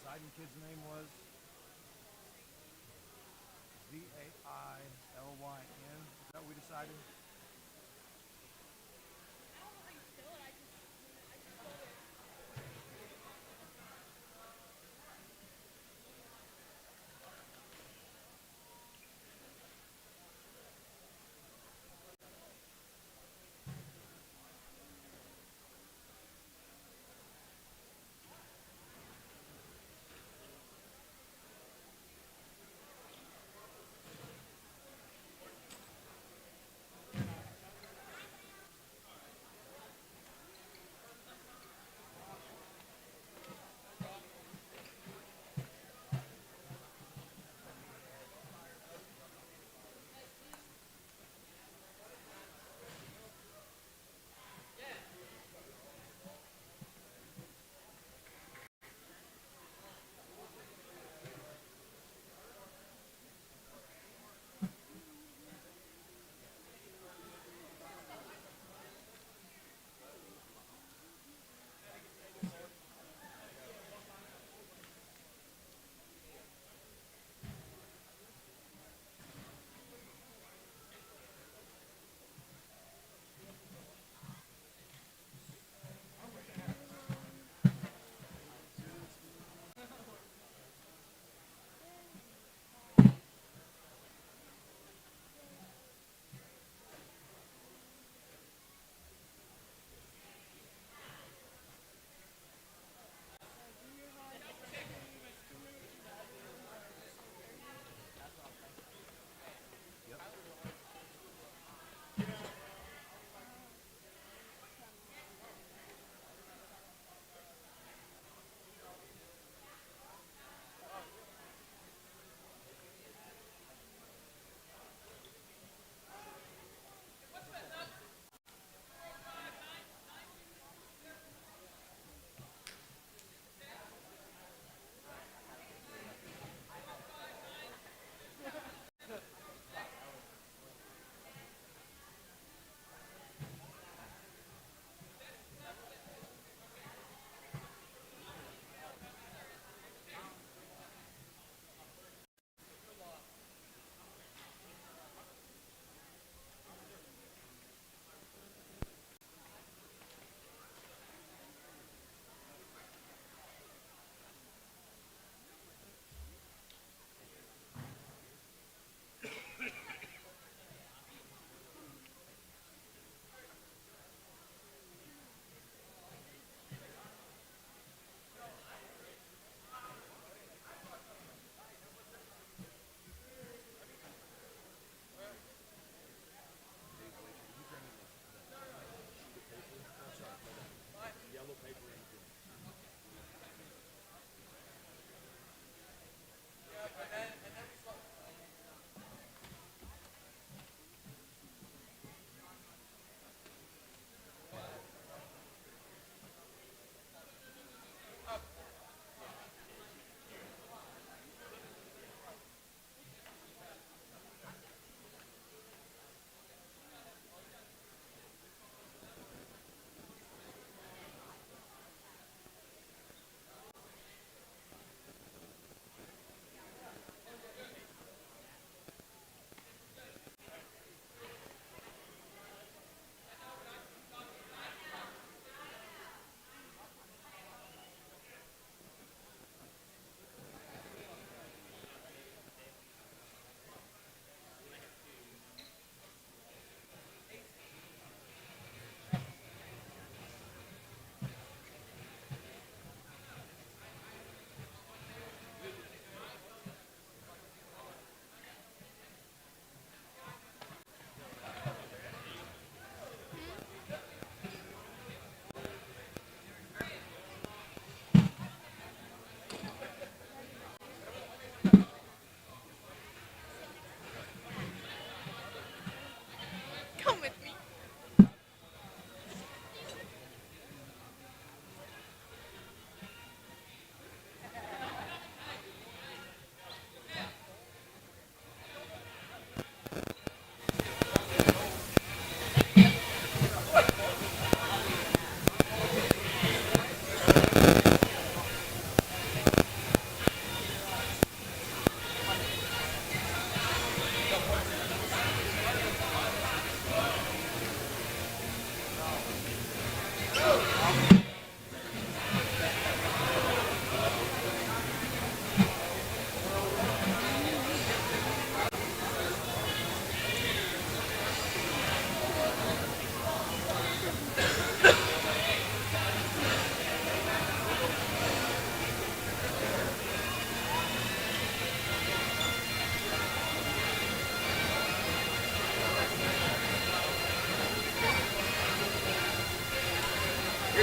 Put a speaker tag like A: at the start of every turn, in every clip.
A: deciding kid's name was? Vailyn. Is that what we decided?
B: I don't know how you spell it. I just spelled it.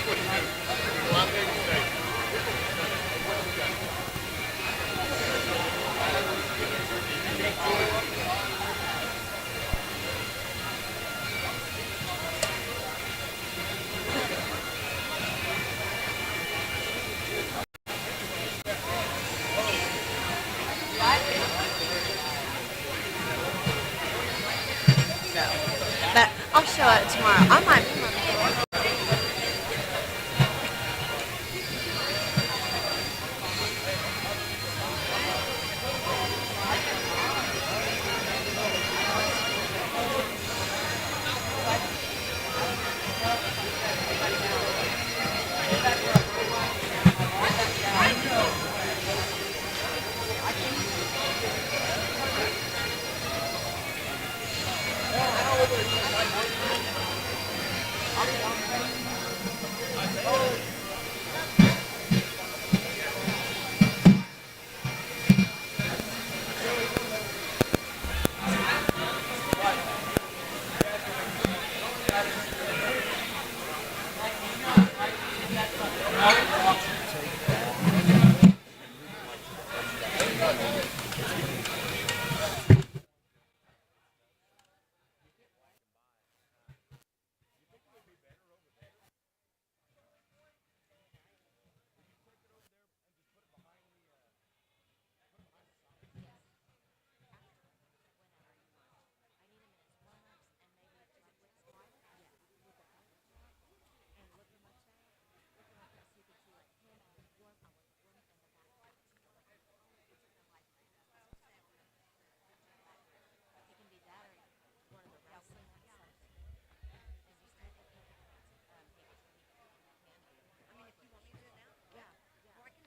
C: But I'll show it tomorrow. I might.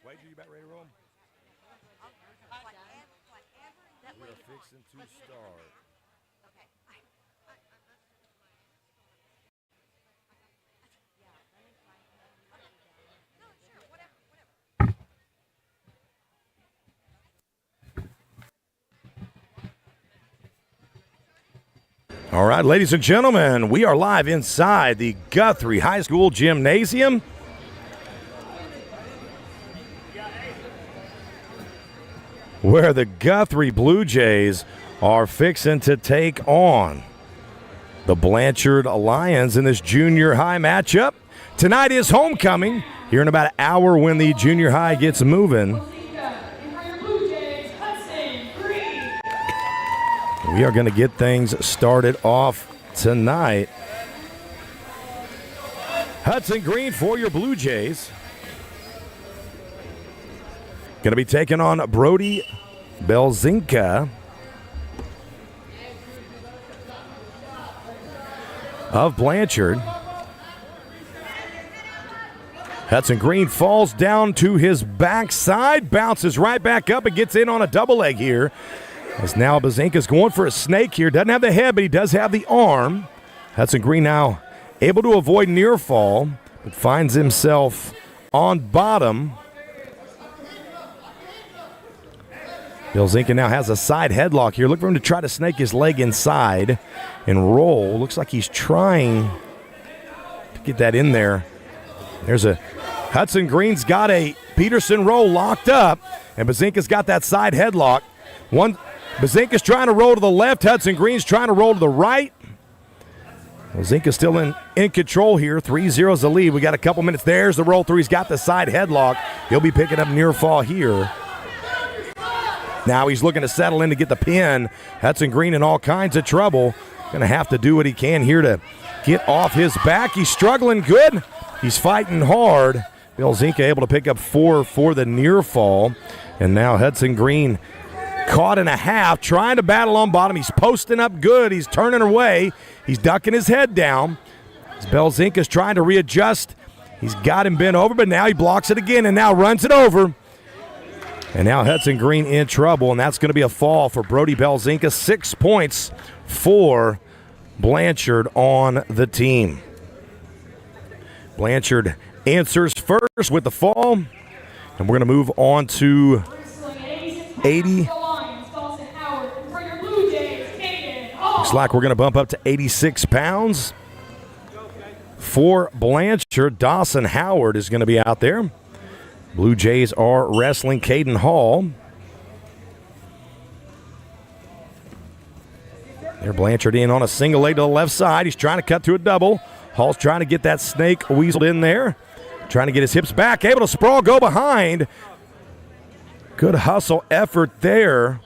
A: Wager, you about ready to roll? We are fixing to start. All right, ladies and gentlemen, we are live inside the Guthrie High School Gymnasium. Where the Guthrie Bluejays are fixing to take on the Blanchard Lions in this junior high matchup. Tonight is homecoming here in about an hour when the junior high gets moving. We are going to get things started off tonight. Hudson Green for your Bluejays. Going to be taking on Brody Belzinka of Blanchard. Hudson Green falls down to his backside, bounces right back up and gets in on a double leg here. As now Belzinka's going for a snake here. Doesn't have the head, but he does have the arm. Hudson Green now able to avoid near fall, but finds himself on bottom. Belzinka now has a side headlock here. Look for him to try to snake his leg inside and roll. Looks like he's trying to get that in there. There's a Hudson Green's got a Peterson roll locked up, and Belzinka's got that side headlock. Belzinka's trying to roll to the left. Hudson Green's trying to roll to the right. Belzinka's still in control here. 3-0 is the lead. We got a couple minutes. There's the roll through. He's got the side headlock. He'll be picking up near fall here. Now he's looking to settle in to get the pin. Hudson Green in all kinds of trouble. Going to have to do what he can here to get off his back. He's struggling good. He's fighting hard. Belzinka able to pick up 4 for the near fall. And now Hudson Green caught in a half, trying to battle on bottom. He's posting up good. He's turning away. He's ducking his head down. As Belzinka's trying to readjust. He's got him bent over, but now he blocks it again and now runs it over. And now Hudson Green in trouble, and that's going to be a fall for Brody Belzinka. 6 points for Blanchard on the team. Blanchard answers first with the fall, and we're going to move on to 80. Looks like we're going to bump up to 86 pounds. For Blanchard, Dawson Howard is going to be out there. Blue Jays are wrestling Caden Hall. There, Blanchard in on a single leg to the left side. He's trying to cut to a double. Hall's trying to get that snake weaseled in there. Trying to get his hips back. Able to sprawl, go behind. Good hustle effort there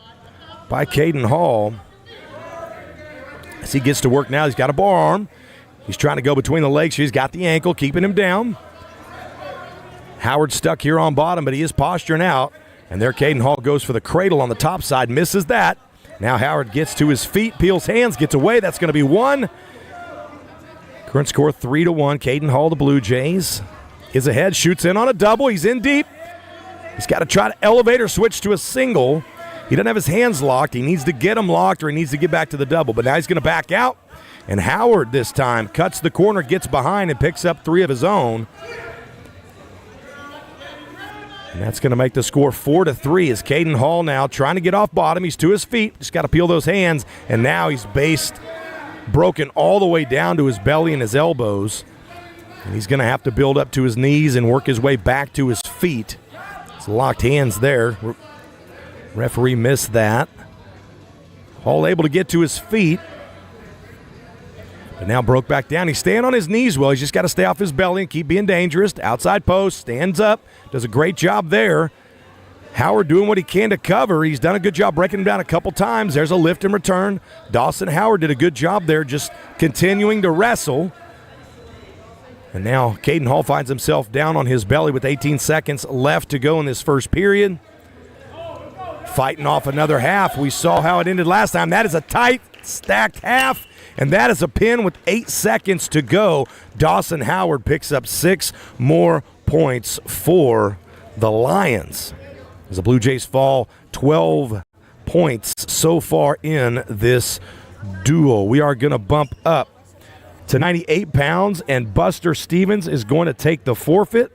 A: by Caden Hall. As he gets to work now, he's got a bar arm. He's trying to go between the legs. He's got the ankle, keeping him down. Howard stuck here on bottom, but he is posturing out. And there Caden Hall goes for the cradle on the top side, misses that. Now Howard gets to his feet, peels hands, gets away. That's going to be one. Current score 3-1. Caden Hall, the Blue Jays, is ahead, shoots in on a double. He's in deep. He's got to try to elevate or switch to a single. He doesn't have his hands locked. He needs to get them locked or he needs to get back to the double. But now he's going to back out. And Howard this time cuts the corner, gets behind, and picks up 3 of his own. And that's going to make the score 4-3 as Caden Hall now trying to get off bottom. He's to his feet. Just got to peel those hands. And now he's broken all the way down to his belly and his elbows. And he's going to have to build up to his knees and work his way back to his feet. It's locked hands there. Referee missed that. Hall able to get to his feet. But now broke back down. He's staying on his knees well. He's just got to stay off his belly and keep being dangerous. Outside post, stands up, does a great job there. Howard doing what he can to cover. He's done a good job breaking him down a couple times. There's a lift and return. Dawson Howard did a good job there, just continuing to wrestle. And now Caden Hall finds himself down on his belly with 18 seconds left to go in this first period. Fighting off another half. We saw how it ended last time. That is a tight, stacked half. And that is a pin with 8 seconds to go. Dawson Howard picks up 6 more points for the Lions. As the Blue Jays fall 12 points so far in this duel. We are going to bump up to 98 pounds, and Buster Stevens is going to take the forfeit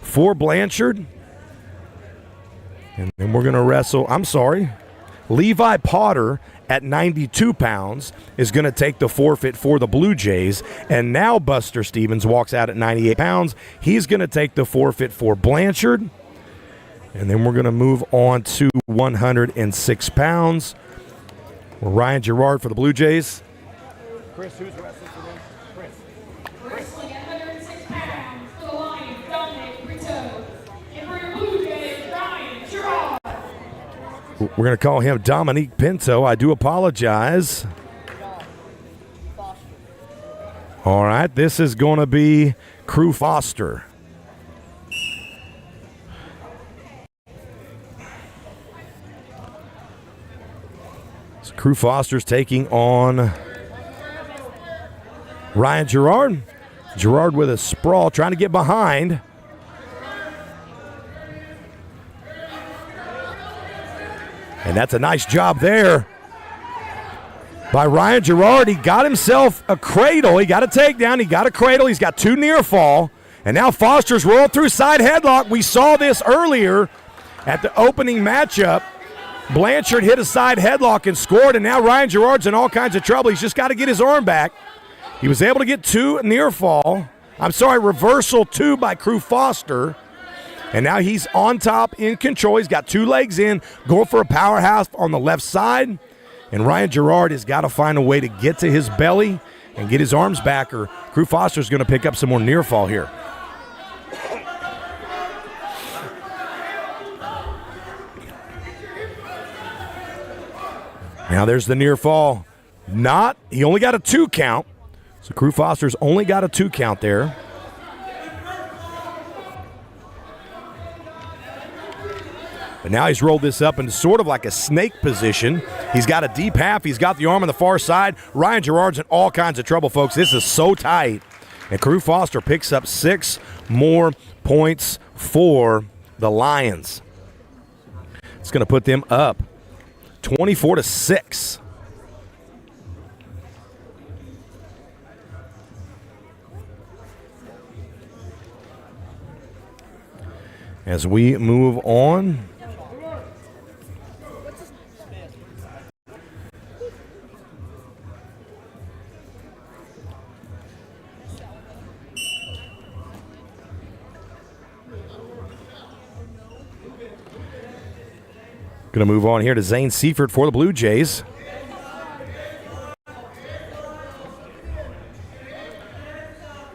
A: for Blanchard. And then we're going to wrestle, Levi Potter at 92 pounds is going to take the forfeit for the Blue Jays. And now Buster Stevens walks out at 98 pounds. He's going to take the forfeit for Blanchard. And then we're going to move on to 106 pounds. Ryan Gerard for the Blue Jays. Chris, who's wrestling for them? Chris.
D: Wrestling at 106 pounds for the Lions, Dominic Brito. And for your Blue Jays, Ryan Gerard.
A: We're going to call him Dominique Pinto. I do apologize. All right, this is going to be Crew Foster. So Crew Foster's taking on Ryan Gerard. Gerard with a sprawl, trying to get behind. And that's a nice job there by Ryan Gerard. He got himself a cradle. He got a takedown. He got a cradle. He's got 2 near fall. And now Foster's rolled through side headlock. We saw this earlier at the opening matchup. Blanchard hit a side headlock and scored, and now Ryan Gerard's in all kinds of trouble. He's just got to get his arm back. He was able to get 2 near fall. Reversal 2 by Crew Foster. And now he's on top, in control. He's got 2 legs in, going for a powerhouse on the left side. And Ryan Gerard has got to find a way to get to his belly and get his arms back, or Crew Foster's going to pick up some more near fall here. Now there's the near fall. He only got a 2 count. So Crew Foster's only got a 2 count there. But now he's rolled this up into sort of like a snake position. He's got a deep half. He's got the arm on the far side. Ryan Gerard's in all kinds of trouble, folks. This is so tight. And Crew Foster picks up 6 more points for the Lions. It's going to put them up 24-6. As we move on. Going to move on here to Zane Seifert for the Blue Jays.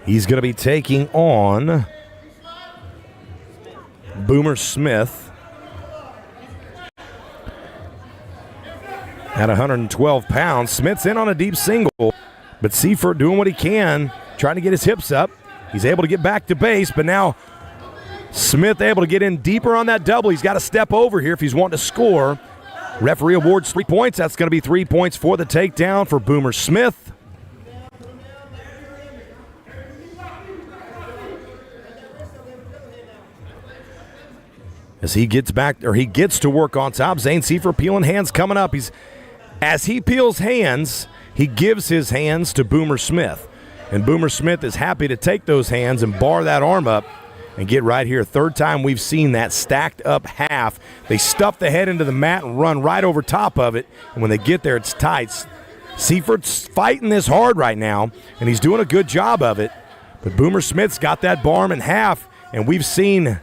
A: He's going to be taking on Boomer Smith at 112 pounds. Smith's in on a deep single, but Seifert doing what he can, trying to get his hips up. He's able to get back to base, but now Smith able to get in deeper on that double. He's got to step over here if he's wanting to score. Referee awards 3 points. That's going to be 3 points for the takedown for Boomer Smith. As he gets back, or he gets to work on top, Zane Seifert peeling hands coming up. As he peels hands, he gives his hands to Boomer Smith. And Boomer Smith is happy to take those hands and bar that arm up and get right here. Third time we've seen that stacked up half. They stuff the head into the mat and run right over top of it. And when they get there, it's tight. Seifert's fighting this hard right now, and he's doing a good job of it. But Boomer Smith's got that bar in half, and we've seen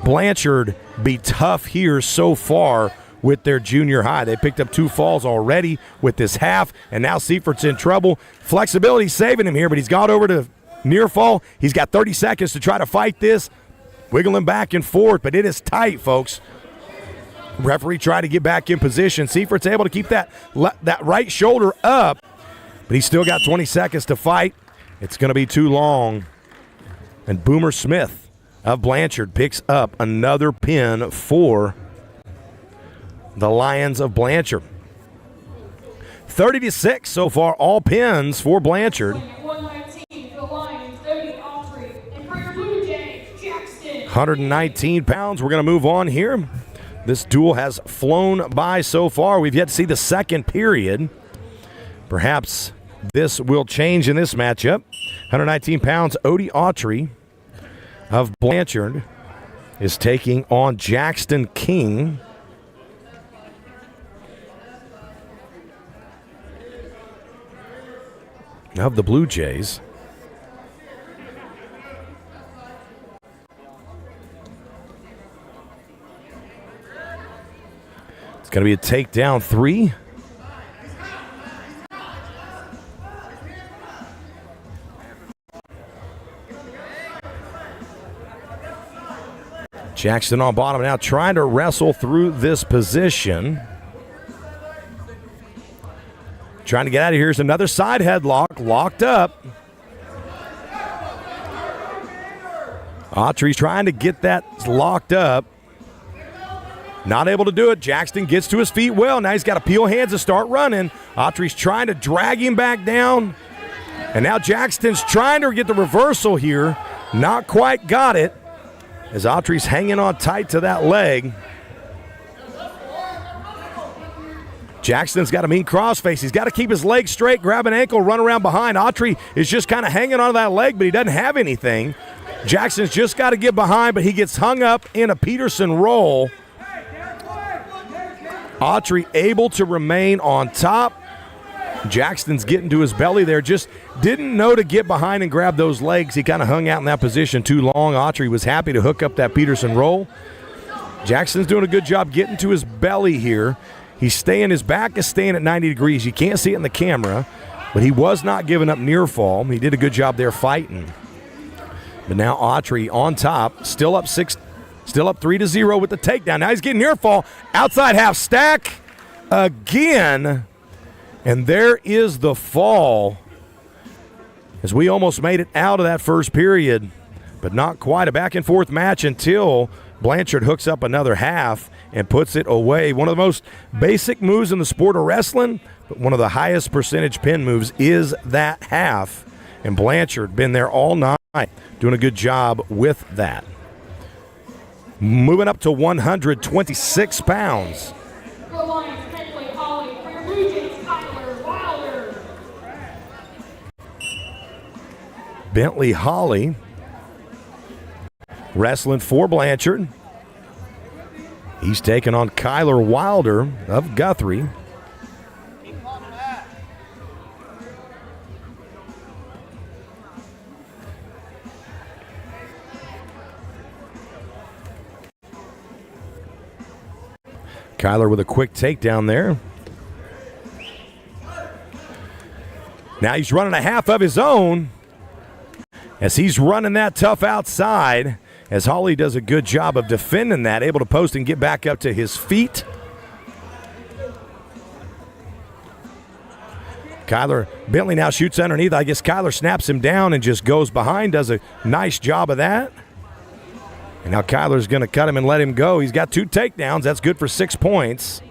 A: Blanchard be tough here so far with their junior high. They picked up 2 falls already with this half, and now Seifert's in trouble. Flexibility saving him here, but he's got over to near fall. He's got 30 seconds to try to fight this, wiggling back and forth, but it is tight, folks. Referee tried to get back in position. Seifert's able to keep that right shoulder up, but he's still got 20 seconds to fight. It's going to be too long. And Boomer Smith of Blanchard picks up another pin for the Lions of Blanchard. 30-6 so far, all pins for Blanchard.
D: 119 for the Lions, Guthrie, and for your Bluejays, Jackson.
A: 119 pounds. We're going to move on here. This duel has flown by so far. We've yet to see the second period. Perhaps this will change in this matchup. 119 pounds, Odie Autry of Blanchard is taking on Jackson King of the Blue Jays. It's going to be a takedown 3. Jackson on bottom now, trying to wrestle through this position. Trying to get out of here. Here's another side headlock, locked up. Autry's trying to get that locked up. Not able to do it. Jackson gets to his feet well. Now he's got to peel hands and start running. Autry's trying to drag him back down. And now Jackson's trying to get the reversal here. Not quite got it, as Autry's hanging on tight to that leg. Jackson's got a mean crossface. He's got to keep his leg straight, grab an ankle, run around behind. Autry is just kind of hanging on that leg, but he doesn't have anything. Jackson's just got to get behind, but he gets hung up in a Peterson roll. Autry able to remain on top. Jackson's getting to his belly there. Just didn't know to get behind and grab those legs. He kind of hung out in that position too long. Autry was happy to hook up that Peterson roll. Jackson's doing a good job getting to his belly here. His back is staying at 90 degrees. You can't see it in the camera, but he was not giving up near fall. He did a good job there fighting. But now Autry on top, still up 3-0 with the takedown. Now he's getting near fall. Outside half stack again. And there is the fall, as we almost made it out of that first period, but not quite. A back and forth match until Blanchard hooks up another half and puts it away. One of the most basic moves in the sport of wrestling, but one of the highest percentage pin moves is that half. And Blanchard been there all night, doing a good job with that. Moving up to 126 pounds.
D: For the Lions, Bentley Holly, for your Bluejays, Tyler Wilder.
A: Bentley Holly wrestling for Blanchard. He's taking on Kyler Wilder of Guthrie. Kyler with a quick takedown there. Now he's running a half of his own as he's running that tough outside, as Hawley does a good job of defending that, able to post and get back up to his feet. Kyler Bentley now shoots underneath. I guess Kyler snaps him down and just goes behind, does a nice job of that. And now Kyler's going to cut him and let him go. He's got 2 takedowns. That's good for 6 points.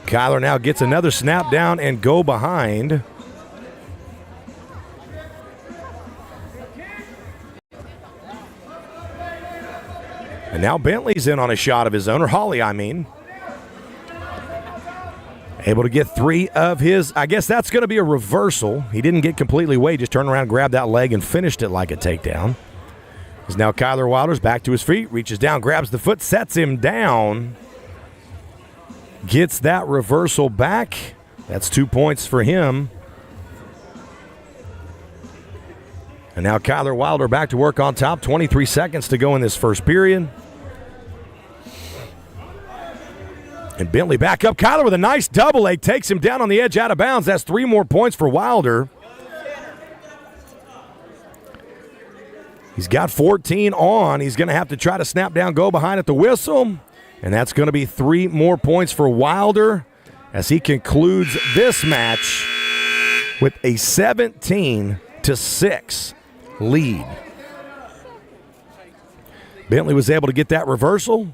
A: Kyler now gets another snap down and go behind. And now Bentley's in on a shot of his own, or Hawley, I mean. Able to get 3 of his. I guess that's going to be a reversal. He didn't get completely away, just turned around, grabbed that leg, and finished it like a takedown. As now Kyler Wilder's back to his feet, reaches down, grabs the foot, sets him down. Gets that reversal back. That's 2 points for him. And now Kyler Wilder back to work on top. 23 seconds to go in this first period. And Bentley back up. Kyler with a nice double leg. Takes him down on the edge out of bounds. That's 3 more points for Wilder. He's got 14 on. He's going to have to try to snap down, go behind at the whistle. And that's going to be 3 more points for Wilder as he concludes this match with a 17-6 lead. Bentley was able to get that reversal.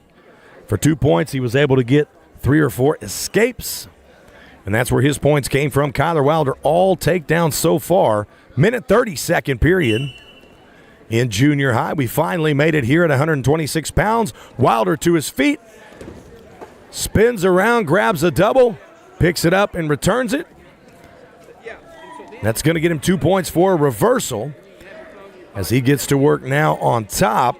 A: For 2 points, he was able to get 3 or 4 escapes. And that's where his points came from. Kyler Wilder, all takedowns so far. Minute 30 second period in junior high. We finally made it here at 126 pounds. Wilder to his feet. Spins around, grabs a double, picks it up and returns it. That's going to get him 2 points for a reversal as he gets to work now on top.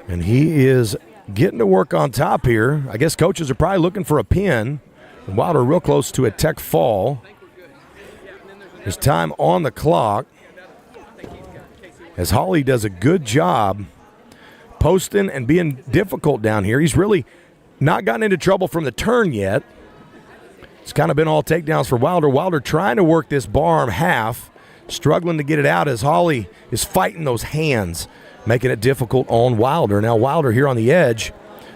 A: And he is getting to work on top here. I guess coaches are probably looking for a pin. And Wilder real close to a tech fall. There's time on the clock as Hawley does a good job posting and being difficult down here. He's really not gotten into trouble from the turn yet. It's kind of been all takedowns for Wilder. Wilder trying to work this bar arm half, struggling to get it out as Hawley is fighting those hands, making it difficult on Wilder. Now Wilder here on the edge,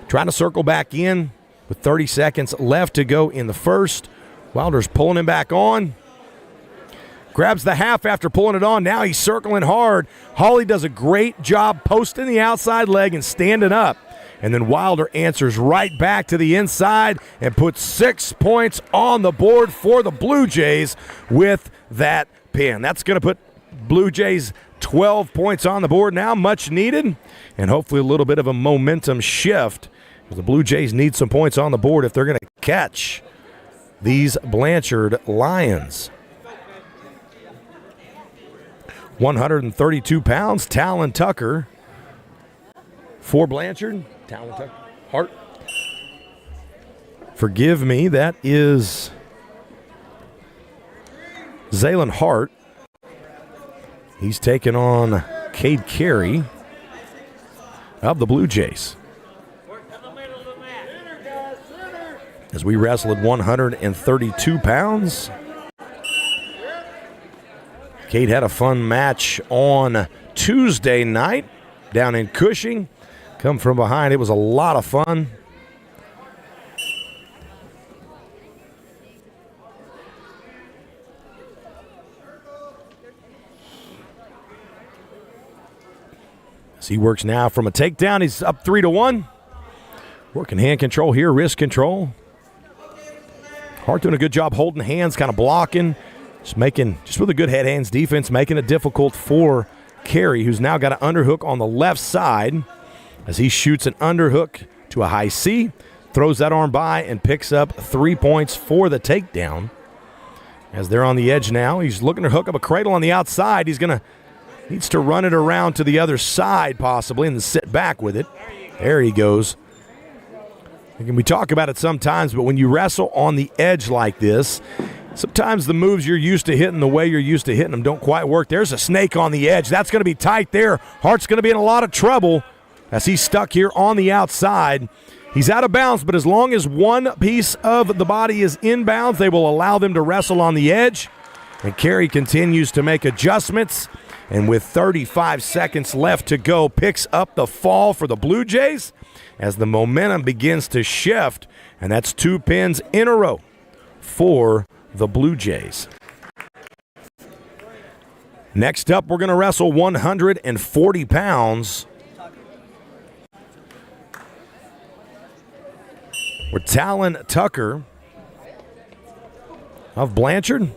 A: trying to circle back in with 30 seconds left to go in the first. Wilder's pulling him back on. Grabs the half after pulling it on. Now he's circling hard. Hawley does a great job posting the outside leg and standing up. And then Wilder answers right back to the inside and puts 6 points on the board for the Blue Jays with that pin. That's going to put Blue Jays 12 points on the board now, much needed, and hopefully a little bit of a momentum shift. The Blue Jays need some points on the board if they're going to catch these Blanchard Lions. 132 pounds, Talon Tucker for Blanchard. Talon Tucker, Hart. Forgive me, that is Zaylen Hart. He's taking on Cade Carey of the Blue Jays. As we wrestle at 132 pounds. Cade had a fun match on Tuesday night down in Cushing. Come from behind. It was a lot of fun. As he works now from a takedown. He's up 3-1. Working hand control here, wrist control. Hart doing a good job holding hands, kind of blocking. Just with a good head-hands defense, making it difficult for Carey, who's now got an underhook on the left side as he shoots an underhook to a high C, throws that arm by, and picks up 3 points for the takedown. As they're on the edge now, he's looking to hook up a cradle on the outside. Needs to run it around to the other side possibly and then sit back with it. There he goes. And we talk about it sometimes, but when you wrestle on the edge like this, Sometimes the moves you're used to hitting, the way you're used to hitting them, don't quite work. There's a snake on the edge. That's going to be tight there. Hart's going to be in a lot of trouble as he's stuck here on the outside. He's out of bounds, but as long as one piece of the body is in bounds, they will allow them to wrestle on the edge. And Carey continues to make adjustments. And with 35 seconds left to go, picks up the fall for the Blue Jays as the momentum begins to shift. And that's 2 pins in a row for the Blue Jays. Next up, we're going to wrestle 140 pounds. With Talon Tucker of Blanchard.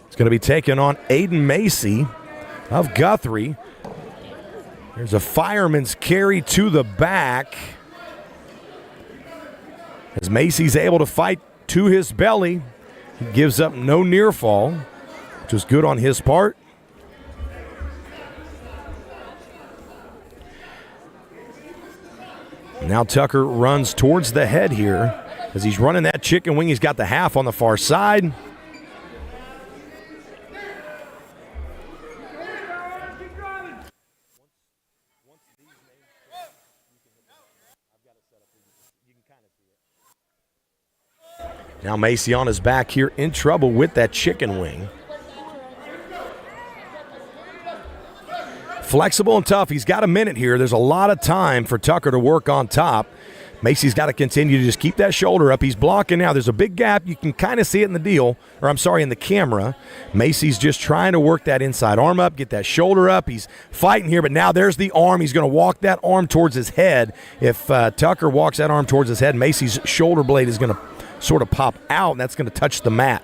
A: It's going to be taking on Aiden Macy of Guthrie. There's a fireman's carry to the back. As Macy's able to fight to his belly, he gives up no near fall, which is good on his part. Now Tucker runs towards the head here. As he's running that chicken wing, he's got the half on the far side. Now Macy on his back here in trouble with that chicken wing. Flexible and tough. He's got a minute here. There's a lot of time for Tucker to work on top. Macy's got to continue to just keep that shoulder up. He's blocking now. There's a big gap. You can kind of see it in the camera. Macy's just trying to work that inside arm up, get that shoulder up. He's fighting here, but now there's the arm. He's going to walk that arm towards his head. If Tucker walks that arm towards his head, Macy's shoulder blade is going to sort of pop out, and that's going to touch the mat.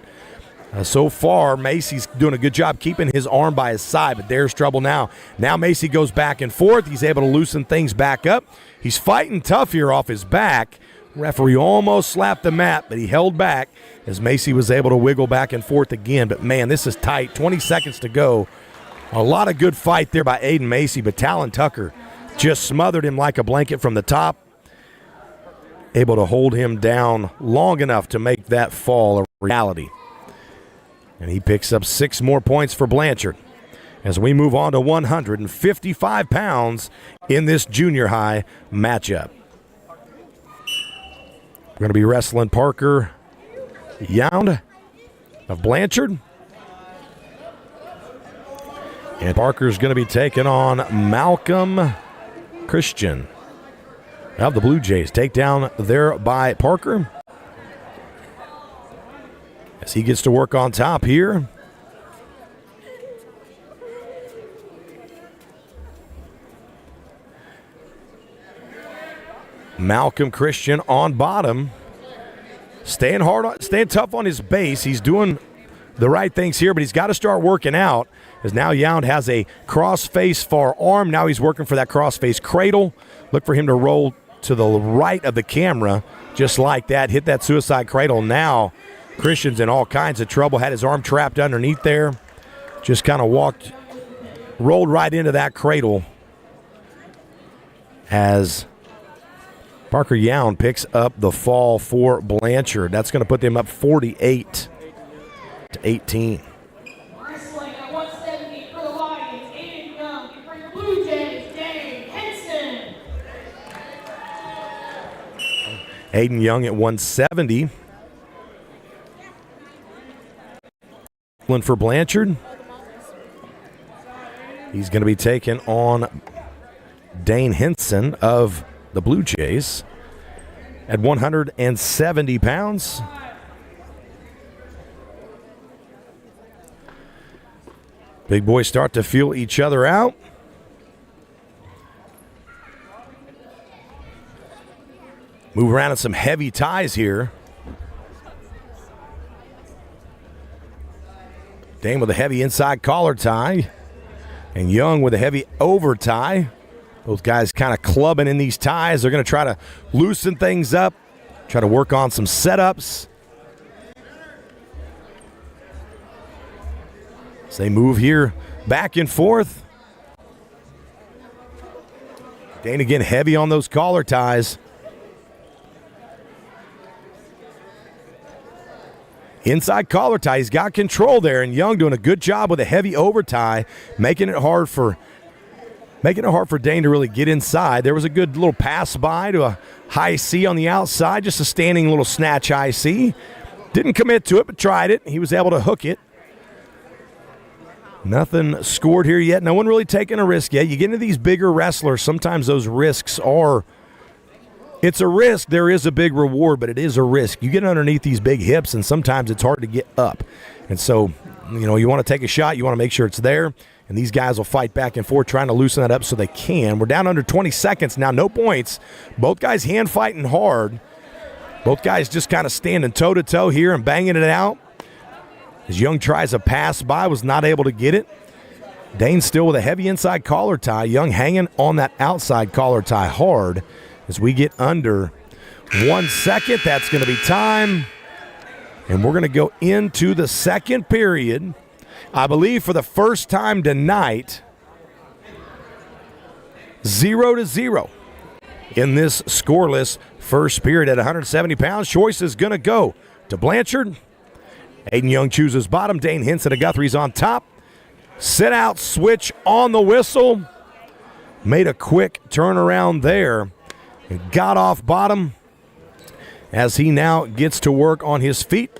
A: So far, Macy's doing a good job keeping his arm by his side, but there's trouble now. Now Macy goes back and forth. He's able to loosen things back up. He's fighting tough here off his back. Referee almost slapped the mat, but he held back as Macy was able to wiggle back and forth again. But, man, this is tight. 20 seconds to go. A lot of good fight there by Aiden Macy, but Talon Tucker just smothered him like a blanket from the top. Able to hold him down long enough to make that fall a reality. And he picks up 6 more points for Blanchard as we move on to 155 pounds in this junior high matchup. We're going to be wrestling Parker Yound of Blanchard. And Parker's going to be taking on Malcolm Christian of the Blue Jays. Takedown there by Parker. As he gets to work on top here. Malcolm Christian on bottom. Staying tough on his base. He's doing the right things here, but he's got to start working out. As now Yound has a cross-face far arm. Now he's working for that cross-face cradle. Look for him to roll to the right of the camera, just like that. Hit that suicide cradle. Now Christian's in all kinds of trouble. Had his arm trapped underneath there. Just kind of rolled right into that cradle as Parker Yound picks up the fall for Blanchard. That's going to put them up 48-18.
D: Wrestling at 170 for the Lions, Aiden Young, and for your Blue Jays, Dane Henson.
A: Aiden Young at 170. For Blanchard. He's going to be taking on Dane Henson of the Blue Jays at 170 pounds. Big boys start to feel each other out. Move around in some heavy ties here. Dane with a heavy inside collar tie. And Young with a heavy over tie. Both guys kind of clubbing in these ties. They're going to try to loosen things up. Try to work on some setups. As they move here back and forth. Dane again heavy on those collar ties. Inside collar tie. He's got control there, and Young doing a good job with a heavy over tie, making it hard for Dane to really get inside. There was a good little pass by to a high C on the outside, just a standing little snatch high C. Didn't commit to it, but tried it. He was able to hook it. Nothing scored here yet. No one really taking a risk yet. You get into these bigger wrestlers, sometimes those risks are – it's a risk. There is a big reward, but it is a risk. You get underneath these big hips, and sometimes it's hard to get up. And so, you want to take a shot. You want to make sure it's there. And these guys will fight back and forth trying to loosen that up so they can. We're down under 20 seconds now, no points. Both guys hand fighting hard. Both guys just kind of standing toe-to-toe here and banging it out. As Young tries a pass by, was not able to get it. Dane still with a heavy inside collar tie. Young hanging on that outside collar tie hard. As we get under 1 second, that's going to be time. And we're going to go into the second period. I believe for the first time tonight, 0-0 in this scoreless first period at 170 pounds. Choice is going to go to Blanchard. Aiden Young chooses bottom. Dane Henson of Guthrie's on top. Sit out switch on the whistle. Made a quick turnaround there. And got off bottom as he now gets to work on his feet.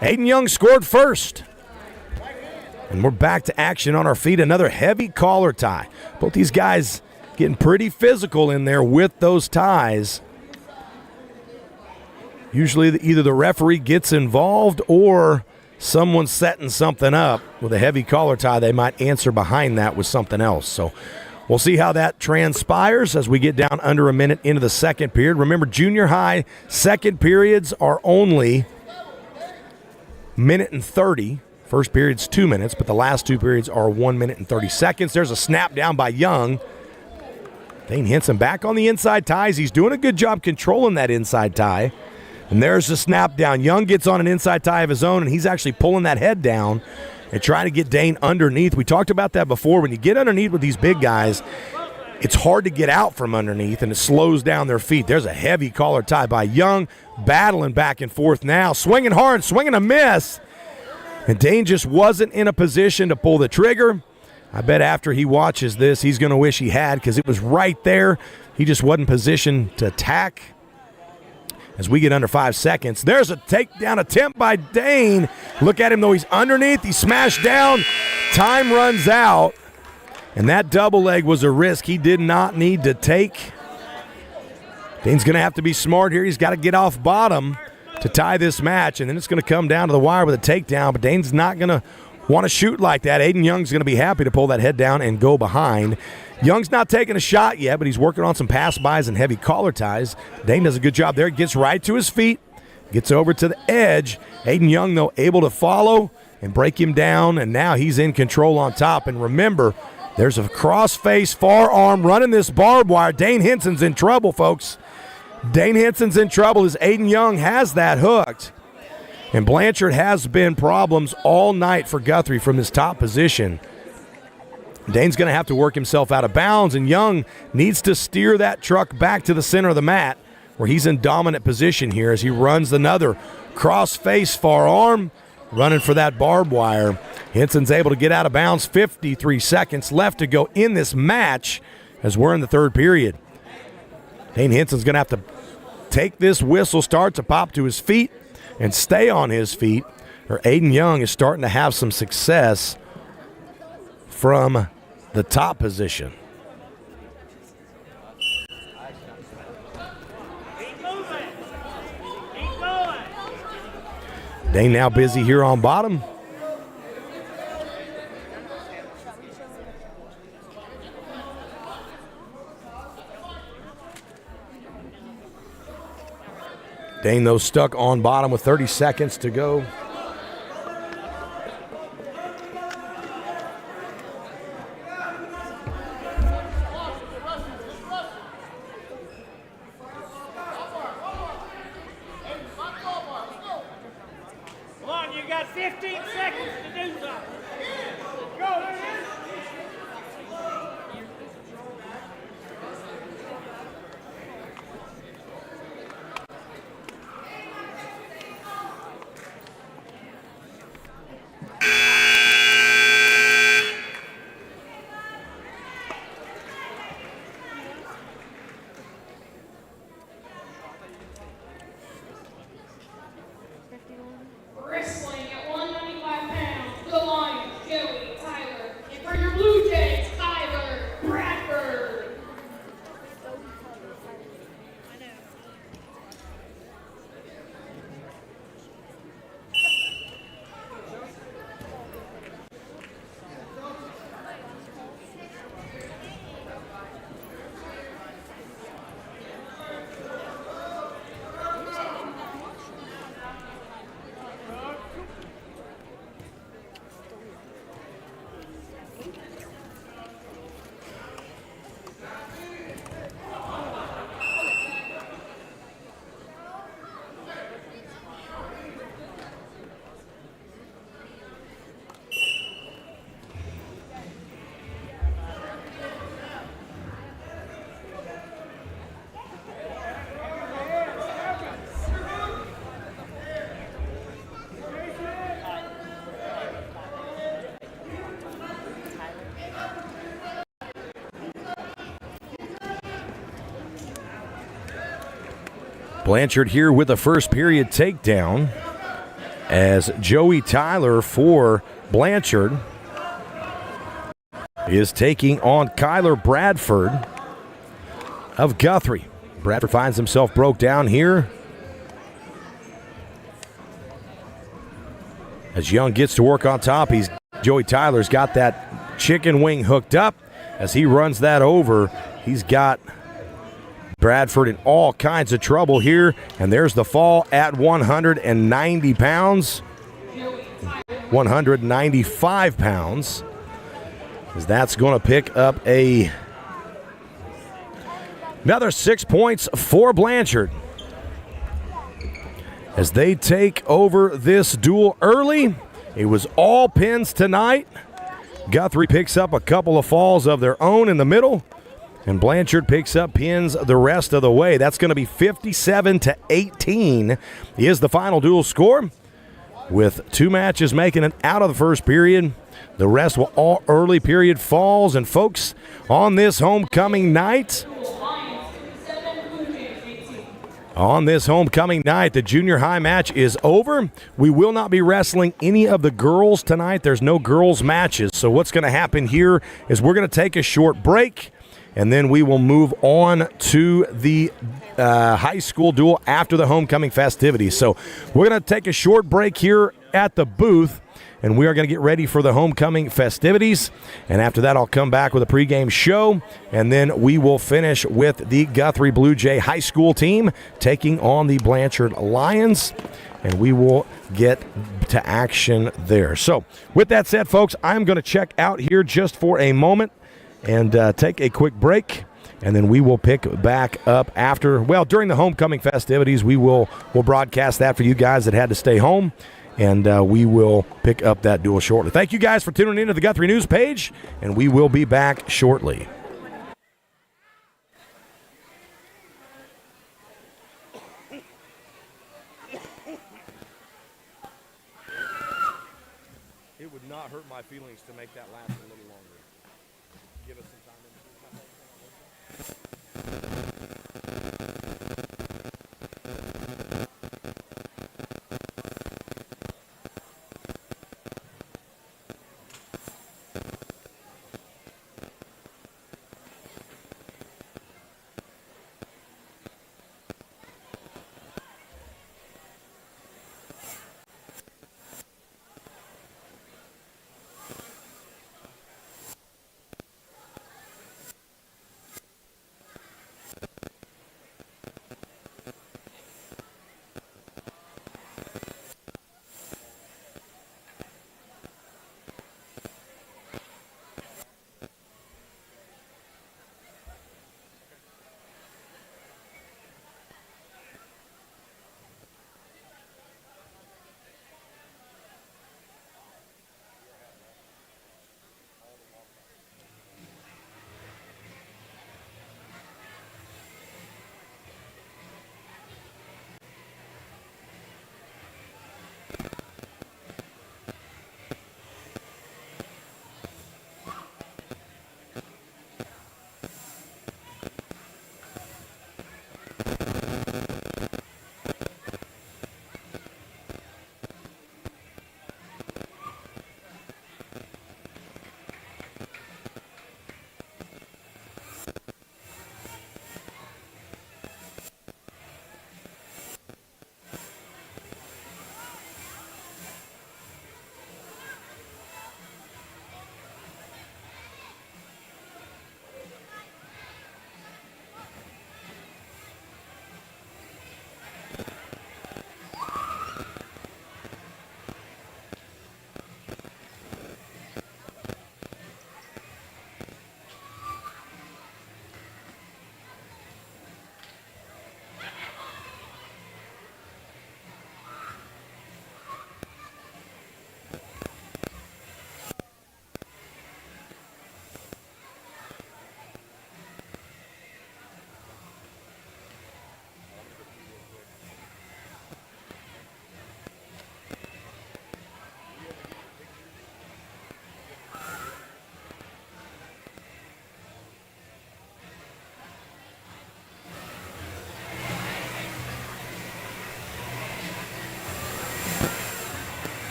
A: Aiden Young scored first. And we're back to action on our feet. Another heavy collar tie. Both these guys getting pretty physical in there with those ties. Usually either the referee gets involved or someone's setting something up with a heavy collar tie. They might answer behind that with something else. So we'll see how that transpires as we get down under a minute into the second period. Remember, junior high second periods are only minute and 30. First period's 2 minutes, but the last two periods are 1 minute and 30 seconds. There's a snap down by Young. Dane Henson back on the inside ties. He's doing a good job controlling that inside tie. And there's the snap down. Young gets on an inside tie of his own, and he's actually pulling that head down and trying to get Dane underneath. We talked about that before. When you get underneath with these big guys, it's hard to get out from underneath, and it slows down their feet. There's a heavy collar tie by Young, battling back and forth now, swinging hard, swinging a miss. And Dane just wasn't in a position to pull the trigger. I bet after he watches this, he's going to wish he had because it was right there. He just wasn't positioned to attack. As we get under 5 seconds, there's a takedown attempt by Dane. Look at him, though. He's underneath. He smashed down. Time runs out. And that double leg was a risk he did not need to take. Dane's going to have to be smart here. He's got to get off bottom to tie this match, and then it's going to come down to the wire with a takedown, but Dane's not going to want to shoot like that. Aiden Young's going to be happy to pull that head down and go behind. Young's not taking a shot yet, but he's working on some pass bys and heavy collar ties. Dane does a good job there. Gets right to his feet, gets over to the edge. Aiden Young, though, able to follow and break him down, and now he's in control on top. And remember, there's a cross-face forearm running this barbed wire. Dane Henson's in trouble, folks. Dane Henson's in trouble as Aiden Young has that hooked. And Blanchard has been problems all night for Guthrie from his top position. Dane's going to have to work himself out of bounds, and Young needs to steer that truck back to the center of the mat where he's in dominant position here as he runs another cross-face forearm, running for that barbed wire. Henson's able to get out of bounds. 53 seconds left to go in this match as we're in the third period. Dane Henson's going to have to take this whistle, start to pop to his feet and stay on his feet, or Aiden Young is starting to have some success from the top position. Dane now busy here on bottom. Dane, though, stuck on bottom with 30 seconds to go.
D: Come on, you got 15 seconds to do something. Go.
A: Blanchard here with a first period takedown as Joey Tyler for Blanchard is taking on Kyler Bradford of Guthrie. Bradford finds himself broke down here as Young gets to work on top. Joey Tyler's got that chicken wing hooked up. As he runs that over, he's got Bradford in all kinds of trouble here. And there's the fall at 190 pounds. 195 pounds. As that's going to pick up another 6 points for Blanchard. As they take over this duel early. It was all pins tonight. Guthrie picks up a couple of falls of their own in the middle, and Blanchard picks up pins the rest of the way. That's going to be 57-18 is the final duel score, with 2 matches making it out of the first period. The rest were all early period falls. And folks, on this homecoming night, the junior high match is over. We will not be wrestling any of the girls tonight. There's no girls matches. So what's going to happen here is we're going to take a short break, and then we will move on to the high school duel after the homecoming festivities. So we're going to take a short break here at the booth, and we are going to get ready for the homecoming festivities. And after that, I'll come back with a pregame show, and then we will finish with the Guthrie Bluejay high school team taking on the Blanchard Lions, and we will get to action there. So with that said, folks, I'm going to check out here just for a moment and take a quick break, and then we will pick back up during the homecoming festivities. We'll broadcast that for you guys that had to stay home. And we will pick up that duel shortly. Thank you guys for tuning into the Guthrie News page, and we will be back shortly. It would not hurt my feelings to make that last a little longer. Give us some time.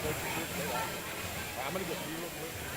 A: I'm going to get you real quick.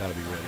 E: That'll be ready.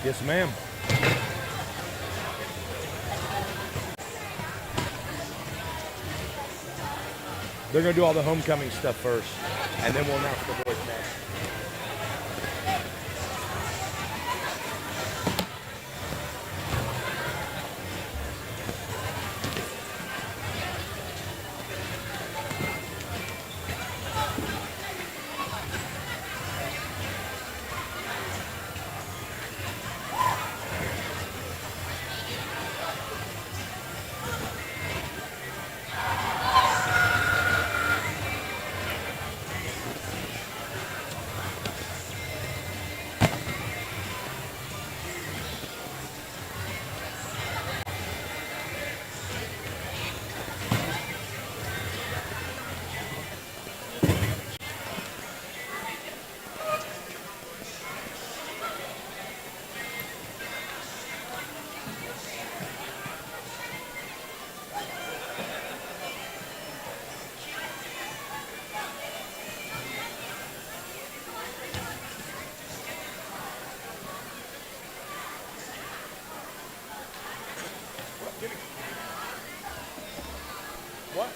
A: Yes, ma'am. They're going to do all the homecoming stuff first, and then we'll announce the boys match. What?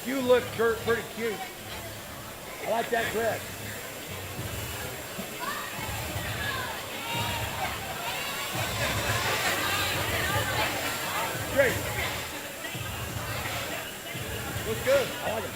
A: You look, Kurt, pretty cute. I like that dress. Great. Looks good. I like it.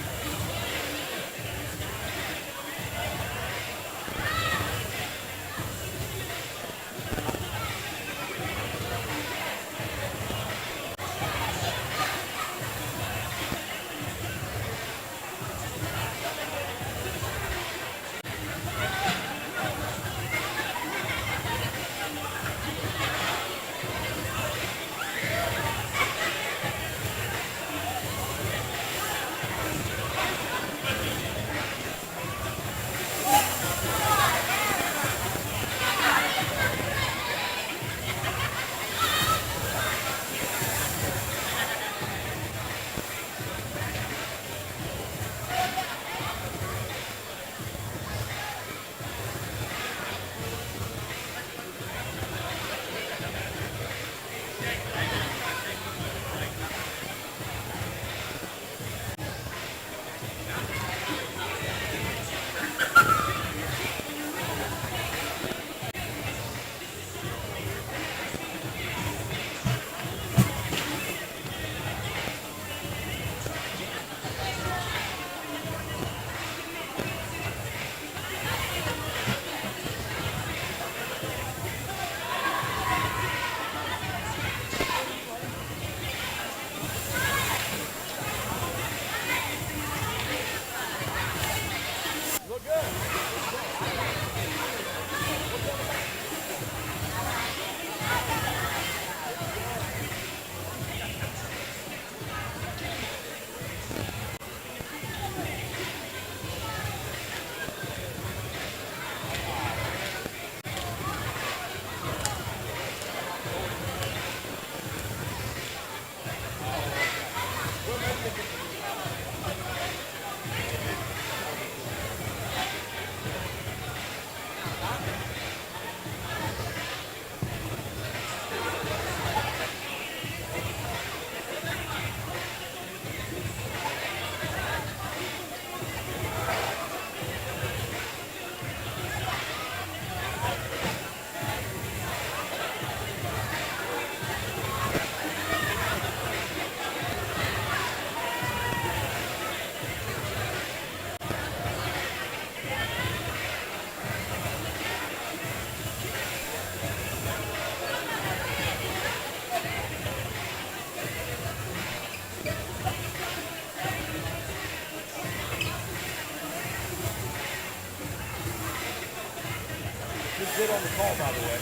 A: love the call, by the way.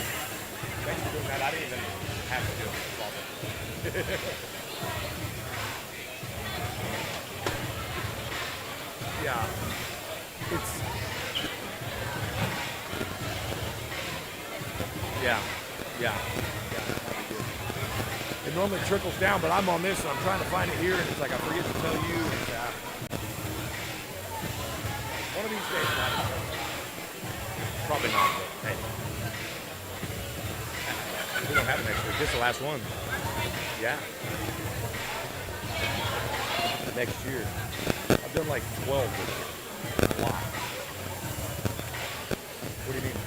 A: Thanks for doing that. I didn't even have to do it. Yeah. Yeah. That'd be good. It normally trickles down, but I'm on this, and I'm trying to find it here, and it's like I forget to tell you. And, one of these days, probably not, but hey. We don't have it next week. This is the last one. Yeah. Next year. I've done like 12 this year. A lot. What do you mean?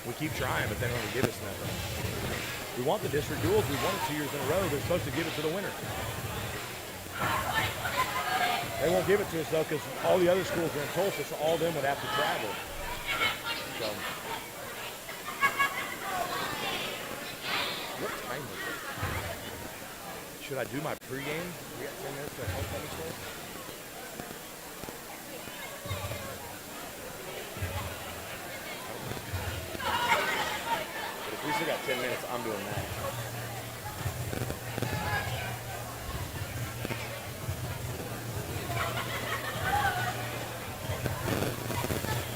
A: We keep trying, but they don't ever give us nothing. We want the district duels. We won it 2 years in a row. They're supposed to give it to the winner. They won't give it to us, though, because all the other schools are in Tulsa, so all of them would have to travel. So, what time is it? Should I do my pregame? We got 10 minutes to homecoming school. But if we still got 10 minutes, I'm doing that.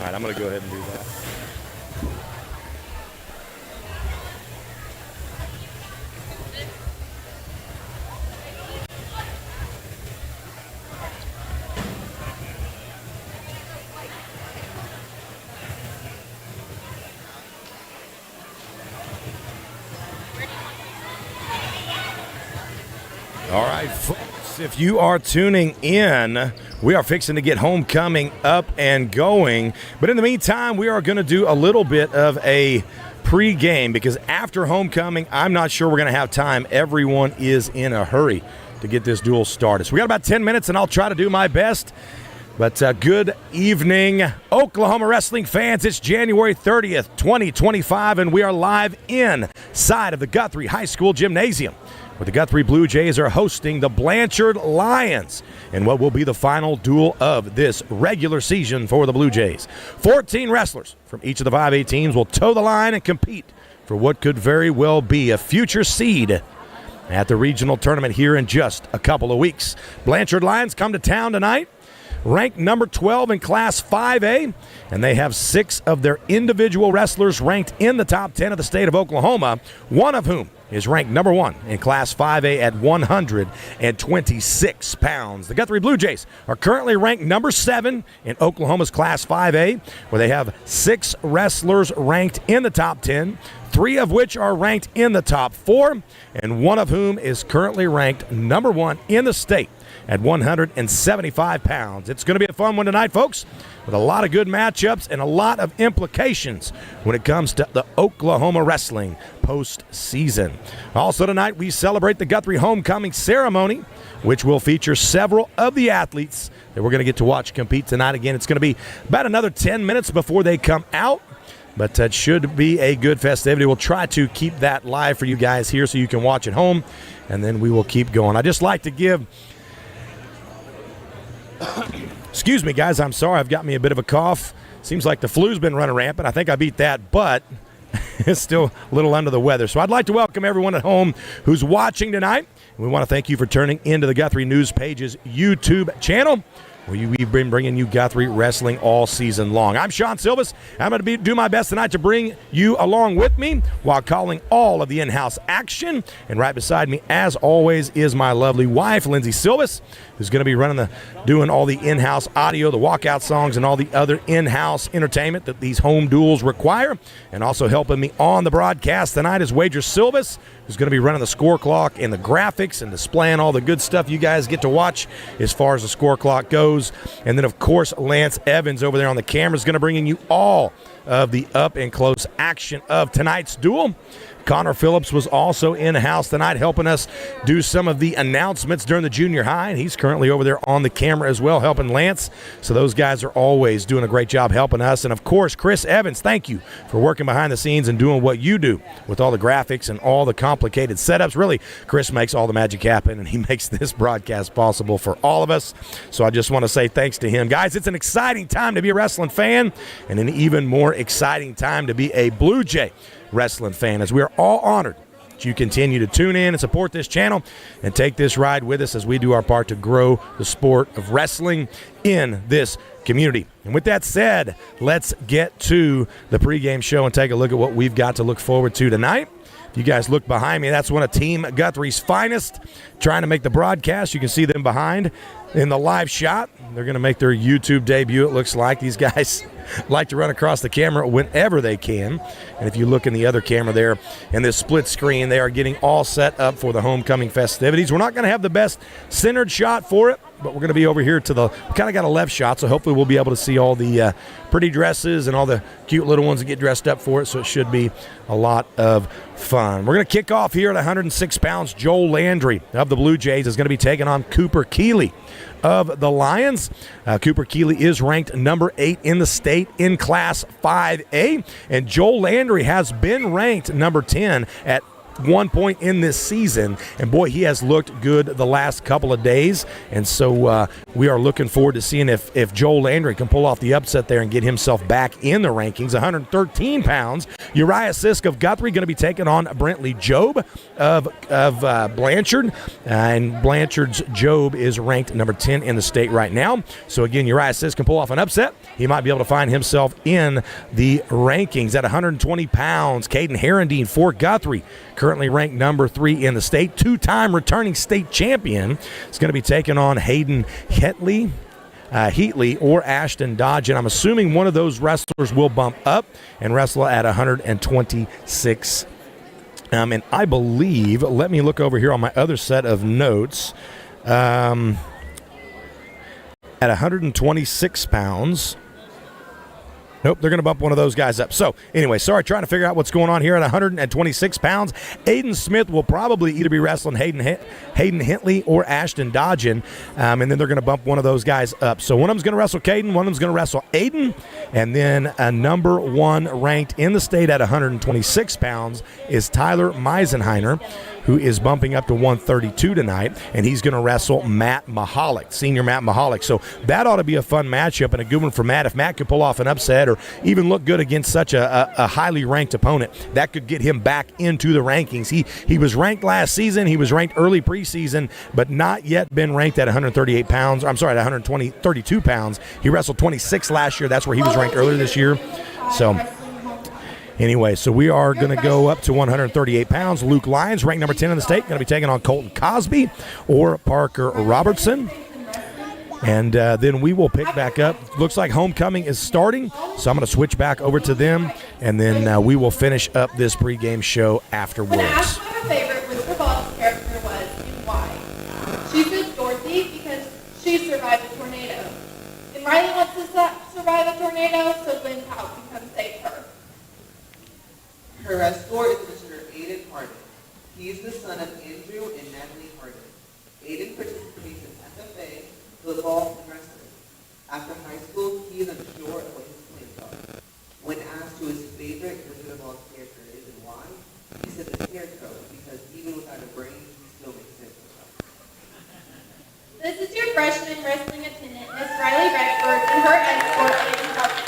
A: All right, I'm going to go ahead and do that. All right, folks, if you are tuning in, we are fixing to get homecoming up and going. But in the meantime, we are going to do a little bit of a pregame because after homecoming, I'm not sure we're going to have time. Everyone is in a hurry to get this duel started. So we got about 10 minutes, and I'll try to do my best. But good evening, Oklahoma wrestling fans. It's January 30th, 2025, and we are live inside of the Guthrie High School Gymnasium, where the Guthrie Bluejays are hosting the Blanchard Lions in what will be the final duel of this regular season for the Bluejays. 14 wrestlers from each of the 5A teams will toe the line and compete for what could very well be a future seed at the regional tournament here in just a couple of weeks. Blanchard Lions come to town tonight, ranked number 12 in Class 5A, and they have 6 of their individual wrestlers ranked in the top 10 of the state of Oklahoma, one of whom is ranked number 1 in Class 5A at 126 pounds. The Guthrie Bluejays are currently ranked number 7 in Oklahoma's Class 5A, where they have 6 wrestlers ranked in the top 10, 3 of which are ranked in the top 4, and one of whom is currently ranked number 1 in the state at 175 pounds. It's going to be a fun one tonight, folks, with a lot of good matchups and a lot of implications when it comes to the Oklahoma wrestling postseason. Also tonight, we celebrate the Guthrie homecoming ceremony, which will feature several of the athletes that we're going to get to watch compete tonight. Again, it's going to be about another 10 minutes before they come out, but it should be a good festivity. We'll try to keep that live for you guys here so you can watch at home, and then we will keep going. I just like to give excuse me, guys. I'm sorry. I've got me a bit of a cough. Seems like the flu's been running rampant. I think I beat that, but it's still a little under the weather. So I'd like to welcome everyone at home who's watching tonight. We want to thank you for turning into the Guthrie News Page's YouTube channel, where we've been bringing you Guthrie wrestling all season long. I'm Sean Silvas. I'm going to do my best tonight to bring you along with me while calling all of the in-house action. And right beside me, as always, is my lovely wife, Lindsay Silvas, who's going to be doing all the in-house audio, the walkout songs, and all the other in-house entertainment that these home duels require. And also helping me on the broadcast tonight is Wager Silvas, who's going to be running the score clock and the graphics and displaying all the good stuff you guys get to watch as far as the score clock goes. And then, of course, Lance Evans over there on the camera is going to bring you all of the up-and-close action of tonight's duel. Connor Phillips was also in-house tonight helping us do some of the announcements during the junior high, and he's currently over there on the camera as well helping Lance. So those guys are always doing a great job helping us. And, of course, Chris Evans, thank you for working behind the scenes and doing what you do with all the graphics and all the complicated setups. Really, Chris makes all the magic happen, and he makes this broadcast possible for all of us. So I just want to say thanks to him. Guys, it's an exciting time to be a wrestling fan and an even more exciting time to be a Blue Jay wrestling fan, as we are all honored that you continue to tune in and support this channel and take this ride with us as we do our part to grow the sport of wrestling in this community. And with that said, let's get to the pregame show and take a look at what we've got to look forward to tonight. If you guys look behind me, that's one of Team Guthrie's finest trying to make the broadcast. You can see them behind in the live shot. They're going to make their YouTube debut, it looks like. These guys like to run across the camera whenever they can. And if you look in the other camera there in this split screen, they are getting all set up for the homecoming festivities. We're not going to have the best centered shot for it, but we're going to be over here to the, we kind of got a left shot, so hopefully we'll be able to see all the pretty dresses and all the cute little ones that get dressed up for it, so it should be a lot of fun. We're going to kick off here at 106 pounds. Joel Landry of the Blue Jays is going to be taking on Cooper Keeley of the Lions. Cooper Keeley is ranked number 8 in the state in Class 5A, and Joel Landry has been ranked number 10 at one point in this season, and boy, he has looked good the last couple of days, and so we are looking forward to seeing if Joel Landry can pull off the upset there and get himself back in the rankings. 113 pounds, Uriah Sisk of Guthrie going to be taking on Brentley Job of Blanchard, and Blanchard's Job is ranked number 10 in the state right now. So again, Uriah Sisk can pull off an upset. He might be able to find himself in the rankings. At 120 pounds, Caden Herendine for Guthrie, currently ranked number 3 in the state, two-time returning state champion, is going to be taking on Hayden Heatley or Ashton Dodge, and I'm assuming one of those wrestlers will bump up and wrestle at 126. And I believe, let me look over here on my other set of notes, at 126 pounds, nope, they're going to bump one of those guys up. So, anyway, sorry, trying to figure out what's going on here at 126 pounds. Aiden Smith will probably either be wrestling Hayden Hintley or Ashton Dodgen, and then they're going to bump one of those guys up. So, one of them's going to wrestle Caden, one of them's going to wrestle Aiden, and then a number 1 ranked in the state at 126 pounds is Tyler Meisenheiner, who is bumping up to 132 tonight, and he's going to wrestle Matt Mahalik, senior Matt Mahalik. So that ought to be a fun matchup and a good one for Matt. If Matt could pull off an upset or even look good against such a highly ranked opponent, that could get him back into the rankings. He was ranked last season. He was ranked early preseason, but not yet been ranked at 138 pounds. I'm sorry, at 32 pounds. He wrestled 26 last year. That's where he was ranked earlier this year. So anyway, so we are going to go up to 138 pounds. Luke Lyons, ranked number 10 in the state, going to be taking on Colton Cosby or Parker Robertson. And then we will pick back up. Looks like homecoming is starting, so I'm going to switch back over to them, and then we will finish up this pregame show afterwards.
B: When asked what her favorite Whisper Ball's character was and why, she said Dorothy because she survived a tornado. And Riley wants to survive a tornado, so Glenn Powell can come save her.
F: Her escort is Mr. Aiden Harden. He is the son of Andrew and Natalie Harden. Aiden participates in FFA, football, and wrestling. After high school, he is unsure of what his plans are. When asked who his favorite Wizard of Oz character is and why, he said the Scarecrow, because even without a brain, he still makes sense of himself.
B: This is your freshman wrestling attendant, Miss Riley Redford, and her escort, Aiden Harden.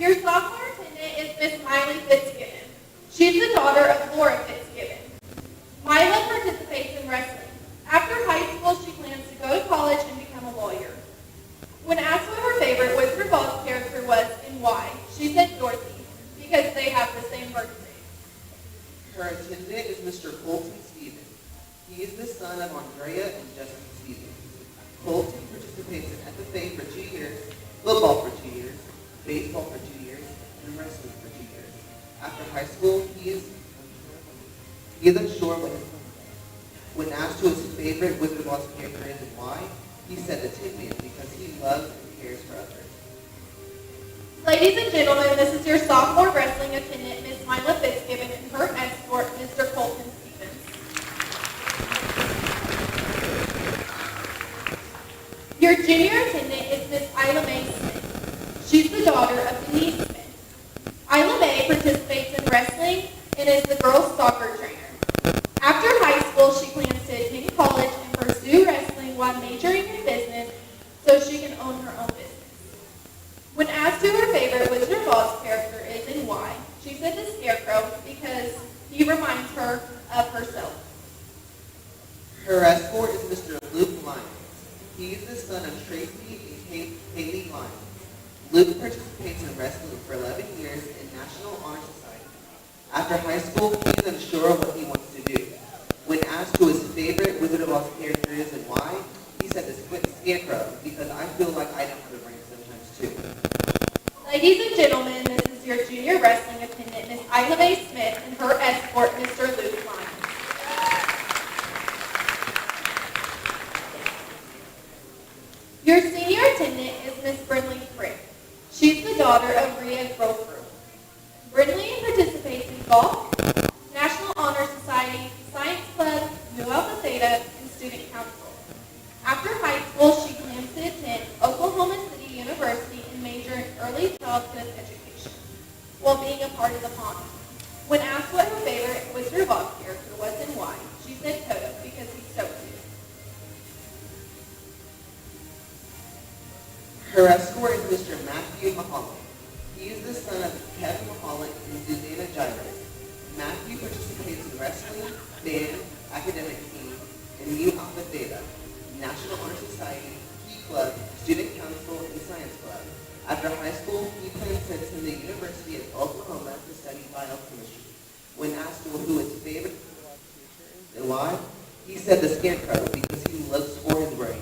B: Your sophomore attendant is Miss Miley Fitzgibbon. She's the daughter of Laura Fitzgibbon. Mila participates in wrestling. After high school, she plans to go to college and become a lawyer. When asked what her favorite Wizard of Oz character was and why, she said Dorothy, because they have the same birthday.
F: Her attendant is Mr. Colton Stevens. He is the son of Andrea and Justin Stevens. Colton participates in FFA for 2 years, football for 2 years, baseball for 2 years, and wrestling for 2 years. After high school, he is unsure what his plans are. When asked who his favorite Wizard of Oz character is and why, he said the Tin Man because he loves and cares for others.
B: Ladies and gentlemen, this is your sophomore wrestling attendant, Miss Mila Fitzgibbon, and her escort, Mr. Colton Stevens. Your junior attendant is Miss Isla Mae Smith. She's the daughter of Denise Smith. Isla Mae participates in wrestling and is the girls' soccer trainer. After high school, she plans to attend college and pursue wrestling while majoring in business so she can own her own business. When asked who her favorite Wizard of Oz character is and why, she said the Scarecrow because he reminds her of herself.
F: Her escort is Mr. Luke Lyons. He is the son of Tracy and Kaylee Lyons. Luke participates in wrestling for 11 years in National Honor Society. After high school, he is unsure of what he wants to do. When asked who his favorite Wizard of Oz character is and why, he said the Scarecrow because I feel like I don't have a brain sometimes too.
B: Ladies and gentlemen, this is your junior wrestling attendant, Miss Isla Mae Smith, and her escort, Mr. Luke Lyons. Your senior attendant is Miss Brindley Frick. She's the daughter of Rhea Grover. Brindley participates in golf, National Honor Society, Science Club, Nu Alpha Theta, and Student Council. After high school, she plans to attend Oklahoma City University and major in early childhood education, while being a part of the Pond. When asked what her favorite Wizard of Oz character was and why, she said Toto because he's so cute.
F: Her escort is Mr. Matthew Mahalik. He is the son of Kevin Mahalik and Susanna Gyrus. Matthew participates in wrestling, band, academic team, and Nu Alpha Theta, National Honor Society, Key Club, Student Council, and Science Club. After high school, he plans to attend the University of Oklahoma to study biochemistry. When asked who his favorite is and why, he said the Scarecrow because he looks for his brain.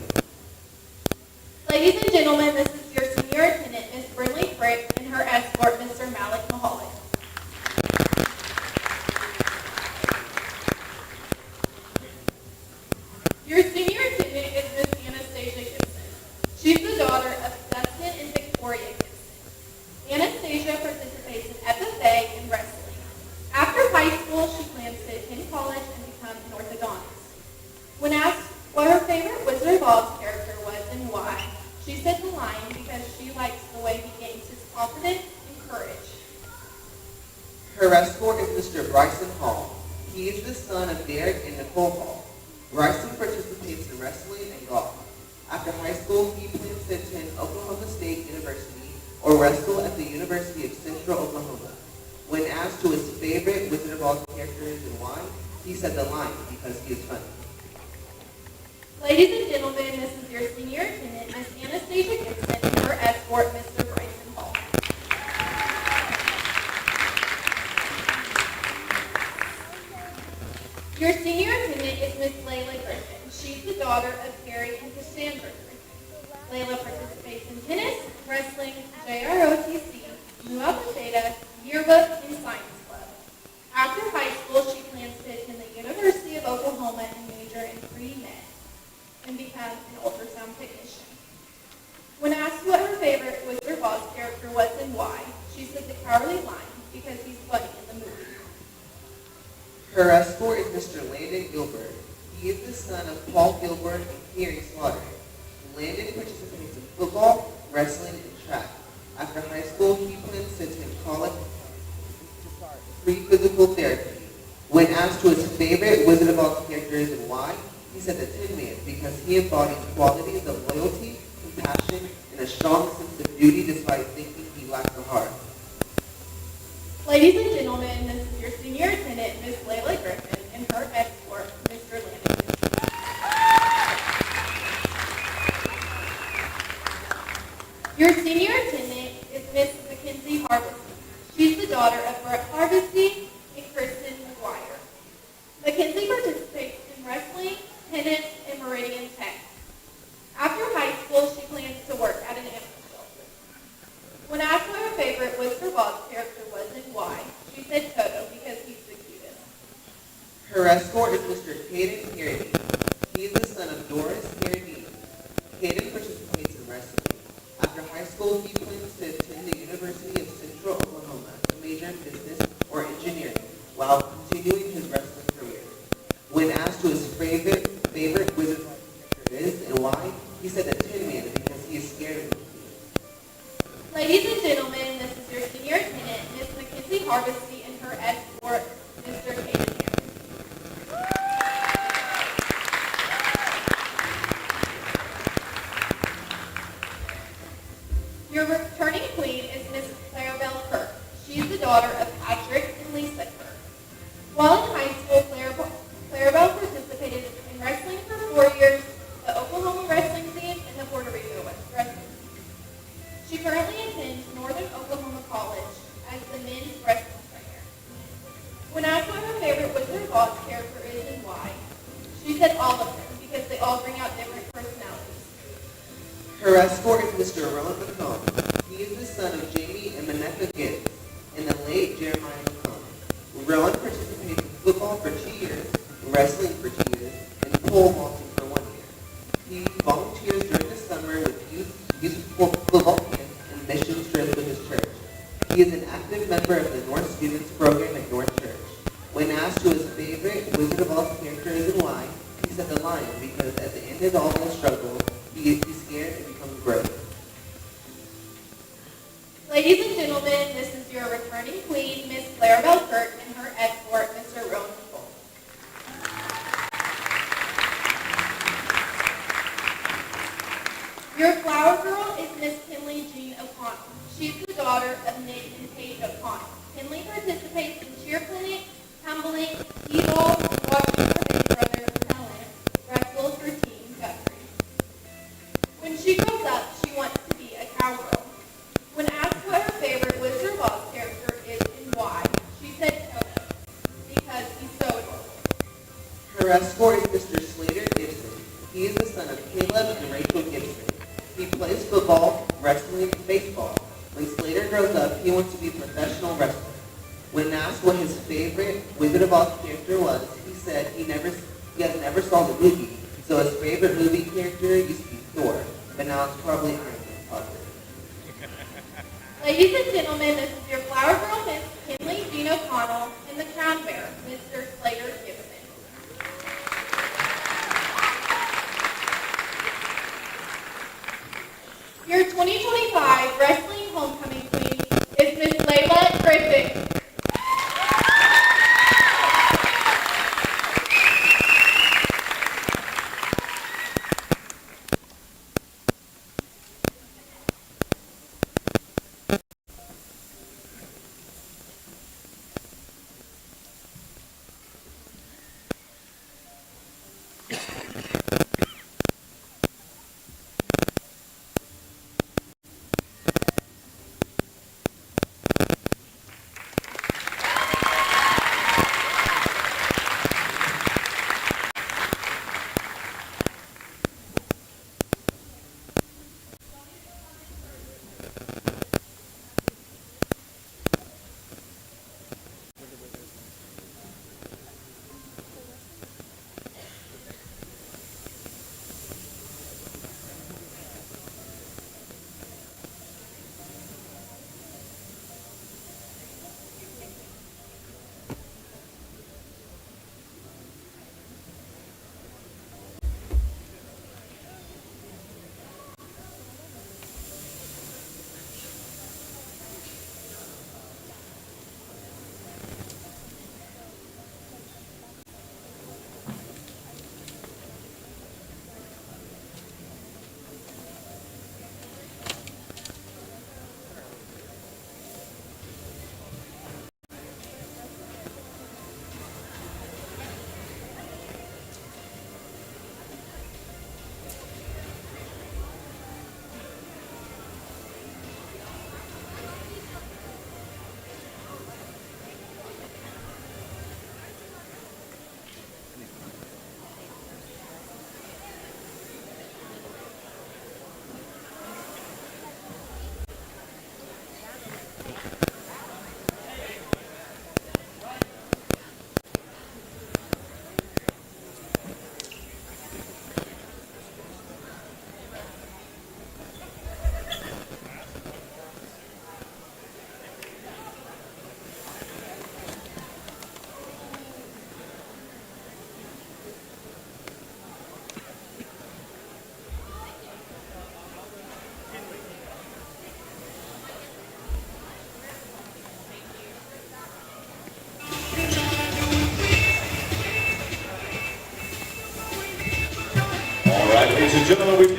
B: Ladies and gentlemen, this is your senior attendant, Miss Brindley Frick, and her escort, Mr. Malik Mahalik. Your senior attendant is Miss Anastasia Gibson. She's the daughter of Dustin and Victoria Gibson. Anastasia participates in FFA and wrestling. After high school, she plans to attend college and become an orthodontist. When asked what her favorite Wizard of Oz character was and why, she said the Lion because she likes the way he gains his confidence and courage.
F: Her escort is Mr. Bryson Hall. He is the son of Derek and Nicole Hall. Bryson participates in wrestling and golf. After high school, he plans to attend Oklahoma State University or wrestle at the University of Central Oklahoma. When asked who his favorite Wizard of Oz character is and why, he said the Lion because he is funny.
B: Ladies and gentlemen, this is your senior attendant, Miss Anastasia Gibson, and her escort, Mr. Bryson Hall. Your senior attendant is Miss Layla Griffin. She's the daughter of Harry and Cassandra Griffin. Layla participates in tennis, wrestling, JROTC, Nu Alpha Theta, yearbook, and science club. After high school, she plans to attend the University of Oklahoma and major in pre-med and become an ultrasound technician. When asked what her favorite Wizard of Oz character was and why, she said the Cowardly Lion because he's funny in the movie.
F: Her escort is Mr. Landon Gilbert. He is the son of Paul Gilbert and Carrie Slaughter. Landon participates in football, wrestling, and track. After high school, he plans to attend college to start free physical therapy. When asked who his favorite Wizard of Oz character is and why, he said the Tin Man because he embodies qualities of loyalty, compassion, and a strong sense of duty despite thinking he lacks a heart.
B: Ladies and gentlemen, this is your senior attendant, Miss Layla Griffin, and her escort, Mr. Landon. Your senior attendant is Miss Mackenzie Harbison. She's the daughter of Brett Harbison and Kristen McGuire. Mackenzie participates in wrestling, tennis, and Meridian Tech. After high school, she plans to work at an animal shelter. When asked what her favorite Wizard of Oz character was and why, she said Toto because he's the cutest.
F: Her escort is Mr. Caden Carradine. He is the son of Doris Carradine. Caden participates in wrestling. After high school, he plans to attend the University University of Central Oklahoma to major in business or engineering while continuing his wrestling career. When asked who his favorite Wizard character is and why, he said the Tin Man because he is scared of him.
B: Ladies and gentlemen, this is your senior attendant, Miss Mackenzie Hardesty, and her escort, Mr. Caden Harris. Your returning queen is Miss Clarabelle Kirk. She's the daughter of Patrick and Lisa Kirk. While in high school, Clarabelle participated in wrestling for 4 years, the Oklahoma wrestling team, and the Puerto Rico wrestling. She currently attends Northern Oklahoma College as the men's wrestling trainer. When asked what her favorite Wizard of Oz character is and why, she said all of them because they all bring out different personalities.
F: Her escort is Mr. Rowan McComb. He is the son of Jamie and Maneka Gibbs and the late Jeremiah McComb. Rowan participated in football for 2 years, wrestling for 2 years, and pole vaulting for 1 year. He volunteers during the summer with youth football camps and mission trips with his church. He is an active member of the North Students Program at North Church. When asked who his favorite Wizard of Oz character is and why, he said the lion because at the end of all the struggle, he's scared and becomes brave.
B: Ladies and gentlemen, this is your returning queen, Miss Clarabelle Kirk, and her escort, Mr. Rowan Cole. Your flower girl is Miss Kinley Jean O'Connell. She's the daughter of Nick and Paige O'Connell. Kinley participates in cheer clinics, tumbling, t-ball, watching her big brother, Helen, wrestles her team, Guthrie. When she grows up, she wants to be a cowgirl. When asked what her favorite Wizard of Oz character is and why, she said Toto, because he's so adorable.
F: Her escort is Mr. Slater Gibson. He is the son of Caleb and Rachel Gibson. He plays football, wrestling, and baseball. When Slater grows up, he wants to be a professional wrestler. When asked what his favorite Wizard of Oz character was, he said he has never saw the movie, so his favorite movie character used to be Thor, but now it's probably Iron Man.
B: Ladies and gentlemen, this is your flower girl, Miss Kinley Jean O'Connell, and the crown bearer, Mr. Slater Gibson. Your 2025 Wrestling Homecoming Queen is Miss Layla Griffin.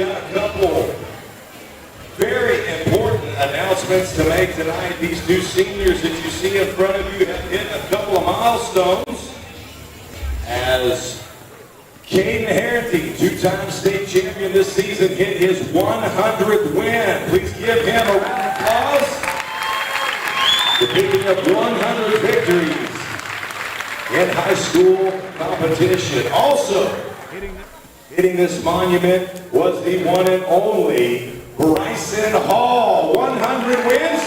G: got a couple very important announcements to make tonight. These two seniors that you see in front of you have hit a couple of milestones as Caden Harrington, two-time state champion this season, hit his 100th win. Please give him a round of applause. The picking up 100 victories in high school competition. Also, hitting this monument was the one and only Bryson Hall. 100 wins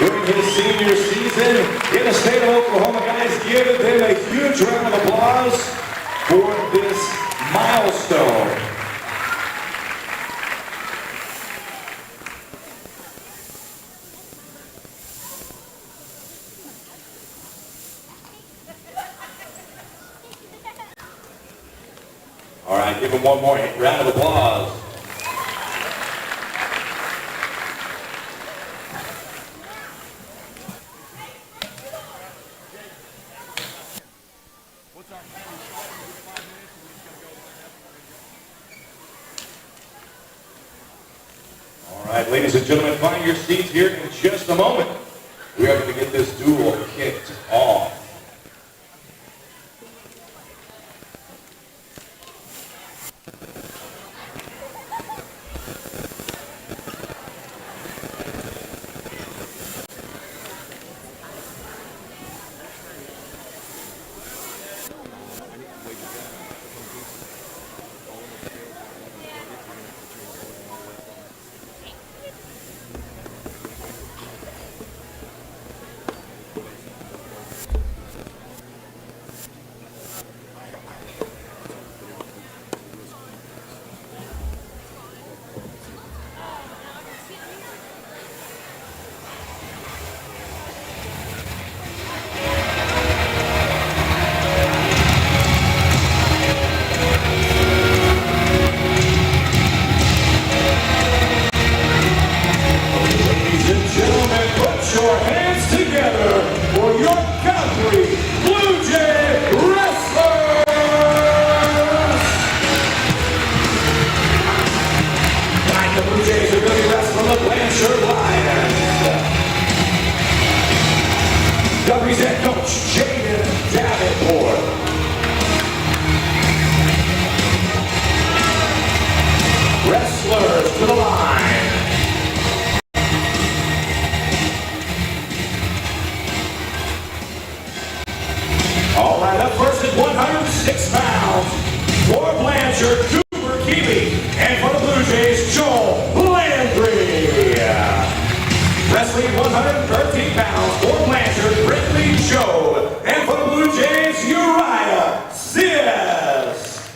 G: during his senior season in the state of Oklahoma. Guys, give them a huge round of applause for this milestone. All right, give him one more round of applause. All right, ladies and gentlemen, find your seats here in just a moment. We are going to get this duel kicked off. Your hands together for your Guthrie Bluejays Wrestlers! Tonight the Bluejays are going to wrestle the Blanchard Lions. Guthrie's head coach, Jaden Davenport. Wrestlers to the line. All right, up first at 106 pounds for Blanchard, Cooper Keeley, and for the Bluejays, Joel Landry. Wrestling 113 pounds for Blanchard, Brittany Joe, and for the Bluejays, Uriah Sis.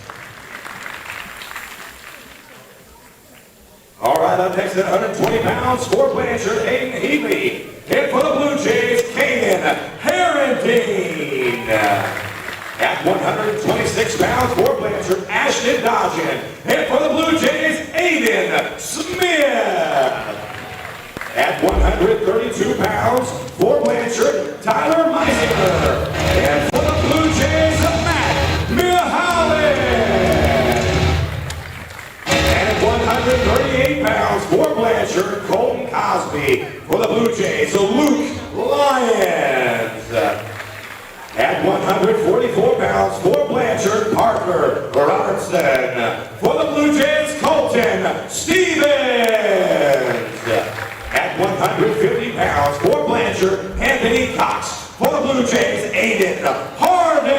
G: All right, up next at 120 pounds for Blanchard, Aiden Healy, and for the Bluejays, Kaden Harrington. At 126 pounds for Blanchard, Ashton Dodgen. And for the Bluejays, Aiden Smith. At 132 pounds for Blanchard, Tyler Meisinger. And for the Bluejays, Matt Mihaly. And at 138 pounds for Blanchard, Colton Cosby. For the Bluejays, Luke Lyons. At 144 pounds for Blanchard, Parker Robertson. For the Bluejays, Colton Stevens. At 150 pounds for Blanchard, Anthony Cox. For the Bluejays, Aiden Harden.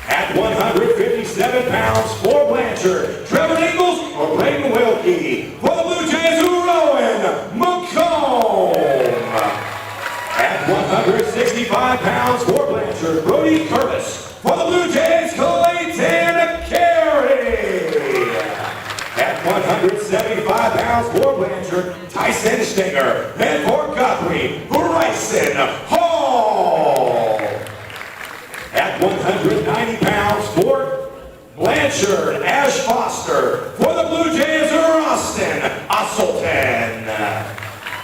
G: At 157 pounds for Blanchard, Trevor Ingles or Braden Wilkie. For the Bluejays, Rowan McComb. At 165 pounds for Blanchard, Brody Curtis. For the Bluejays, Clayton Carey. At 175 pounds for Blanchard, Tyson Stinger. And for Guthrie, Bryson Hall. At 190 pounds for Blanchard, Ash Foster. For the Bluejays, Austin Osselton.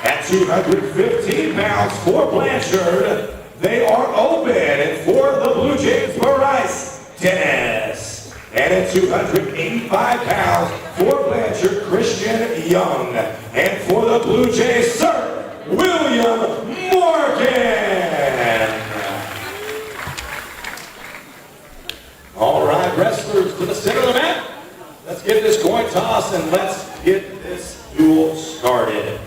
G: At 215 pounds for Blanchard, they are open. And for the Bluejays, Bryce Dennis. And at 285 pounds for Blanchard, Christian Young. And for the Blue Jays, Sir William Morgan. All right, wrestlers to the center of the mat. Let's get this coin toss and let's get this duel started.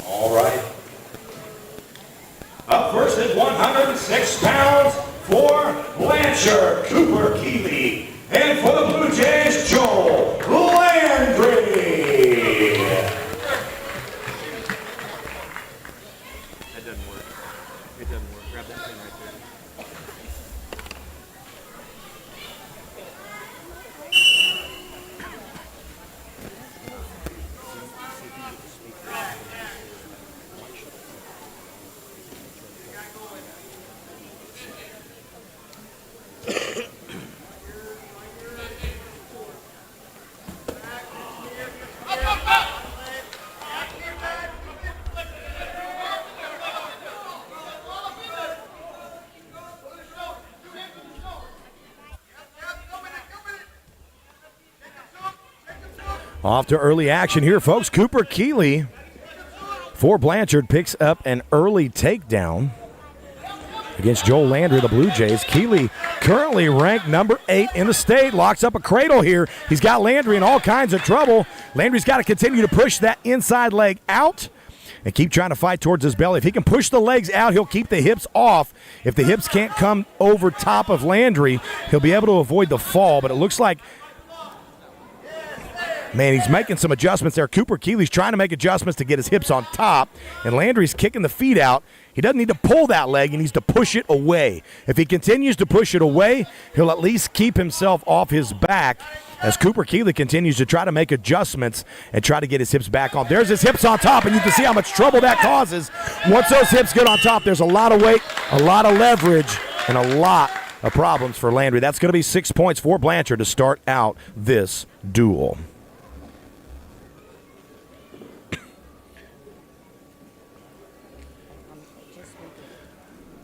G: All right. Up first at 106 pounds for Blanchard, Cooper Keeley. And for the Blue Jays, Joel Landry.
E: That doesn't work. It doesn't work. Grab that thing right there.
A: Off to early action here, folks. Cooper Keeley for Blanchard picks up an early takedown against Joel Landry, the Blue Jays. Keeley currently ranked number 8 in the state. Locks up a cradle here. He's got Landry in all kinds of trouble. Landry's got to continue to push that inside leg out and keep trying to fight towards his belly. If he can push the legs out, he'll keep the hips off. If the hips can't come over top of Landry, he'll be able to avoid the fall. But it looks like, man, he's making some adjustments there. Cooper Keeley's trying to make adjustments to get his hips on top, and Landry's kicking the feet out. He doesn't need to pull that leg. He needs to push it away. If he continues to push it away, he'll at least keep himself off his back as Cooper Keeley continues to try to make adjustments and try to get his hips back on. There's his hips on top, and you can see how much trouble that causes. Once those hips get on top, there's a lot of weight, a lot of leverage, and a lot of problems for Landry. That's going to be 6 points for Blanchard to start out this duel.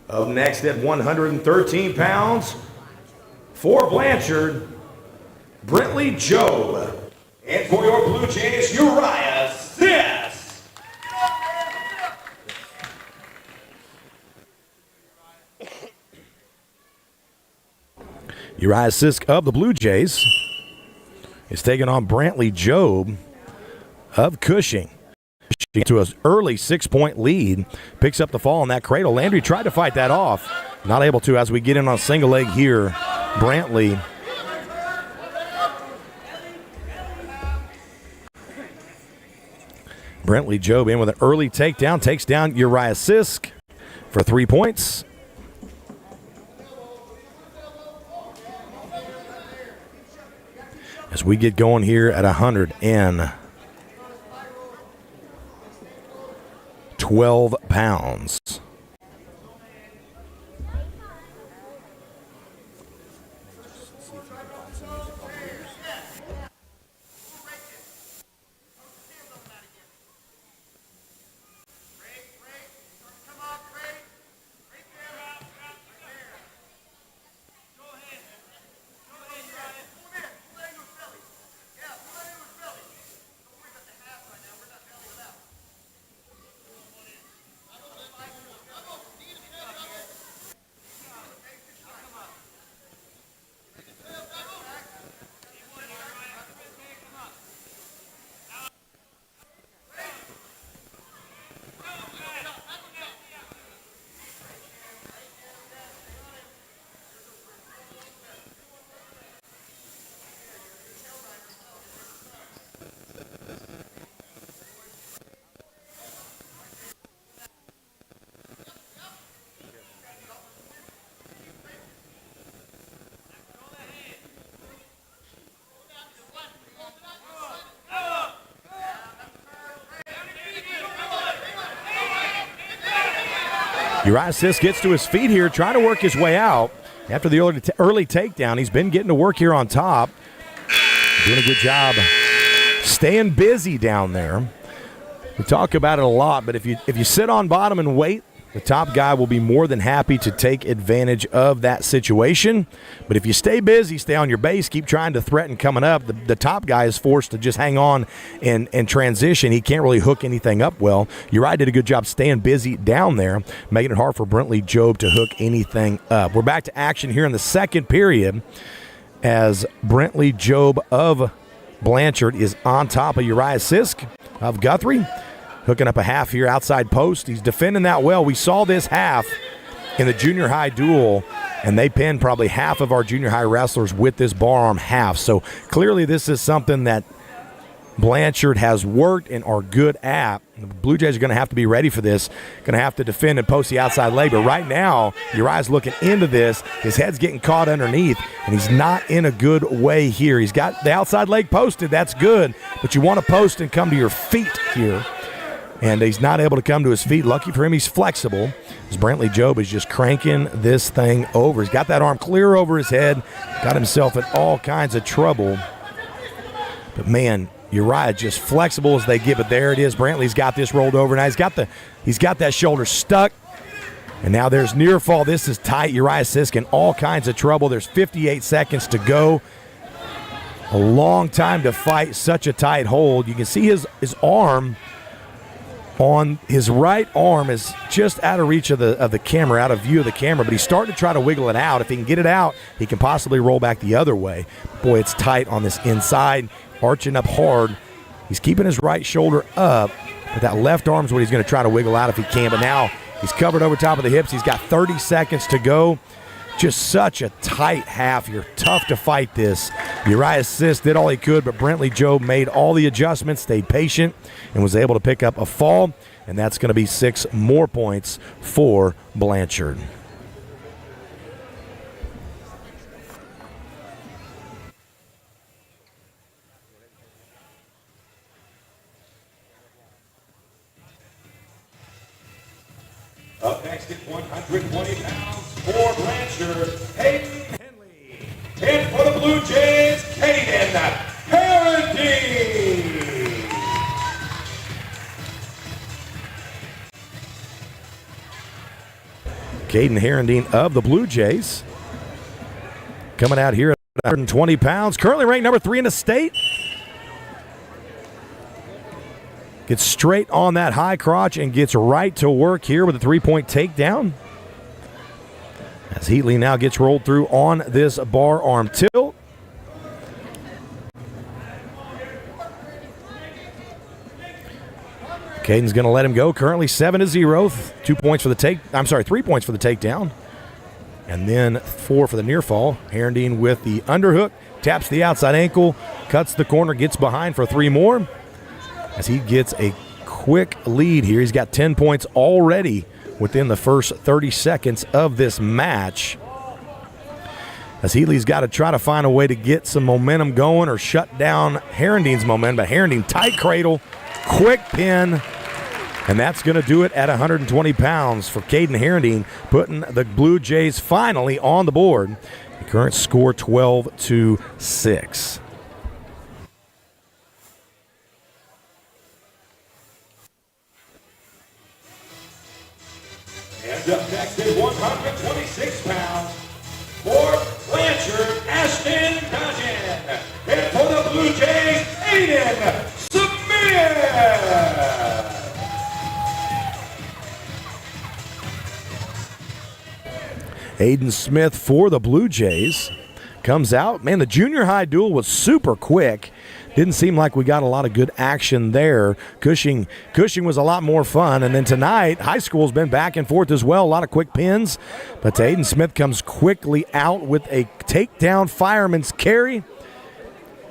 A: Up next at 113 pounds for Blanchard, Brentley Joe.
G: And for your Blue Jays, Uriah Sis.
A: Uriah Sisk of the Blue Jays is taking on Brantley Jobe of Cushing. To an early 6-point lead, picks up the fall on that cradle. Landry tried to fight that off, not able to as we get in on a single leg here. Brantley Jobe in with an early takedown, takes down Uriah Sisk for 3 points. As we get going here at 112 pounds. Uriah Sisk gets to his feet here, trying to work his way out. After the early takedown, he's been getting to work here on top. Doing a good job staying busy down there. We talk about it a lot, but if you sit on bottom and wait, the top guy will be more than happy to take advantage of that situation. But if you stay busy, stay on your base, keep trying to threaten coming up, the top guy is forced to just hang on and transition. He can't really hook anything up well. Uriah did a good job staying busy down there, making it hard for Brentley Job to hook anything up. We're back to action here in the second period as Brentley Job of Blanchard is on top of Uriah Sisk of Guthrie. Hooking up a half here outside post. He's defending that well. We saw this half in the junior high duel, and they pinned probably half of our junior high wrestlers with this bar arm half. So clearly this is something that Blanchard has worked and are good at. The Blue Jays are going to have to be ready for this. Going to have to defend and post the outside leg. But right now, Uriah's looking into this. His head's getting caught underneath, and he's not in a good way here. He's got the outside leg posted. That's good. But you want to post and come to your feet here. And he's not able to come to his feet. Lucky for him, he's flexible. As Brentley Job is just cranking this thing over. He's got that arm clear over his head. Got himself in all kinds of trouble. But, man, Uriah just flexible as they get it. There it is. Brantley's got this rolled over. Now he's got that shoulder stuck. And now there's near fall. This is tight. Uriah Sisk in all kinds of trouble. There's 58 seconds to go. A long time to fight such a tight hold. You can see his arm on his right arm is just out of reach of the camera, out of view of the camera, but he's starting to try to wiggle it out. If he can get it out, he can possibly roll back the other way. Boy, it's tight on this inside, arching up hard. He's keeping his right shoulder up, but that left arm's what he's going to try to wiggle out if he can, but now he's covered over top of the hips. He's got 30 seconds to go. Just such a tight half. You're tough to fight this. Uriah Sisk did all he could, but Brentley Job made all the adjustments, stayed patient, and was able to pick up a fall, and that's going to be 6 more points for Blanchard.
G: Up next at 120 pounds for Blanchard, Hayden Henley. And for the Blue Jays, Caden Harrington.
A: Caden Harrington of the Blue Jays coming out here at 120 pounds. Currently ranked number 3 in the state. Gets straight on that high crotch and gets right to work here with a 3-point takedown. As Heatley now gets rolled through on this bar arm tilt. Caden's going to let him go. Currently 7-0. 3 points for the takedown. And then 4 for the near fall. Harrington with the underhook, taps the outside ankle, cuts the corner, gets behind for 3 more. As he gets a quick lead here. He's got 10 points already within the first 30 seconds of this match. As Heatley's got to try to find a way to get some momentum going or shut down Harrington's momentum. But Harrington, tight cradle, quick pin, and that's going to do it at 120 pounds for Caden Harrington, putting the Blue Jays finally on the board. The current score 12-6.
G: And up next at 126 pounds for Blanchard, Ashton Dodgen. And for the Blue Jays, Aiden Smith.
A: Aiden Smith for the Blue Jays comes out. Man, the junior high duel was super quick. Didn't seem like we got a lot of good action there. Cushing was a lot more fun. And then tonight, high school's been back and forth as well. A lot of quick pins. But Aiden Smith comes quickly out with a takedown fireman's carry.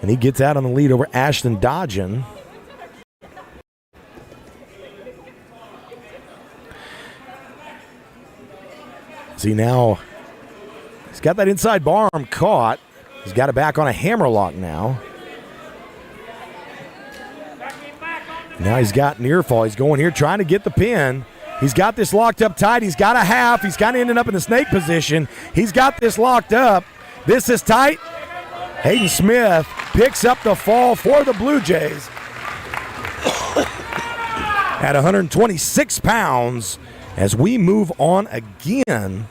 A: And he gets out on the lead over Ashton Dodgen. See now, he's got that inside bar arm caught. He's got it back on a hammerlock now. Now he's got near fall. He's going here trying to get the pin. He's got this locked up tight. He's got a half. He's kind of ending up in the snake position. He's got this locked up. This is tight. Hayden Smith picks up the fall for the Blue Jays at 126 pounds as we move on again.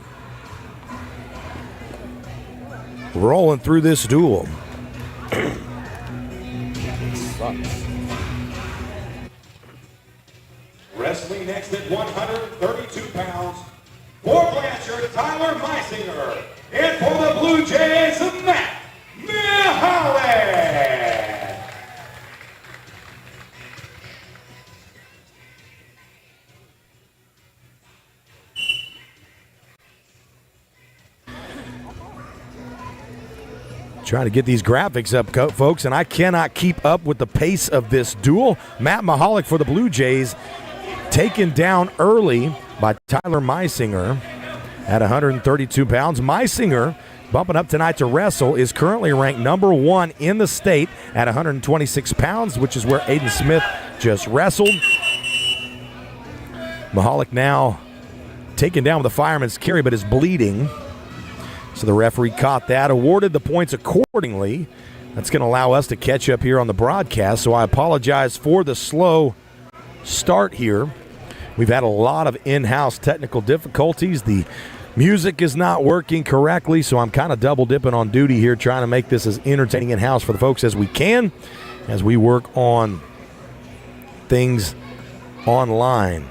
A: Rolling through this duel.
G: Wrestling next at 132 pounds, for Blanchard, Tyler Meisinger. And for the Blue Jays, Matt Mahalik.
A: Trying to get these graphics up, folks, and I cannot keep up with the pace of this duel. Matt Mahalik for the Blue Jays, taken down early by Tyler Meisinger at 132 pounds. Meisinger, bumping up tonight to wrestle, is currently ranked number 1 in the state at 126 pounds, which is where Aiden Smith just wrestled. Mahalik now taken down with a fireman's carry, but is bleeding. So the referee caught that, awarded the points accordingly. That's going to allow us to catch up here on the broadcast, so I apologize for the slow start here. We've had a lot of in-house technical difficulties. The music is not working correctly, so I'm kind of double dipping on duty here, trying to make this as entertaining in-house for the folks as we can as we work on things online.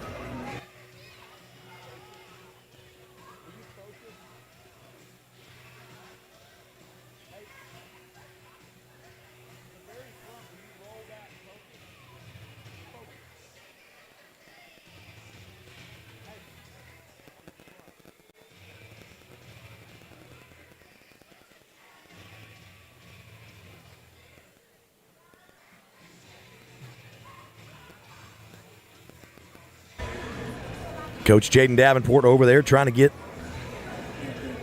A: Coach Jaden Davenport over there trying to get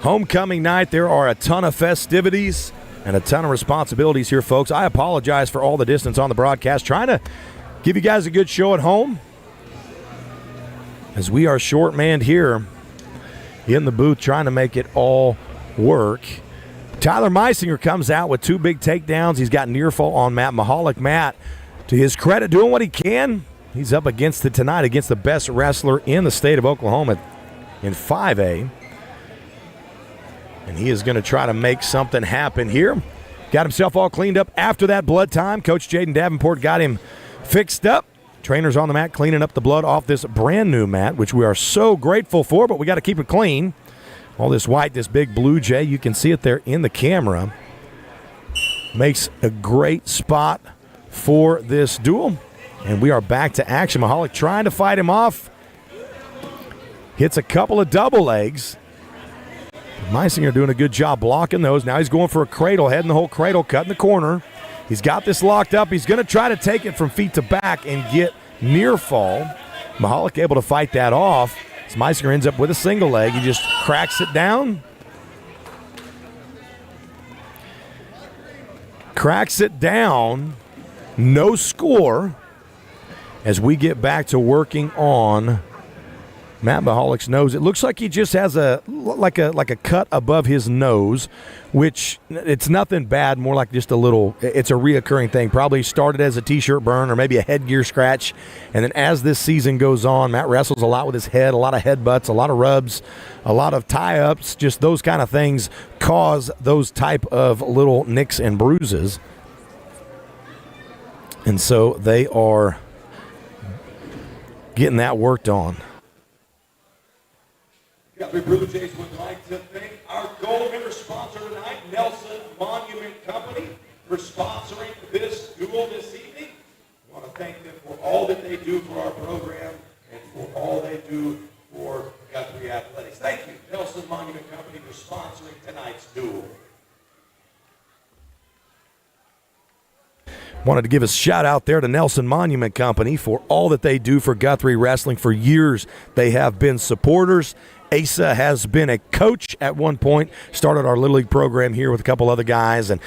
A: homecoming night. There are a ton of festivities and a ton of responsibilities here, folks. I apologize for all the distance on the broadcast. Trying to give you guys a good show at home as we are short-manned here in the booth trying to make it all work. Tyler Meisinger comes out with 2 big takedowns. He's got near fall on Matt Mahalik. Matt, to his credit, doing what he can. He's up against it tonight against the best wrestler in the state of Oklahoma in 5A. And he is going to try to make something happen here. Got himself all cleaned up after that blood time. Coach Jaden Davenport got him fixed up. Trainers on the mat cleaning up the blood off this brand new mat, which we are so grateful for, but we got to keep it clean. All this white, this big Blue Jay, you can see it there in the camera. Makes a great spot for this duel. And we are back to action. Mahalik trying to fight him off. Hits a couple of double legs. Meisinger doing a good job blocking those. Now he's going for a cradle, heading the whole cradle, cutting the corner. He's got this locked up. He's going to try to take it from feet to back and get near fall. Mahalik able to fight that off. As Meisinger ends up with a single leg. He just cracks it down. Cracks it down. No score. As we get back to working on Matt Mahalik's nose, it looks like he just has a cut above his nose, which it's nothing bad, more like just a little, it's a reoccurring thing. Probably started as a t-shirt burn or maybe a headgear scratch, and then as this season goes on, Matt wrestles a lot with his head, a lot of headbutts, a lot of rubs, a lot of tie-ups, just those kind of things cause those type of little nicks and bruises. And so they are getting that worked on.
G: Guthrie Blue Jays would like to thank our gold member sponsor tonight, Nelson Monument Company, for sponsoring this duel this evening. I want to thank them for all that they do for our program and for all they do for Guthrie Athletics. Thank you, Nelson Monument Company, for sponsoring tonight's duel.
A: Wanted to give a shout out there to Nelson Monument Company for all that they do for Guthrie Wrestling. For years, they have been supporters, Asa has been a coach at one point, started our Little League program here with a couple other guys, and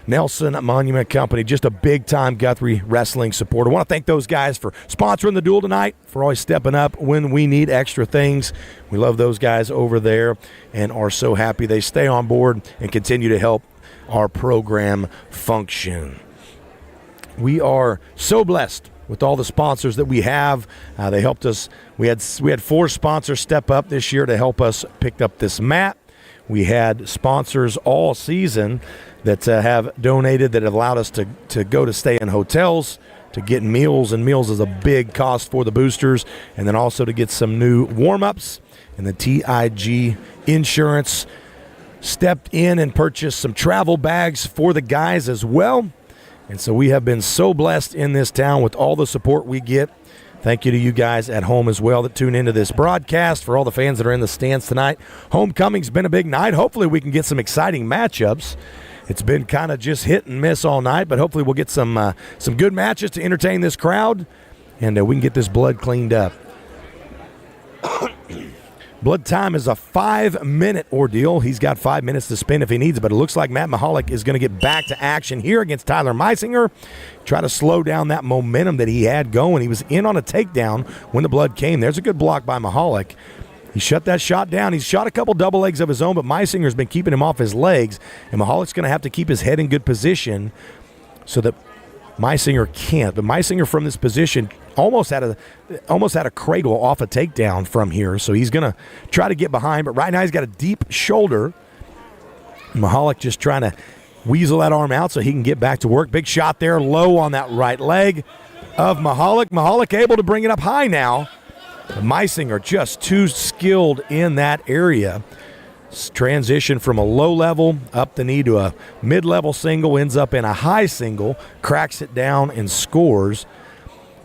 A: Nelson Monument Company, just a big-time Guthrie Wrestling supporter. I want to thank those guys for sponsoring the duel tonight, for always stepping up when we need extra things. We love those guys over there and are so happy they stay on board and continue to help our program function. We are so blessed with all the sponsors that we have. They helped us. We had 4 sponsors step up this year to help us pick up this mat. We had sponsors all season that have donated, that have allowed us to go to stay in hotels, to get meals, and meals is a big cost for the boosters, and then also to get some new warm-ups. And the TIG Insurance stepped in and purchased some travel bags for the guys as well. And so we have been so blessed in this town with all the support we get. Thank you to you guys at home as well that tune into this broadcast. For all the fans that are in the stands tonight, homecoming's been a big night. Hopefully we can get some exciting matchups. It's been kind of just hit and miss all night, but hopefully we'll get some good matches to entertain this crowd, and we can get this blood cleaned up. Blood time is a 5-minute ordeal. He's got 5 minutes to spend if he needs it, but it looks like Matt Mahalik is going to get back to action here against Tyler Meisinger. Try to slow down that momentum that he had going. He was in on a takedown when the blood came. There's a good block by Mahalik. He shut that shot down. He's shot a couple double legs of his own, but Meisinger's been keeping him off his legs, and Mahalik's going to have to keep his head in good position so that Meisinger can't. But Meisinger from this position almost had a cradle off a takedown from here, so he's going to try to get behind, but right now he's got a deep shoulder. Mahalik just trying to weasel that arm out so he can get back to work. Big shot there, low on that right leg of Mahalik. Mahalik able to bring it up high now. But Meisinger just too skilled in that area. Transition from a low level up the knee to a mid-level single, ends up in a high single, cracks it down and scores.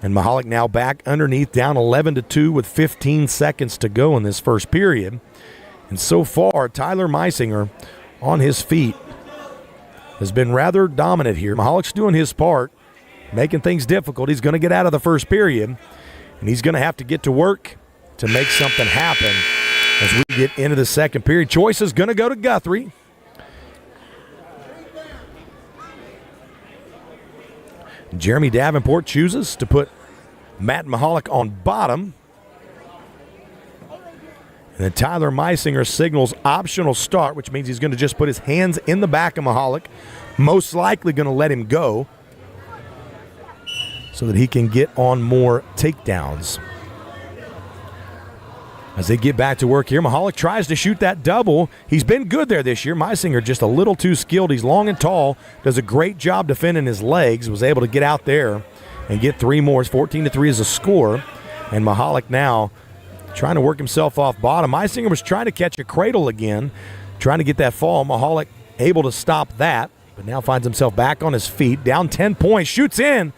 A: And Mahalik now back underneath, down 11-2 with 15 seconds to go in this first period. And so far, Tyler Meisinger on his feet has been rather dominant here. Mahalik's doing his part, making things difficult. He's going to get out of the first period, and he's going to have to get to work to make something happen as we get into the second period. Choice is going to go to Guthrie. Jeremy Davenport chooses to put Matt Mahalik on bottom. And then Tyler Meisinger signals optional start, which means he's going to just put his hands in the back of Mahalik, most likely going to let him go so that he can get on more takedowns. As they get back to work here, Mahalik tries to shoot that double. He's been good there this year. Meisinger just a little too skilled. He's long and tall, does a great job defending his legs, was able to get out there and get 3 more. It's 14-3 as a score. And Mahalik now trying to work himself off bottom. Meisinger was trying to catch a cradle again, trying to get that fall. Mahalik able to stop that, but now finds himself back on his feet, down 10 points, shoots in.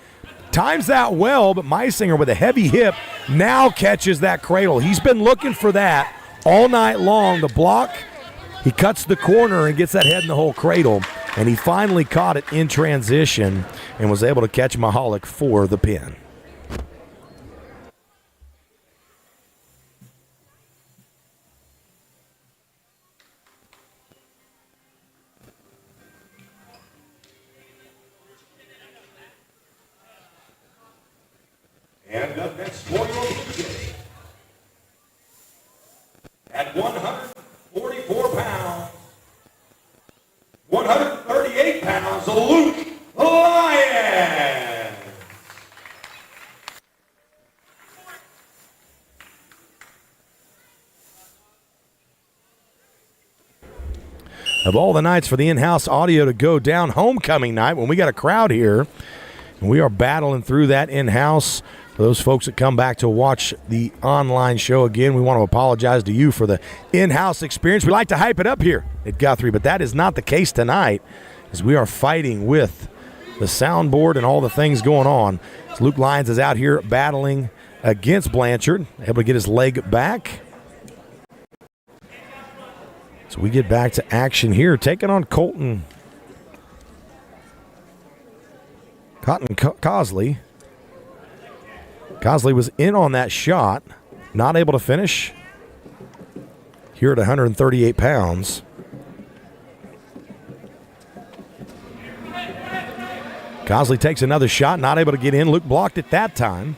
A: Times that well, but Meisinger with a heavy hip now catches that cradle. He's been looking for that all night long. The block, he cuts the corner and gets that head in the hole cradle, and he finally caught it in transition and was able to catch Mahalik for the pin.
G: And up next for your Bluejays, at 144 pounds, 138 pounds, Luke Lyon.
A: Of all the nights for the in-house audio to go down, homecoming night, when we got a crowd here, and we are battling through that in-house. For those folks that come back to watch the online show again, we want to apologize to you for the in-house experience. We like to hype it up here at Guthrie, but that is not the case tonight, as we are fighting with the soundboard and all the things going on. As Luke Lyons is out here battling against Blanchard, able to get his leg back. So we get back to action here, taking on Cotton Cosley. Cosley was in on that shot, not able to finish. here at 138 pounds. Cosley takes another shot, not able to get in. Luke blocked it that time.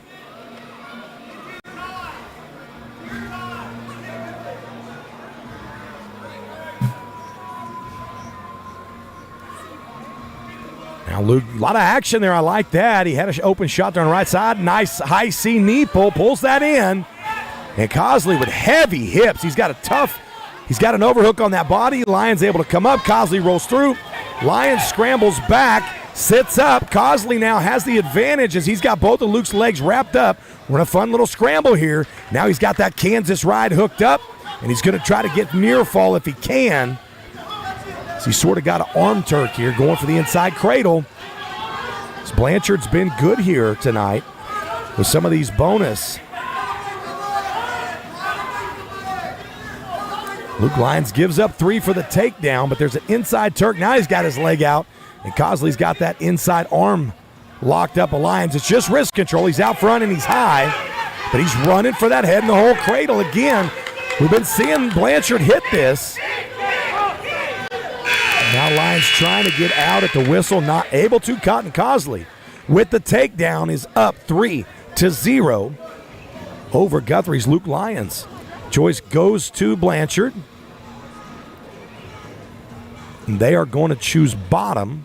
A: Now Luke, a lot of action there. I like that. He had an open shot there on the right side. Nice high C knee pull, pulls that in. And Cosley with heavy hips. He's got an overhook on that body. Lyons able to come up. Cosley rolls through. Lyons scrambles back, sits up. Cosley now has the advantage as he's got both of Luke's legs wrapped up. We're in a fun little scramble here. Now he's got that Kansas ride hooked up, and he's going to try to get near fall if he can. So he's sort of got an arm Turk here, going for the inside cradle. So Blanchard's been good here tonight with some of these bonus. Luke Lyons gives up 3 for the takedown, but there's an inside Turk. Now he's got his leg out, and Cosley's got that inside arm locked up of Lyons. It's just wrist control. He's out front and he's high, but he's running for that head in the hole cradle again. We've been seeing Blanchard hit this. Now Lyons trying to get out at the whistle, not able to. Cotton Cosley with the takedown is up 3-0 over Guthrie's Luke Lyons. Choice goes to Blanchard. And they are going to choose bottom.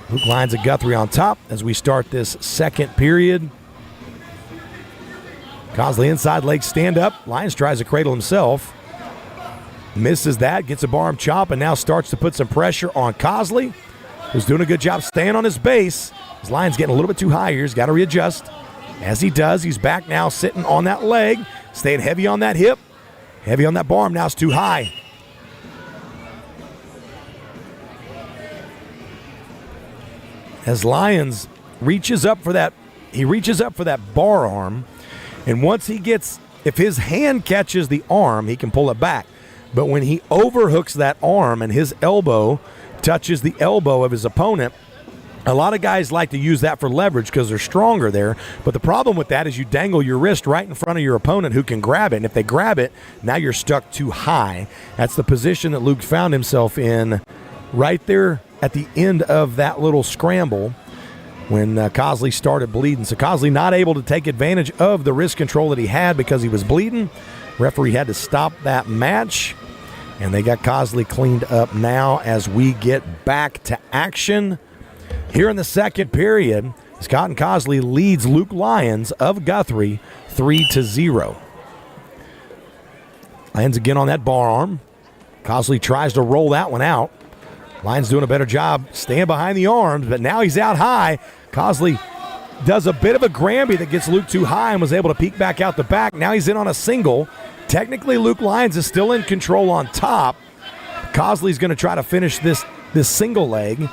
A: Luke Lyons and Guthrie on top as we start this second period. Cosley inside leg stand up. Lyons tries to cradle himself. Misses that, gets a bar arm chop, and now starts to put some pressure on Cosley, who's doing a good job staying on his base. His Lyons getting a little bit too high here. He's got to readjust. As he does, he's back now sitting on that leg, staying heavy on that hip, heavy on that bar arm. Now it's too high. As Lyons reaches up for that, bar arm, and once he gets, if his hand catches the arm, he can pull it back. But when he overhooks that arm and his elbow touches the elbow of his opponent, a lot of guys like to use that for leverage because they're stronger there. But the problem with that is you dangle your wrist right in front of your opponent who can grab it. And if they grab it, now you're stuck too high. That's the position that Luke found himself in right there at the end of that little scramble when Cosley started bleeding. So Cosley not able to take advantage of the wrist control that he had because he was bleeding. Referee had to stop that match, and they got Cosley cleaned up now as we get back to action. Here in the second period, Scott and Cosley leads Luke Lyons of Guthrie 3-0. Lyons again on that bar arm. Cosley tries to roll that one out. Lyons doing a better job staying behind the arms, but now he's out high. Cosley does a bit of a Granby that gets Luke too high and was able to peek back out the back. Now he's in on a single. Technically, Luke Lyons is still in control on top. Cosley's going to try to finish this single leg.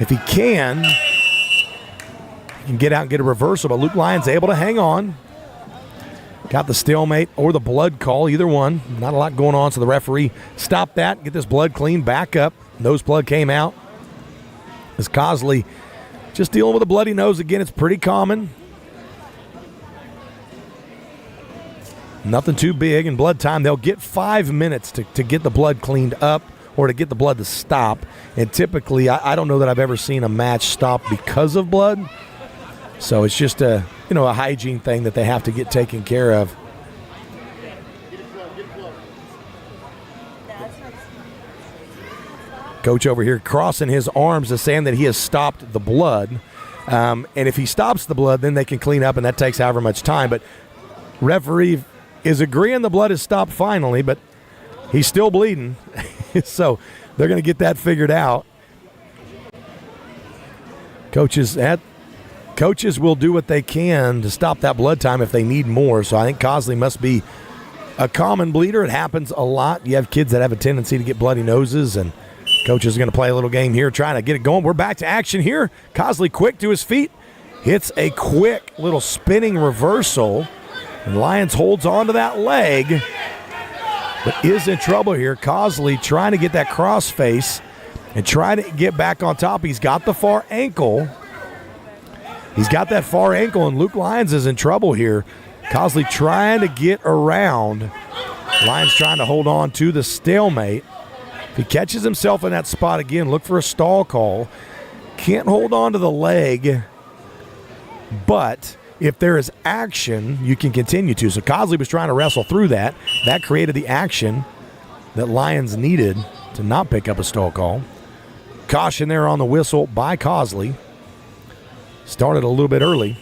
A: If he can get out and get a reversal, but Luke Lyons able to hang on. Got the stalemate or the blood call, either one. Not a lot going on, so the referee stopped that, get this blood clean, back up. Nose plug came out. As Cosley just dealing with a bloody nose again, it's pretty common. Nothing too big in blood time. They'll get 5 minutes to get the blood cleaned up or to get the blood to stop. And typically, I don't know that I've ever seen a match stop because of blood. So it's just a hygiene thing that they have to get taken care of. Coach over here crossing his arms is saying that he has stopped the blood. And if he stops the blood, then they can clean up, and that takes however much time. But referee is agreeing the blood has stopped finally, but he's still bleeding. So they're going to get that figured out. Coaches will do what they can to stop that blood time if they need more. So I think Cosley must be a common bleeder. It happens a lot. You have kids that have a tendency to get bloody noses, and coaches are going to play a little game here trying to get it going. We're back to action here. Cosley quick to his feet. Hits a quick little spinning reversal. And Lyons holds on to that leg, but is in trouble here. Cosley trying to get that crossface and try to get back on top. He's got the far ankle. He's got that far ankle, and Luke Lyons is in trouble here. Cosley trying to get around Lions trying to hold on to the stalemate. If he catches himself in that spot again, look for a stall call. Can't hold on to the leg, but if there is action, you can continue to. So Cosley was trying to wrestle through that. That created the action that Lions needed to not pick up a stall call. Caution there on the whistle by Cosley. Started a little bit early,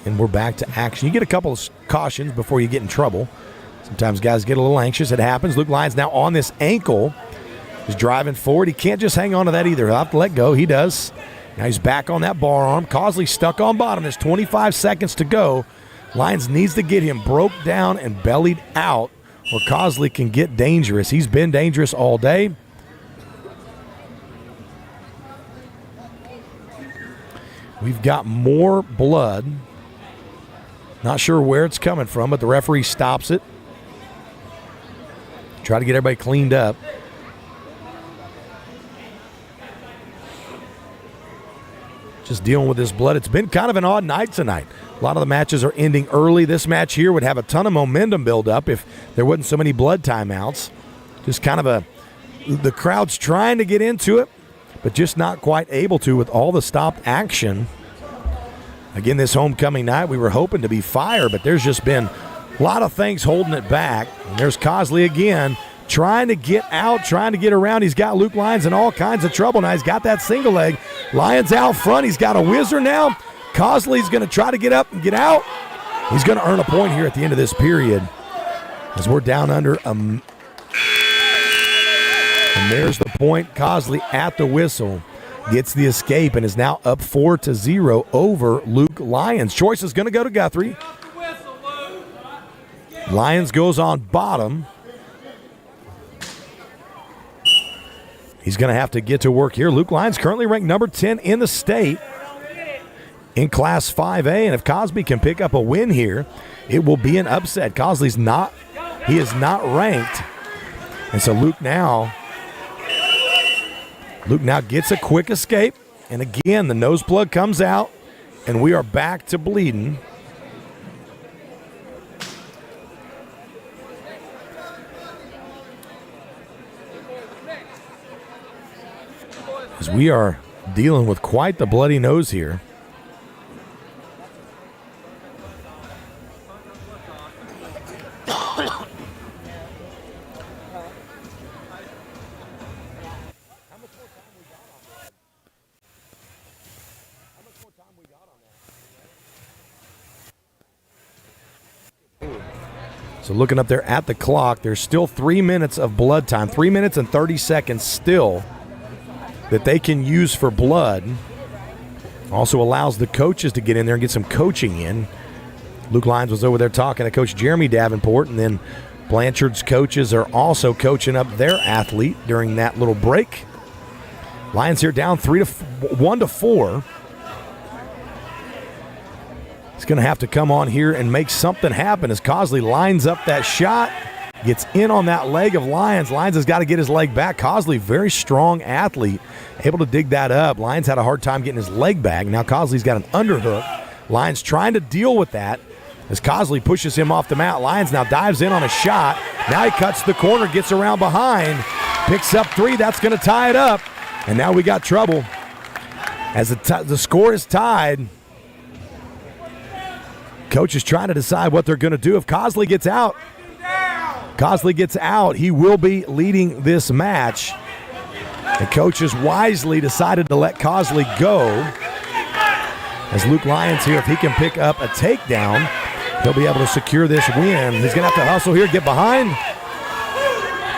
A: and we're back to action. You get a couple of cautions before you get in trouble. Sometimes guys get a little anxious. It happens. Luke Lyons now on this ankle. He's driving forward. He can't just hang on to that either. He'll have to let go. He does. Now he's back on that bar arm. Cosley stuck on bottom. There's 25 seconds to go. Lyons needs to get him broke down and bellied out, or Cosley can get dangerous. He's been dangerous all day. We've got more blood. Not sure where it's coming from, but the referee stops it. Try to get everybody cleaned up. Just dealing with this blood. It's been kind of an odd night tonight. A lot of the matches are ending early. This match here would have a ton of momentum build up if there wasn't so many blood timeouts. Just kind of the crowd's trying to get into it, but just not quite able to with all the stopped action. Again, this homecoming night, we were hoping to be fire, but there's just been a lot of things holding it back. And there's Cosley again, trying to get out, trying to get around. He's got Luke Lyons in all kinds of trouble now. He's got that single leg. Lyons out front. He's got a whizzer now. Cosley's going to try to get up and get out. He's going to earn a point here at the end of this period as we're down under a... And there's the point. Cosley at the whistle gets the escape and is now up 4-0 over Luke Lyons. Choice is going to go to Guthrie. Lyons goes on bottom. He's going to have to get to work here. Luke Lyons currently ranked number 10 in the state in Class 5A, and if Cosby can pick up a win here, it will be an upset. Cosley's not, he is not ranked, and so Luke now gets a quick escape, and again, the nose plug comes out, and we are back to bleeding. As we are dealing with quite the bloody nose here. So looking up there at the clock, there's still 3 minutes of blood time, 3 minutes and 30 seconds still that they can use for blood. Also allows the coaches to get in there and get some coaching in. Luke Lyons was over there talking to Coach Jeremy Davenport, and then Blanchard's coaches are also coaching up their athlete during that little break. Lions here down 1-4. He's going to have to come on here and make something happen as Cosley lines up that shot, gets in on that leg of Lyons. Lyons has got to get his leg back. Cosley, very strong athlete, able to dig that up. Lyons had a hard time getting his leg back. Now Cosley's got an underhook. Lyons trying to deal with that as Cosley pushes him off the mat. Lyons now dives in on a shot. Now he cuts the corner, gets around behind, picks up 3. That's going to tie it up. And now we got trouble as the score is tied. Coach is trying to decide what they're going to do. If Cosley gets out, he will be leading this match. The coaches wisely decided to let Cosley go. As Luke Lyons here, if he can pick up a takedown, he'll be able to secure this win. He's going to have to hustle here, get behind.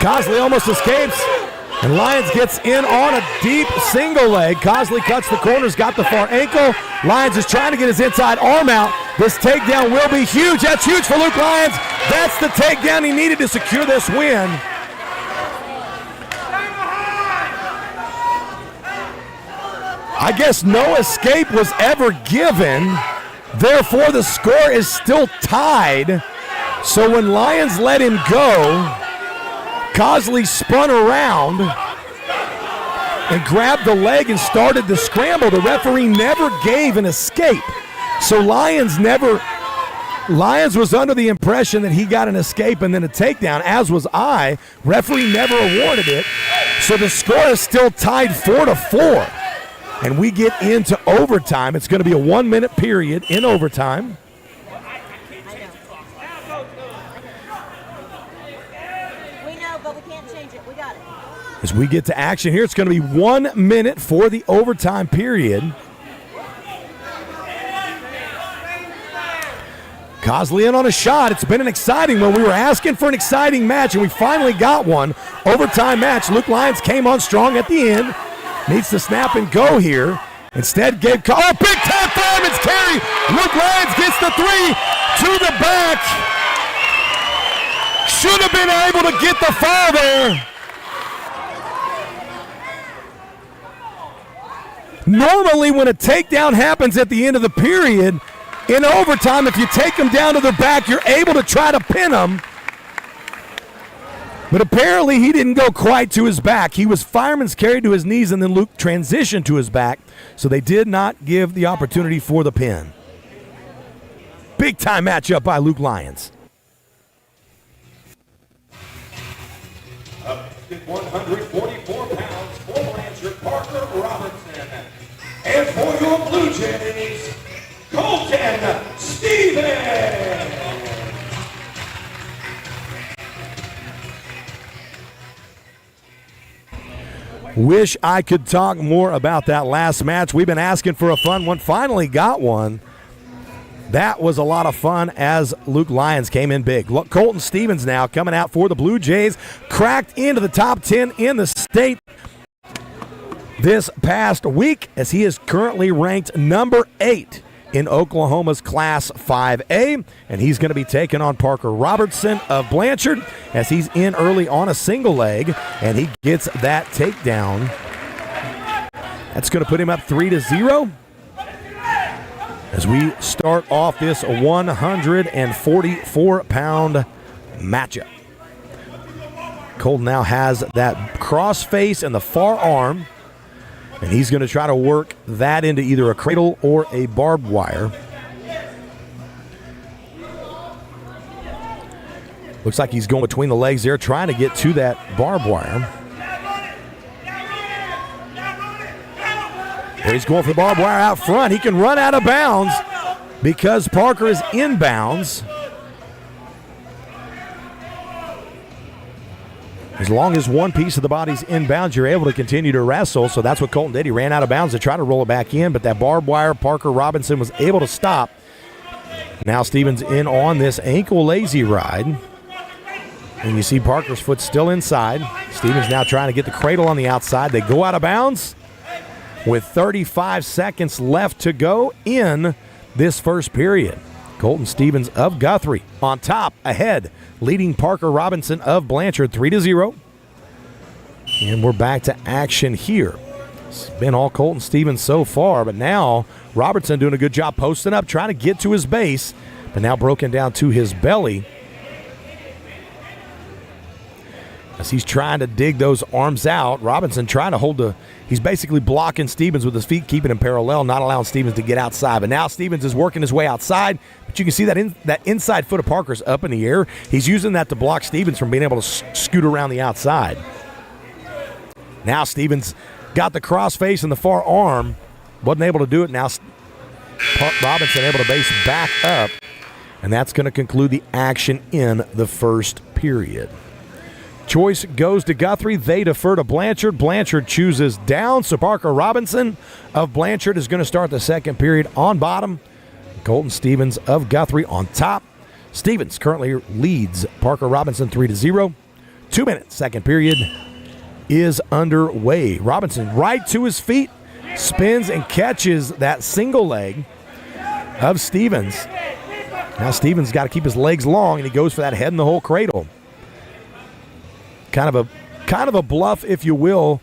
A: Cosley almost escapes, and Lyons gets in on a deep single leg. Cosley cuts the corners, got the far ankle. Lyons is trying to get his inside arm out. This takedown will be huge. That's huge for Luke Lyons. That's the takedown he needed to secure this win. I guess no escape was ever given. Therefore, the score is still tied. So when Lyons let him go, Cosley spun around and grabbed the leg and started to scramble. The referee never gave an escape. So Lyons never Lyons was under the impression that he got an escape and then a takedown, as was I. Referee never awarded it. So the score is still tied 4-4. And we get into overtime. It's going to be a 1-minute period in overtime.
C: We know, but we can't change it. We got it.
A: As we get to action here, it's going to be 1 minute for the overtime period. Cosley in on a shot. It's been an exciting one. We were asking for an exciting match, and we finally got one. Overtime match. Luke Lyons came on strong at the end. Needs to snap and go here. Instead gave big time fireman's carry. Luke Lyons gets the 3 to the back. Should have been able to get the foul there. Normally when a takedown happens at the end of the period, in overtime, if you take them down to their back, you're able to try to pin them. But apparently he didn't go quite to his back. He was fireman's carried to his knees, and then Luke transitioned to his back, so they did not give the opportunity for the pin. Big time matchup by Luke Lyons.
G: Up at 144 pounds for Blanchard, Parker Robinson. And for your Bluejays, Colton Stevens.
A: Wish I could talk more about that last match. We've been asking for a fun one. Finally got one. That was a lot of fun as Luke Lyons came in big. Look, Colton Stevens now coming out for the Blue Jays. Cracked into the top 10 in the state this past week, as he is currently ranked number 8 in Oklahoma's Class 5A, and he's going to be taking on Parker Robertson of Blanchard as he's in early on a single leg, and he gets that takedown. That's going to put him up 3-0 as we start off this 144-pound matchup. Colton now has that cross face and the far arm, and he's going to try to work that into either a cradle or a barbed wire. Looks like he's going between the legs there, trying to get to that barbed wire. There he's going for the barbed wire out front. He can run out of bounds because Parker is inbounds. As long as one piece of the body's inbounds, you're able to continue to wrestle. So that's what Colton did. He ran out of bounds to try to roll it back in, but that barbed wire, Parker Robinson was able to stop. Now Stevens in on this ankle lazy ride. And you see Parker's foot still inside. Stevens now trying to get the cradle on the outside. They go out of bounds with 35 seconds left to go in this first period. Colton Stevens of Guthrie on top, ahead, leading Parker Robinson of Blanchard 3-0. And we're back to action here. It's been all Colton Stevens so far, but now Robertson doing a good job posting up, trying to get to his base, but now broken down to his belly as he's trying to dig those arms out. Robinson trying to hold he's basically blocking Stevens with his feet, keeping him parallel, not allowing Stevens to get outside. But now Stevens is working his way outside, but you can see that inside foot of Parker's up in the air. He's using that to block Stevens from being able to scoot around the outside. Now Stevens got the crossface and the far arm, wasn't able to do it. Now Robinson able to base back up, and that's going to conclude the action in the first period. Choice goes to Guthrie. They defer to Blanchard. Blanchard chooses down, so Parker Robinson of Blanchard is going to start the second period on bottom. Colton Stevens of Guthrie on top. Stevens currently leads Parker Robinson 3-0. 2 minutes, second period is underway. Robinson right to his feet, spins and catches that single leg of Stevens. Now Stevens got to keep his legs long, and he goes for that head in the hole cradle. Kind of a bluff, if you will.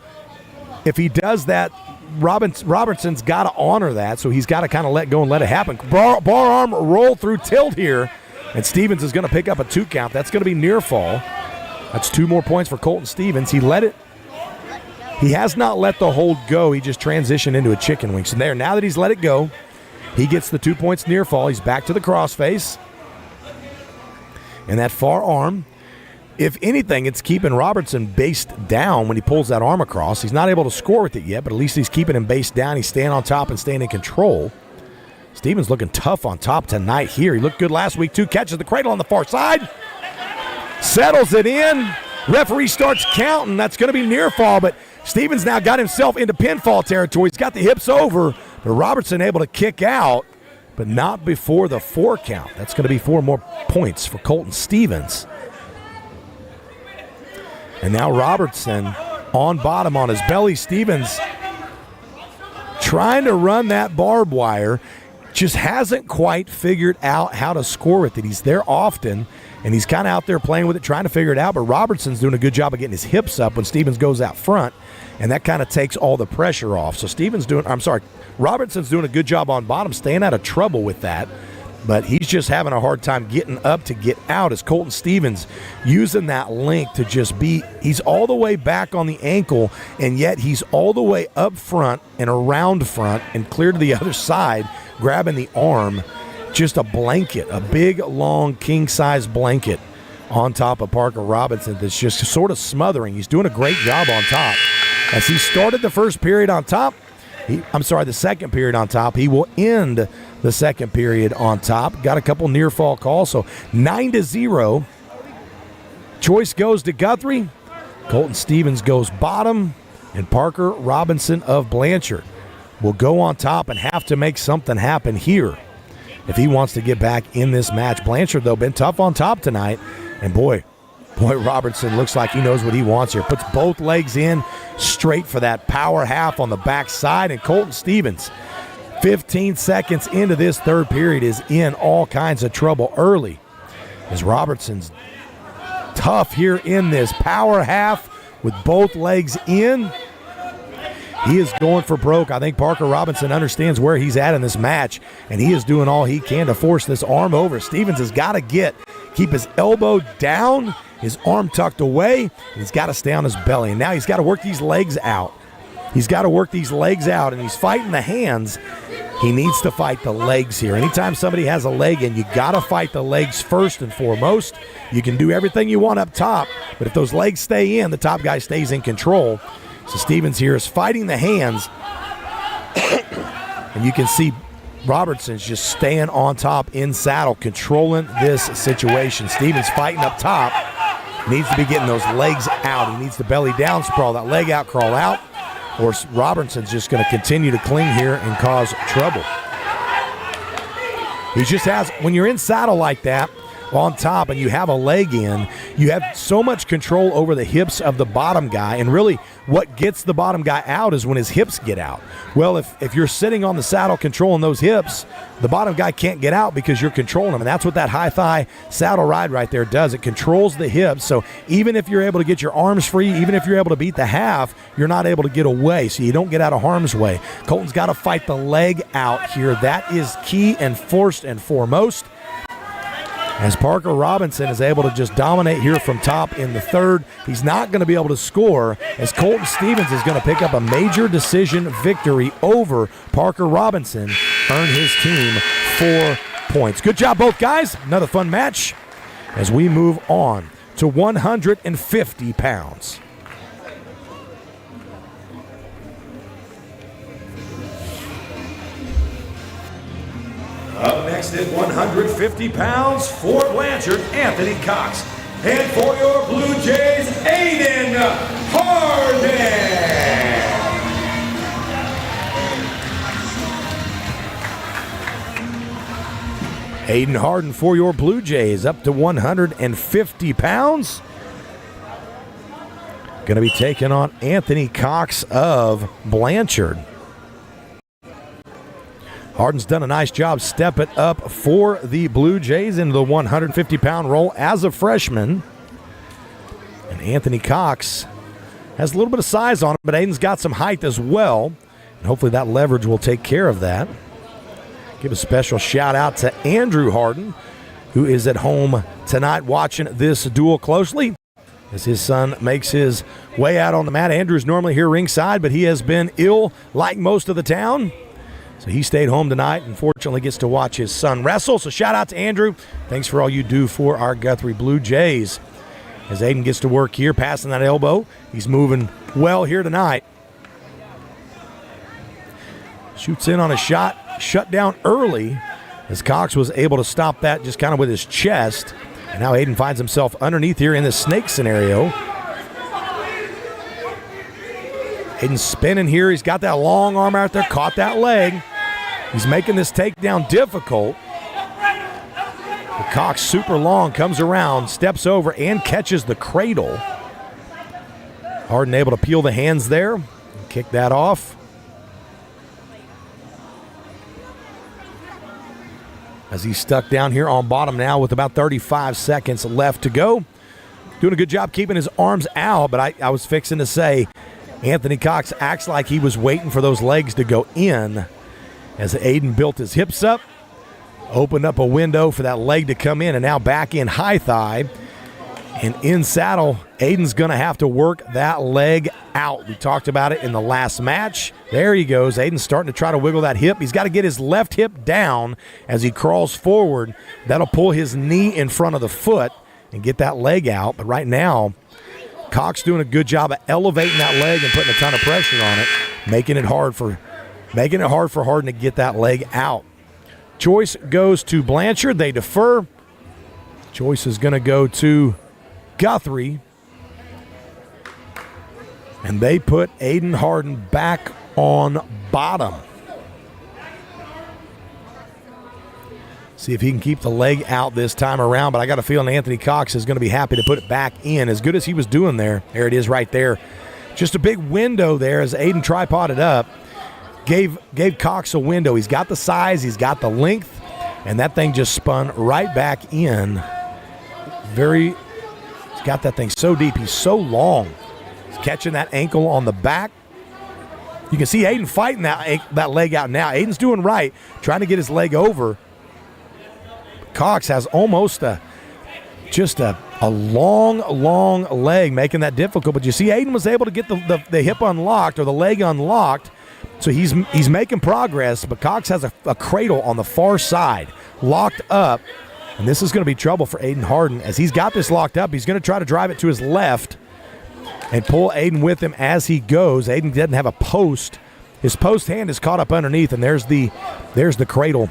A: If he does that, Robertson's got to honor that, so he's got to kind of let go and let it happen. Bar arm roll through tilt here, and Stevens is going to pick up a 2 count. That's going to be near fall. That's 2 more points for Colton Stevens. He has not let the hold go. He just transitioned into a chicken wing. So there, now that he's let it go, he gets the 2 points near fall. He's back to the crossface. And that far arm, if anything, it's keeping Robertson based down when he pulls that arm across. He's not able to score with it yet, but at least he's keeping him based down. He's staying on top and staying in control. Stevens looking tough on top tonight here. He looked good last week, too. Catches the cradle on the far side. Settles it in. Referee starts counting. That's going to be near fall, but Stevens now got himself into pinfall territory. He's got the hips over, but Robertson able to kick out, but not before the 4 count. That's going to be 4 more points for Colton Stevens. And now Robertson on bottom on his belly. Stevens trying to run that barbed wire. Just hasn't quite figured out how to score with it. He's there often, and he's kind of out there playing with it, trying to figure it out, but Robertson's doing a good job of getting his hips up when Stevens goes out front, and that kind of takes all the pressure off. So Robertson's doing a good job on bottom, staying out of trouble with that, but he's just having a hard time getting up to get out as Colton Stevens using that link to just be, he's all the way back on the ankle, and yet he's all the way up front and around front and clear to the other side, grabbing the arm. Just a blanket, a big, long, king-size blanket on top of Parker Robinson that's just sort of smothering. He's doing a great job on top. As he started the first period on top, the second period on top, he will end the second period on top. Got a couple near-fall calls, so 9-0. Choice goes to Guthrie. Colton Stevens goes bottom, and Parker Robinson of Blanchard will go on top and have to make something happen here if he wants to get back in this match. Blanchard, though, been tough on top tonight, and boy, Robertson looks like he knows what he wants here. Puts both legs in straight for that power half on the backside, and Colton Stevens, 15 seconds into this third period, is in all kinds of trouble early as Robertson's tough here in this power half with both legs in. He is going for broke. I think Parker Robinson understands where he's at in this match, and he is doing all he can to force this arm over. Stevens has got to keep his elbow down, his arm tucked away, and he's got to stay on his belly. And now he's got to work these legs out. And he's fighting the hands. He needs to fight the legs here. Anytime somebody has a leg in, you got to fight the legs first and foremost. You can do everything you want up top, but if those legs stay in, the top guy stays in control. So Stevens here is fighting the hands, and you can see Robertson's just staying on top in saddle, controlling this situation. Stevens fighting up top, needs to be getting those legs out. He needs the belly down sprawl, that leg out, crawl out, or Robertson's just going to continue to cling here and cause trouble. He just has, when you're in saddle like that, on top, and you have a leg in, you have so much control over the hips of the bottom guy, and really what gets the bottom guy out is when his hips get out. Well, if you're sitting on the saddle controlling those hips, the bottom guy can't get out because you're controlling him, and that's what that high thigh saddle ride right there does. It controls the hips, so even if you're able to get your arms free, even if you're able to beat the half, you're not able to get away, so you don't get out of harm's way. Colton's got to fight the leg out here. That is key and first and foremost, as Parker Robinson is able to just dominate here from top in the third. He's not going to be able to score, as Colton Stevens is going to pick up a major decision victory over Parker Robinson, earn his team 4 points. Good job, both guys. Another fun match as we move on to 150 pounds. Up next at 150 pounds for Blanchard, Anthony Cox. And for your Blue Jays, Aiden Harden. Aiden Harden for your Blue Jays, up to 150 pounds. Going to be taking on Anthony Cox of Blanchard. Harden's done a nice job stepping up for the Blue Jays into the 150-pound role as a freshman. And Anthony Cox has a little bit of size on him, but Aiden's got some height as well. And hopefully that leverage will take care of that. Give a special shout out to Andrew Harden, who is at home tonight watching this duel closely as his son makes his way out on the mat. Andrew's normally here ringside, but he has been ill like most of the town. So he stayed home tonight and fortunately gets to watch his son wrestle. So shout out to Andrew. Thanks for all you do for our Guthrie Blue Jays. As Aiden gets to work here, passing that elbow. He's moving well here tonight. Shoots in on a shot, shut down early as Cox was able to stop that just kind of with his chest. And now Aiden finds himself underneath here in this snake scenario. Aiden spinning here. He's got that long arm out there, caught that leg. He's making this takedown difficult. The Cox super long, comes around, steps over, and catches the cradle. Harden able to peel the hands there, kick that off. As he's stuck down here on bottom now with about 35 seconds left to go. Doing a good job keeping his arms out, but I was fixing to say Anthony Cox acts like he was waiting for those legs to go in as Aiden built his hips up, opened up a window for that leg to come in, and now back in high thigh. And in saddle, Aiden's going to have to work that leg out. We talked about it in the last match. There he goes. Aiden's starting to try to wiggle that hip. He's got to get his left hip down as he crawls forward. That'll pull his knee in front of the foot and get that leg out. But right now, Cox doing a good job of elevating that leg and putting a ton of pressure on it, making it hard for Harden to get that leg out. Choice goes to Blanchard. They defer. Choice is going to go to Guthrie. And they put Aiden Harden back on bottom. See if he can keep the leg out this time around, but I got a feeling Anthony Cox is going to be happy to put it back in. As good as he was doing there. There it is right there. Just a big window there as Aiden tripoded up. Gave Cox a window. He's got the size, he's got the length, and that thing just spun right back in. He's got that thing so deep. He's so long. He's catching that ankle on the back. You can see Aiden fighting that leg out now. Aiden's doing right, trying to get his leg over. Cox has almost a long leg, making that difficult. But you see Aiden was able to get the hip unlocked or the leg unlocked. So he's making progress, but Cox has a cradle on the far side, locked up. And this is going to be trouble for Aiden Harden. As he's got this locked up, he's going to try to drive it to his left and pull Aiden with him as he goes. Aiden doesn't have a post. His post hand is caught up underneath, and there's the cradle.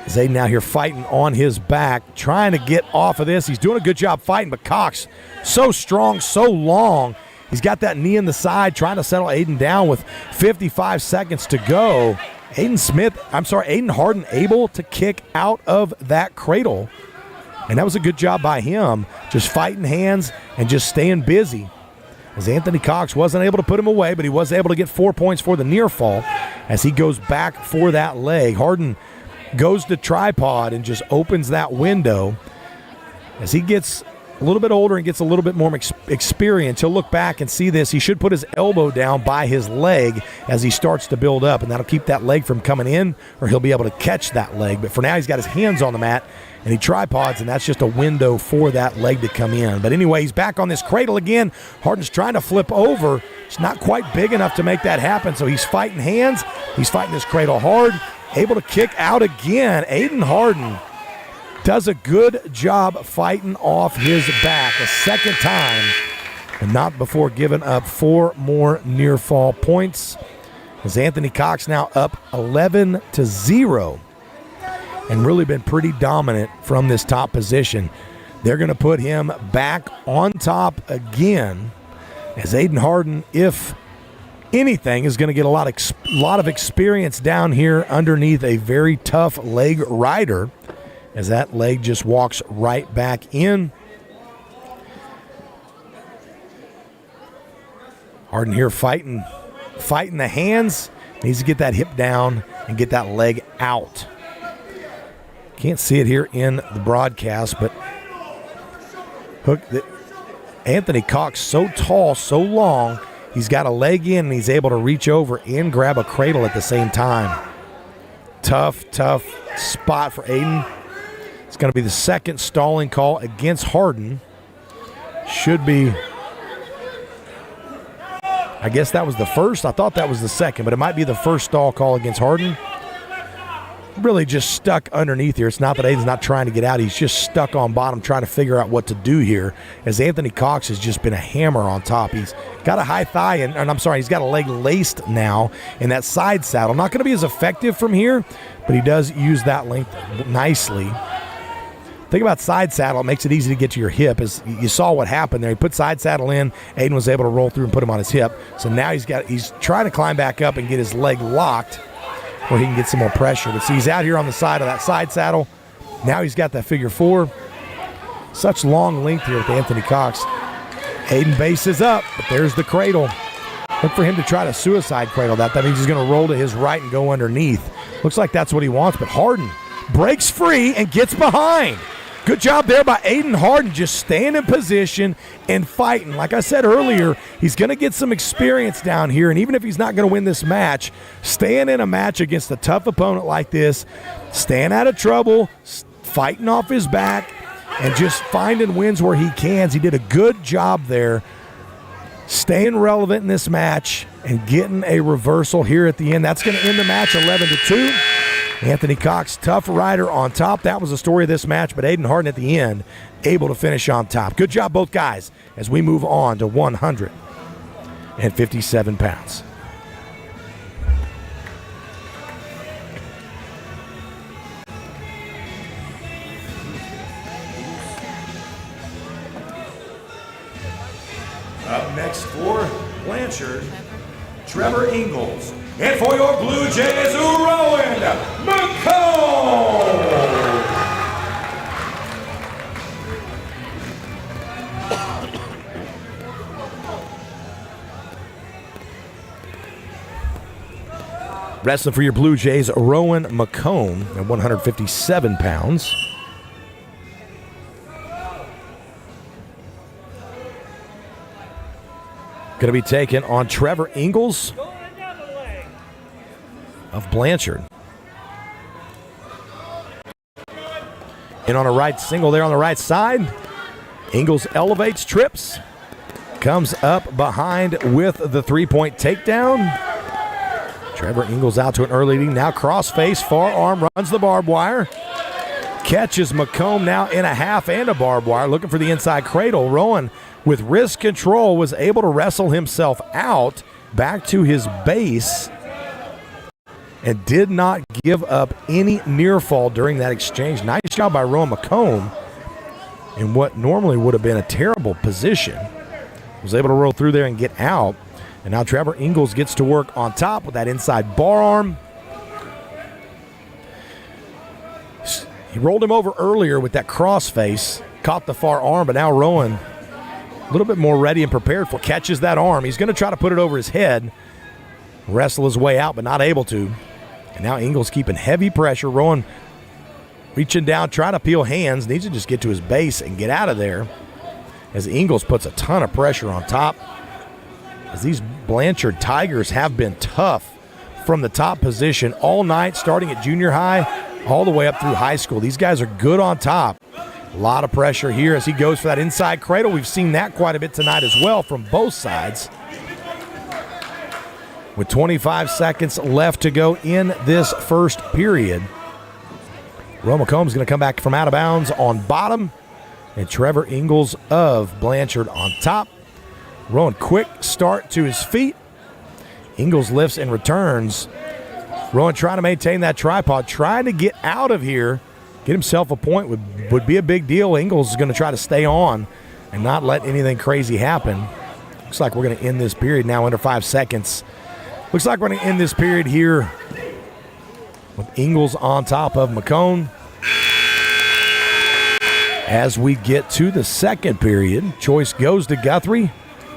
A: As Aiden out here fighting on his back, trying to get off of this. He's doing a good job fighting, but Cox, so strong, so long. He's got that knee in the side, trying to settle Aiden down with 55 seconds to go. Aiden Harden able to kick out of that cradle. And that was a good job by him, just fighting hands and just staying busy. As Anthony Cox wasn't able to put him away, but he was able to get 4 points for the near fall as he goes back for that leg. Harden goes to tripod and just opens that window. As he gets a little bit older and gets a little bit more experience, he'll look back and see this. He should put his elbow down by his leg as he starts to build up, and that'll keep that leg from coming in, or he'll be able to catch that leg. But for now, he's got his hands on the mat, and he tripods, and that's just a window for that leg to come in. But anyway, he's back on this cradle again. Harden's trying to flip over. It's not quite big enough to make that happen, so he's fighting hands. He's fighting this cradle hard, able to kick out again. Aiden Harden does a good job fighting off his back a second time, and not before giving up 4 more near fall points. As Anthony Cox now up 11-0 and really been pretty dominant from this top position. They're going to put him back on top again, as Aiden Harden, if anything, is going to get a lot of experience down here underneath a very tough leg rider, as that leg just walks right back in. Harden here fighting the hands. Needs to get that hip down and get that leg out. Can't see it here in the broadcast, but Anthony Cox, so tall, so long, he's got a leg in and he's able to reach over and grab a cradle at the same time. Tough spot for Aiden. It's going to be the second stalling call against Harden. Should be I guess that was the first. I thought that was the second, but it might be the first stall call against Harden. Really just stuck underneath here. It's not that Aiden's not trying to get out. He's just stuck on bottom trying to figure out what to do here, as Anthony Cox has just been a hammer on top. He's got a high thigh, and I'm sorry, he's got a leg laced now in that side saddle. Not going to be as effective from here, but he does use that length nicely. Think about side saddle. It makes it easy to get to your hip. As you saw what happened there. He put side saddle in. Aiden was able to roll through and put him on his hip. So now he's trying to climb back up and get his leg locked where he can get some more pressure. But see, he's out here on the side of that side saddle. Now he's got that figure four. Such long length here with Anthony Cox. Aiden bases up, but there's the cradle. Look for him to try to suicide cradle that. That means he's going to roll to his right and go underneath. Looks like that's what he wants, but Harden breaks free and gets behind. Good job there by Aiden Harden, just staying in position and fighting. Like I said earlier, he's going to get some experience down here, and even if he's not going to win this match, staying in a match against a tough opponent like this, staying out of trouble, fighting off his back, and just finding wins where he can. He did a good job there, staying relevant in this match and getting a reversal here at the end. That's going to end the match 11-2. Anthony Cox, tough rider on top. That was the story of this match, but Aiden Harden at the end able to finish on top. Good job, both guys, as we move on to 157 pounds. Up next for Blanchard, Trevor Ingalls. And for your Bluejays, Rowan McComb. Wrestling for your Bluejays, Rowan McComb at 157 pounds. Going to be taken on Trevor Ingalls of Blanchard. And on a right single there on the right side, Ingalls elevates, trips, comes up behind with the three-point takedown. Trevor Ingalls out to an early lead. Now cross-face, far arm, runs the barbed wire. Catches McComb now in a half and a barbed wire, looking for the inside cradle. Rowan, with wrist control, was able to wrestle himself out back to his base and did not give up any near fall during that exchange. Nice job by Rowan McComb in what normally would have been a terrible position. Was able to roll through there and get out. And now Trevor Ingalls gets to work on top with that inside bar arm. He rolled him over earlier with that crossface, caught the far arm, but now Rowan a little bit more ready and prepared for, catches that arm. He's going to try to put it over his head, wrestle his way out, but not able to. And now Ingalls keeping heavy pressure. Rowan reaching down, trying to peel hands, needs to just get to his base and get out of there, as Ingalls puts a ton of pressure on top. As these Blanchard Tigers have been tough from the top position all night, starting at junior high all the way up through high school. These guys are good on top. A lot of pressure here as he goes for that inside cradle. We've seen that quite a bit tonight as well from both sides. With 25 seconds left to go in this first period, Rowan McComb is going to come back from out of bounds on bottom, and Trevor Ingalls of Blanchard on top. Rowan, quick start to his feet. Ingalls lifts and returns. Rowan trying to maintain that tripod, trying to get out of here, get himself a point would be a big deal. Ingalls is going to try to stay on and not let anything crazy happen. Looks like we're going to end this period now under 5 seconds. Looks like we're going to end this period here with Ingalls on top of McComb. As we get to the second period, choice goes to Guthrie.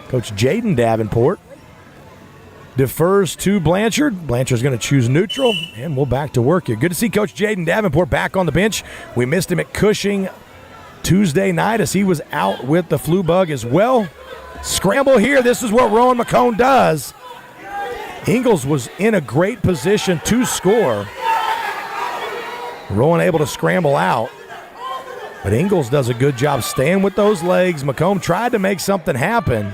A: Coach Jaden Davenport defers to Blanchard. Blanchard's going to choose neutral, and we'll back to work here. Good to see Coach Jaden Davenport back on the bench. We missed him at Cushing Tuesday night as he was out with the flu bug as well. Scramble here. This is what Rowan McComb does. Ingalls was in a great position to score. Rowan able to scramble out. But Ingalls does a good job staying with those legs. McComb tried to make something happen.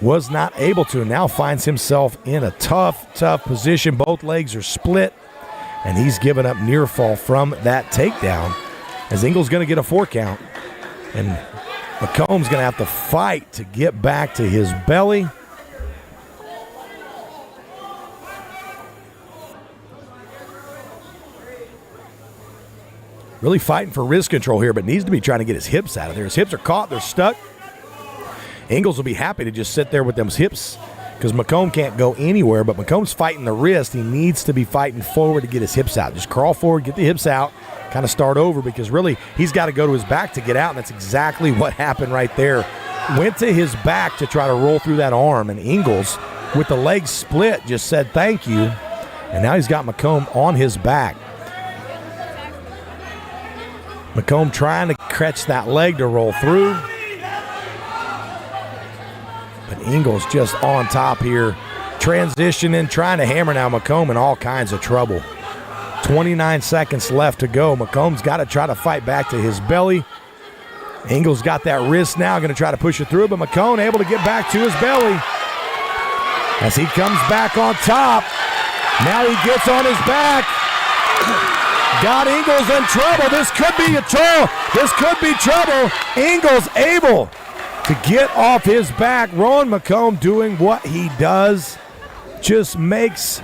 A: Was not able to. Now finds himself in a tough position. Both legs are split, and he's given up near fall from that takedown. As Ingles going to get a 4 count, and McComb's going to have to fight to get back to his belly. Really fighting for wrist control here, but needs to be trying to get his hips out of there. His hips are caught. They're stuck. Ingles will be happy to just sit there with them hips because McComb can't go anywhere, but McComb's fighting the wrist. He needs to be fighting forward to get his hips out. Just crawl forward, get the hips out, kind of start over because really he's got to go to his back to get out, and that's exactly what happened right there. Went to his back to try to roll through that arm, and Ingles, with the legs split, just said thank you, and now he's got McComb on his back. McComb trying to catch that leg to roll through. But Ingles just on top here. Transitioning, trying to hammer now McComb in all kinds of trouble. 29 seconds left to go. McComb's got to try to fight back to his belly. Ingles got that wrist now, going to try to push it through, but McComb able to get back to his belly. As he comes back on top. Now he gets on his back. Got Ingles in trouble. This could be a trouble. This could be trouble. Ingles able to get off his back. Rowan McComb doing what he does. Just makes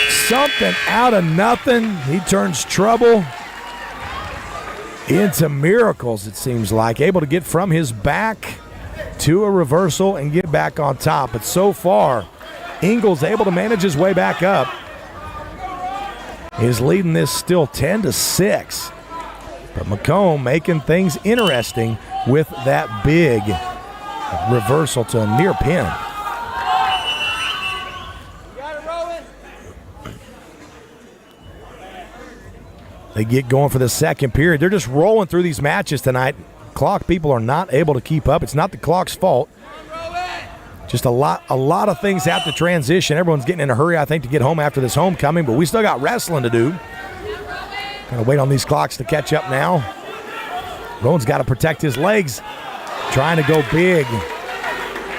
A: something out of nothing. He turns trouble into miracles, it seems like. Able to get from his back to a reversal and get back on top. But so far, Ingles able to manage his way back up. Is leading this still 10-6. But McComb making things interesting with that big reversal to a near pin. They get going for the second period. They're just rolling through these matches tonight. Clock people are not able to keep up. It's not the clock's fault. Just a lot of things have to transition. Everyone's getting in a hurry, I think, to get home after this homecoming, but we still got wrestling to do. Gotta wait on these clocks to catch up now. Rowan's got to protect his legs. Trying to go big.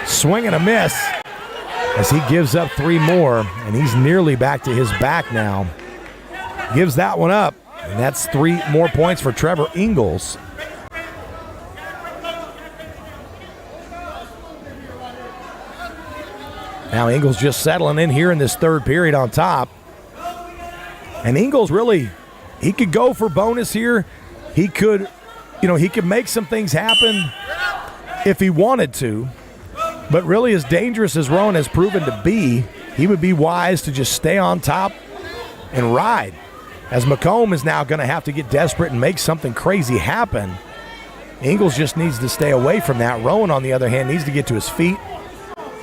A: Swing and a miss as he gives up 3 more, and he's nearly back to his back now. Gives that one up, and that's 3 more points for Trevor Ingles. Now Ingles just settling in here in this third period on top. And Ingles really, he could go for bonus here. He could, he could make some things happen if he wanted to. But really, as dangerous as Rowan has proven to be, he would be wise to just stay on top and ride. As McComb is now going to have to get desperate and make something crazy happen. Ingles just needs to stay away from that. Rowan, on the other hand, needs to get to his feet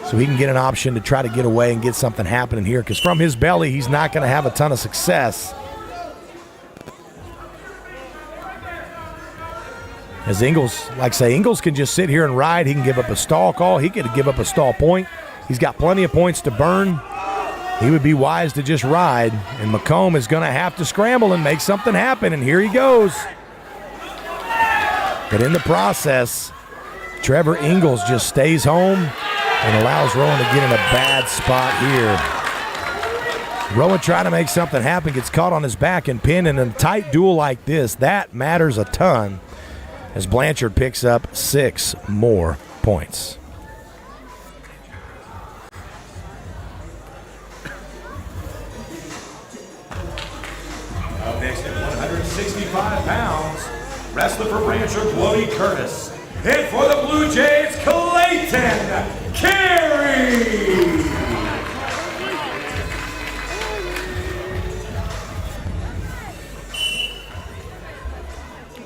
A: so he can get an option to try to get away and get something happening here, because from his belly, he's not going to have a ton of success. As Ingles, Ingles can just sit here and ride. He can give up a stall call. He could give up a stall point. He's got plenty of points to burn. He would be wise to just ride, and McComb is going to have to scramble and make something happen, and here he goes. But in the process, Trevor Ingles just stays home and allows Rowan to get in a bad spot here. Rowan trying to make something happen, gets caught on his back and pinned. In a tight duel like this, that matters a ton as Blanchard picks up 6 more points.
G: Up next at 165 pounds, wrestler for Blanchard, Bloody Curtis. And for the Bluejays, Clayton Carey.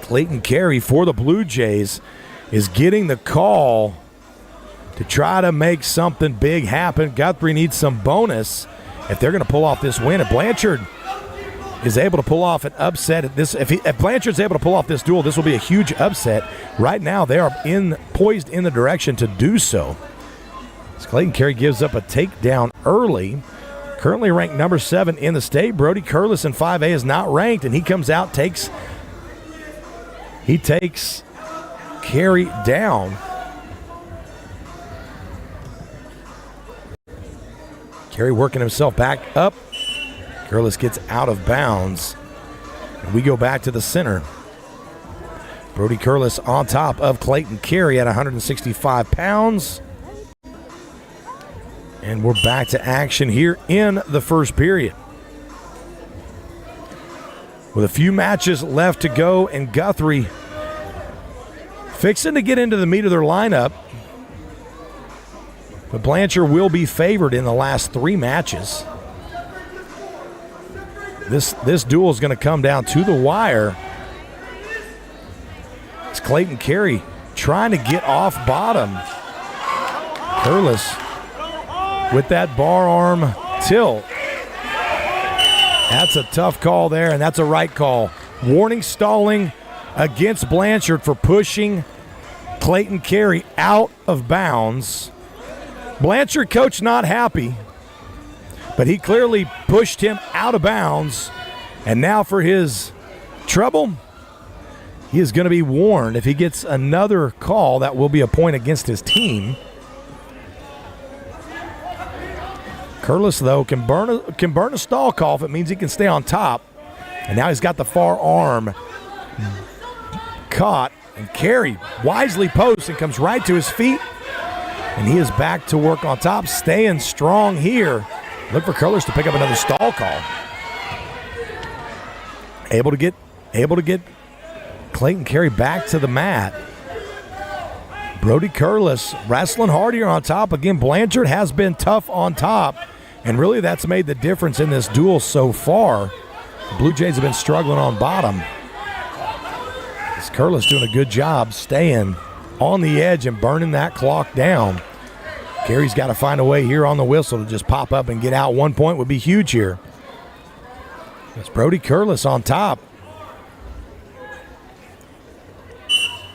A: Clayton Carey for the Bluejays is getting the call to try to make something big happen. Guthrie needs some bonus if they're going to pull off this win. If Blanchard is able to pull off an upset at this, if Blanchard's able to pull off this duel, this will be a huge upset. Right now, they are poised in the direction to do so. As Clayton Carey gives up a takedown early. Currently ranked number 7 in the state. Brody Curlis in 5A is not ranked, and he comes out, takes Carey down. Carey working himself back up. Curlis gets out of bounds. And we go back to the center. Brody Curlis on top of Clayton Carey at 165 pounds. And we're back to action here in the first period. With a few matches left to go, and Guthrie fixing to get into the meat of their lineup. But Blanchard will be favored in the last 3 matches. This duel is going to come down to the wire. It's Clayton Carey trying to get off bottom. Curlis with that bar arm tilt. That's a tough call there, and that's a right call. Warning stalling against Blanchard for pushing Clayton Carey out of bounds. Blanchard coach not happy, but he clearly pushed him out of bounds. And now for his trouble, he is going to be warned. If he gets another call, that will be a point against his team. Curlis, though, can burn a stall call if it means he can stay on top. And now he's got the far arm caught. And Carey wisely posts and comes right to his feet. And he is back to work on top, staying strong here. Look for Curlis to pick up another stall call. Able to get Clayton Carey back to the mat. Brody Curlis wrestling hard here on top. Again, Blanchard has been tough on top, and really that's made the difference in this duel so far. The Blue Jays have been struggling on bottom. This Curlis doing a good job staying on the edge and burning that clock down. Carey's got to find a way here on the whistle to just pop up and get out. 1 point would be huge here. It's Brody Curlis on top.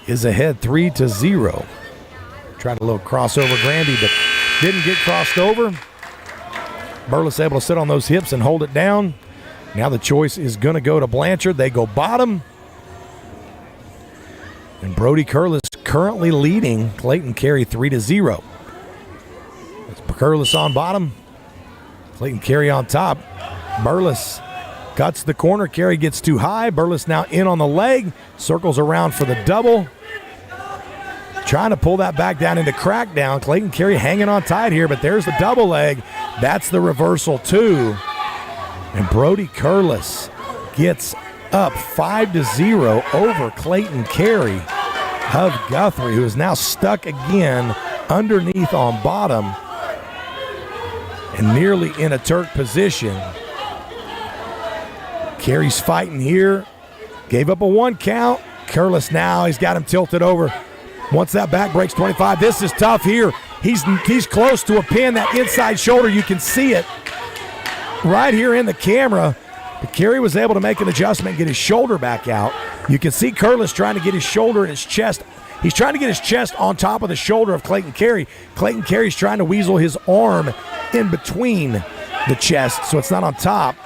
A: Is ahead 3-0. Tried a little crossover Grandy, but didn't get crossed over. Burles able to sit on those hips and hold it down. Now the choice is going to go to Blanchard. They go bottom. And Brody Curlis currently leading Clayton Carey 3-0. It's Curlis on bottom. Clayton Carey on top. Burles cuts the corner. Carey gets too high. Burles now in on the leg. Circles around for the double. Trying to pull that back down into crackdown. Clayton Carey hanging on tight here, but there's the double leg. That's the reversal too. And Brody Curlis gets up 5-0 over Clayton Carey of Guthrie, who is now stuck again underneath on bottom and nearly in a Turk position. Carey's fighting here. Gave up a 1 count. Curlis now, he's got him tilted over. Once that back breaks 25, this is tough here. He's close to a pin, that inside shoulder. You can see it right here in the camera. But Carey was able to make an adjustment and get his shoulder back out. You can see Curlis trying to get his shoulder and his chest. He's trying to get his chest on top of the shoulder of Clayton Carey. Clayton Carey's trying to weasel his arm in between the chest so it's not on top.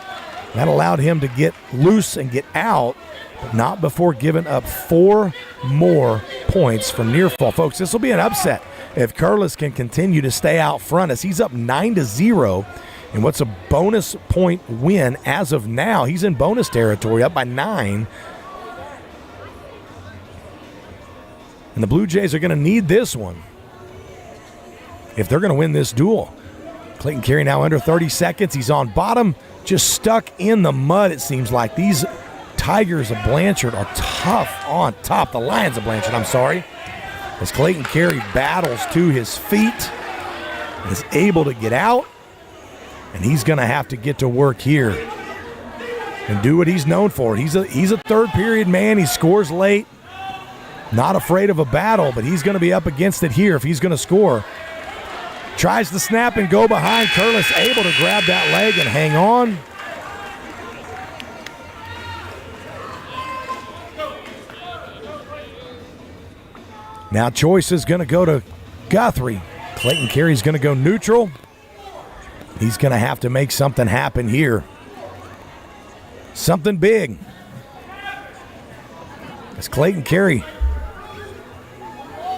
A: That allowed him to get loose and get out, but not before giving up 4 more points from near fall. Folks, this will be an upset if Curlis can continue to stay out front, as he's up 9-0. And what's a bonus point win as of now? He's in bonus territory, up by 9. And the Blue Jays are going to need this one if they're going to win this duel. Clayton Carey now under 30 seconds. He's on bottom, just stuck in the mud, it seems like. These Tigers of Blanchard are tough on top. The Lions of Blanchard, I'm sorry. As Clayton Carey battles to his feet, is able to get out. And he's going to have to get to work here and do what he's known for. He's a third period man. He scores late. Not afraid of a battle, but he's going to be up against it here if he's going to score. Tries to snap and go behind. Curlis able to grab that leg and hang on. Now choice is going to go to Guthrie. Clayton Carey's going to go neutral. He's going to have to make something happen here. Something big. As Clayton Carey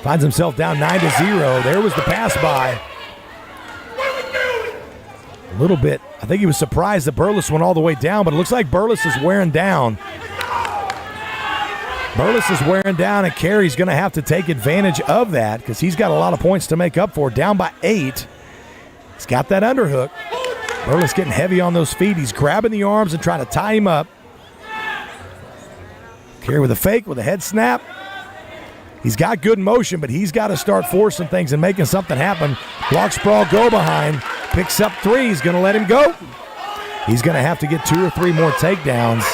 A: finds himself down 9-0. There was the pass by. little bit. I think he was surprised that Burles went all the way down, but it looks like Burles is wearing down. Burles is wearing down, and Carey's going to have to take advantage of that because he's got a lot of points to make up for. Down by 8. He's got that underhook. Burles getting heavy on those feet. He's grabbing the arms and trying to tie him up. Carey with a fake, with a head snap. He's got good motion, but he's got to start forcing things and making something happen. Block sprawl, go behind. Picks up 3. He's going to let him go. He's going to have to get 2 or 3 more takedowns.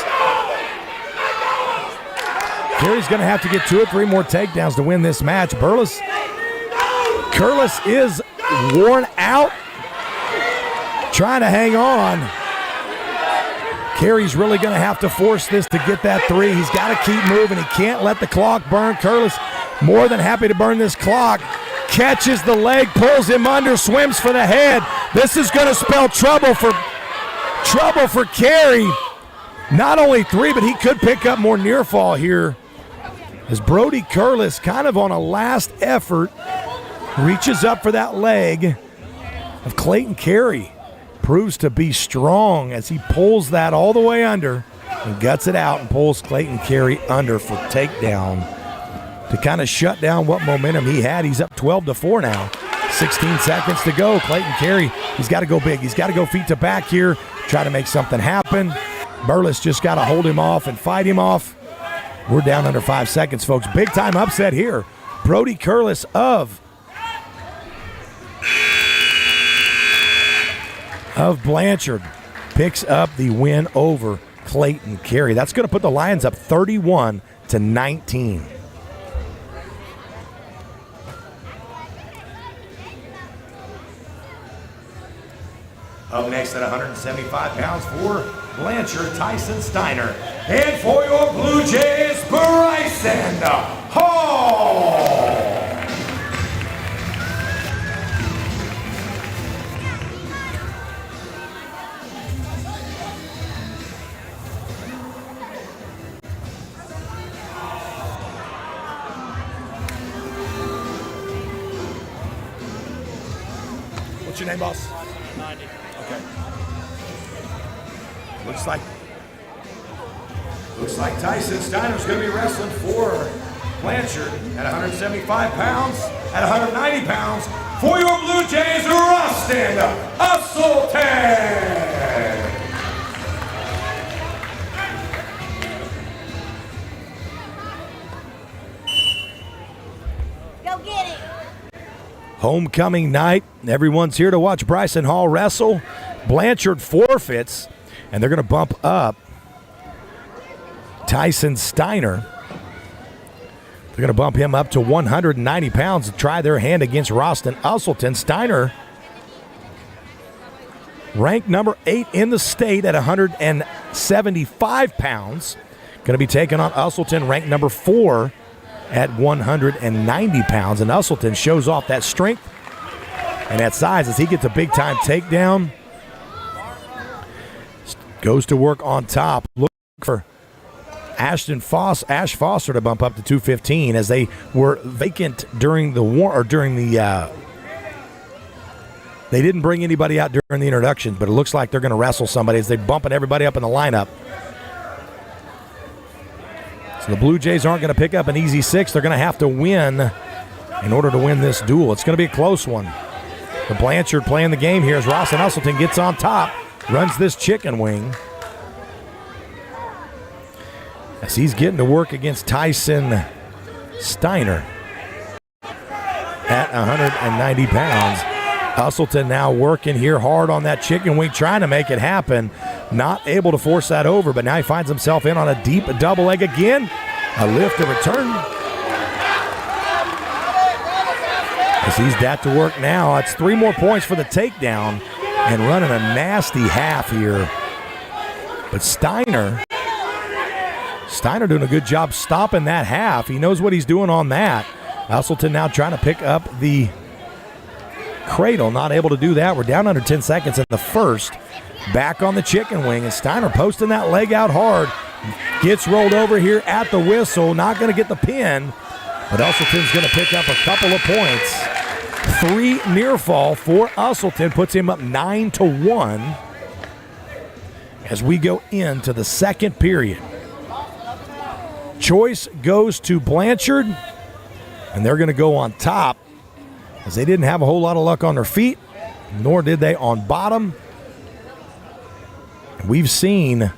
A: Carey's going to have to get 2 or 3 more takedowns to win this match. Curlis is worn out, trying to hang on. Carey's really going to have to force this to get that 3. He's got to keep moving. He can't let the clock burn. Curlis more than happy to burn this clock. Catches the leg, pulls him under, swims for the head. This is going to spell trouble for Carey. Not only 3, but he could pick up more near fall here. As Brody Curlis, kind of on a last effort, reaches up for that leg of Clayton Carey. Proves to be strong as he pulls that all the way under and guts it out and pulls Clayton Carey under for takedown to kind of shut down what momentum he had. He's up 12-4 now. 16 seconds to go. Clayton Carey, he's got to go big. He's got to go feet to back here, try to make something happen. Burles just got to hold him off and fight him off. We're down under 5 seconds, folks. Big time upset here. Brody Curlis of Blanchard picks up the win over Clayton Carey. That's going to put the Lions up 31-19. Up next at 175 pounds for Blanchard, Tyson Steiner. And for your Bluejays, Bryson Hall. What's your name, boss?
E: 90.
A: Okay. Looks like Tyson Steiner's going to be wrestling for Blanchard at 175 pounds. At 190 pounds, for your Bluejays, Rustin Usselton.
C: Go get it.
A: Homecoming night. Everyone's here to watch Bryson Hall wrestle. Blanchard forfeits, and they're going to bump up Tyson Steiner. They're going to bump him up to 190 pounds to try their hand against Rustin Usselton. Steiner, ranked number 8 in the state at 175 pounds. Going to be taking on Usselton, ranked number 4 at 190 pounds. And Usselton shows off that strength and that size as he gets a big-time takedown. Goes to work on top. Look for Ash Foster to bump up to 215 as they were vacant during the war, or during the they didn't bring anybody out during the introduction, but it looks like they're going to wrestle somebody as they're bumping everybody up in the lineup. So the Blue Jays aren't going to pick up an easy 6. They're going to have to win in order to win this duel. It's going to be a close one. The Blanchard playing the game here as Rustin Usselton gets on top, runs this chicken wing. As he's getting to work against Tyson Steiner at 190 pounds. Usselton now working here hard on that chicken wing, trying to make it happen. Not able to force that over, but now he finds himself in on a deep double leg again. A lift to return. As he's got to work now. It's 3 more points for the takedown and running a nasty half here. But Steiner doing a good job stopping that half. He knows what he's doing on that. Usselton now trying to pick up the cradle. Not able to do that. We're down under 10 seconds in the first. Back on the chicken wing. And Steiner posting that leg out hard. Gets rolled over here at the whistle. Not going to get the pin. But Usselton's going to pick up a couple of points. 3 near fall for Usselton, puts him up 9-1 as we go into the second period. Choice goes to Blanchard, and they're going to go on top as they didn't have a whole lot of luck on their feet, nor did they on bottom. We've seen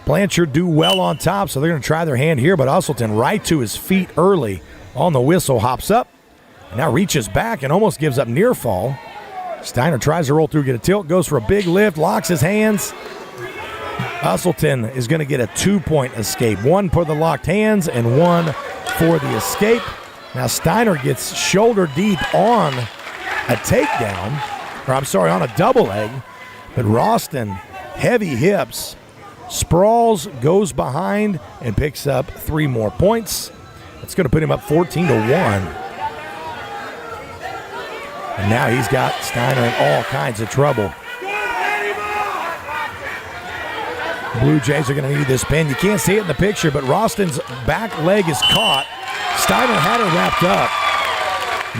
A: Blanchard do well on top, so they're going to try their hand here, but Usselton right to his feet early on the whistle, hops up, and now reaches back and almost gives up near fall. Steiner tries to roll through, get a tilt, goes for a big lift, locks his hands. Usselton is going to get a 2-point escape, 1 for the locked hands and 1 for the escape. Now Steiner gets shoulder deep on a takedown, on a double leg, but Ralston, heavy hips, sprawls, goes behind, and picks up 3 more points. That's going to put him up 14-1. And now he's got Steiner in all kinds of trouble. Blue Jays are going to need this pin. You can't see it in the picture, but Ralston's back leg is caught. Steiner had it wrapped up.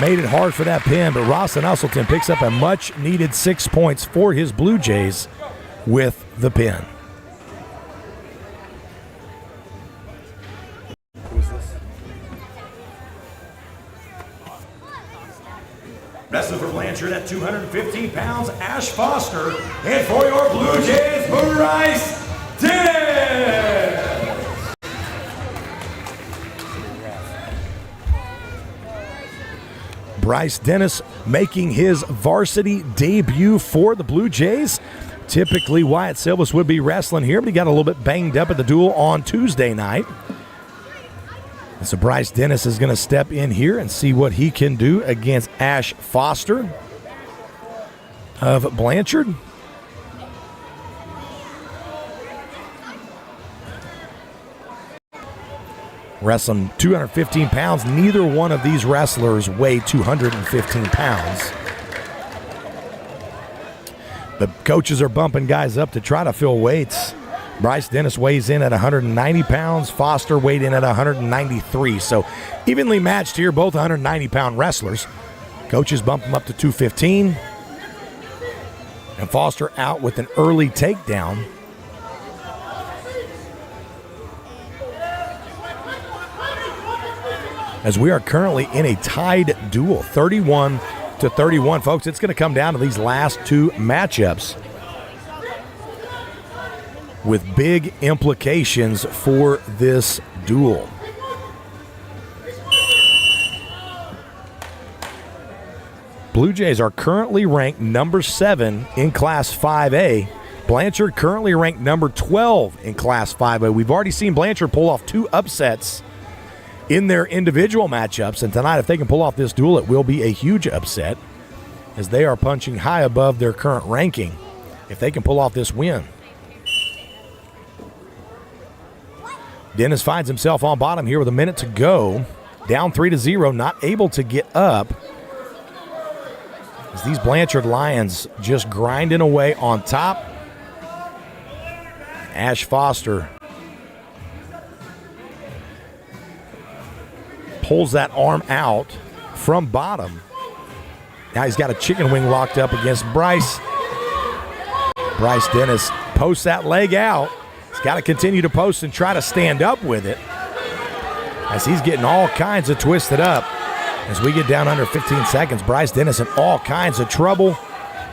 A: Made it hard for that pin, but Ralston Usselton picks up a much-needed 6 points for his Blue Jays with the pin.
G: Who's this?
A: Wrestling for Blanchard at 215 pounds, Ash Foster. And for your Blue Jays, Bryce Dennis. Bryce Dennis making his varsity debut for the Blue Jays. Typically, Wyatt Silvas would be wrestling here, but he got a little bit banged up at the duel on Tuesday night. And so Bryce Dennis is going to step in here and see what he can do against Ash Foster of Blanchard. Wrestling 215 pounds. Neither one of these wrestlers weigh 215 pounds. The coaches are bumping guys up to try to fill weights. Bryce Dennis weighs in at 190 pounds. Foster weighed in at 193. So evenly matched here, both 190-pound wrestlers. Coaches bump him up to 215. And Foster out with an early takedown. As we are currently in a tied duel, 31-31, folks. It's going to come down to these last 2 matchups with big implications for this duel. Blue Jays are currently ranked number 7 in Class 5A. Blanchard currently ranked number 12 in Class 5A. We've already seen Blanchard pull off 2 upsets in their individual matchups, and tonight, if they can pull off this duel, it will be a huge upset as they are punching high above their current ranking if they can pull off this win. Dennis finds himself on bottom here with a minute to go. Down 3-0, not able to get up. As these Blanchard Lions just grinding away on top. Ash Foster pulls that arm out from bottom. Now he's got a chicken wing locked up against Bryce. Bryce Dennis posts that leg out. He's got to continue to post and try to stand up with it as he's getting all kinds of twisted up. As we get down under 15 seconds, Bryce Dennis in all kinds of trouble.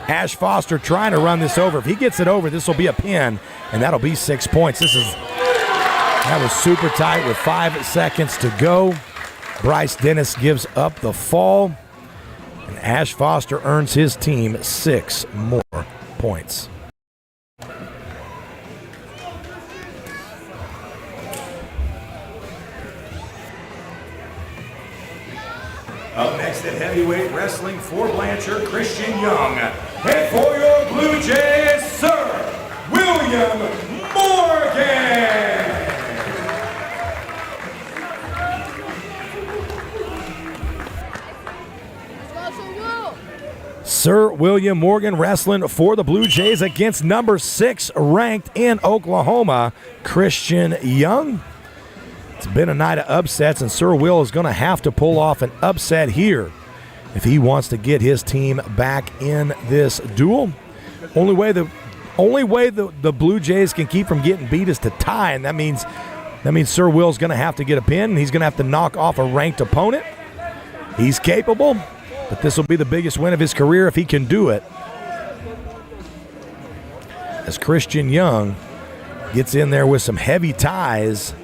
A: Ash Foster trying to run this over. If he gets it over, this will be a pin, and that'll be 6 points. That was super tight with 5 seconds to go. Bryce Dennis gives up the fall, and Ash Foster earns his team 6 more points.
H: Up next at heavyweight wrestling for Blanchard, Christian Young. And for your Blue Jays, Sir William Morgan.
A: Sir William Morgan wrestling for the Blue Jays against number 6 ranked in Oklahoma, Christian Young. It's been a night of upsets, and Sir Will is going to have to pull off an upset here if he wants to get his team back in this duel. Only way the Blue Jays can keep from getting beat is to tie, and that means Sir Will's going to have to get a pin, and he's going to have to knock off a ranked opponent. He's capable, but this will be the biggest win of his career if he can do it. As Christian Young gets in there with some heavy ties,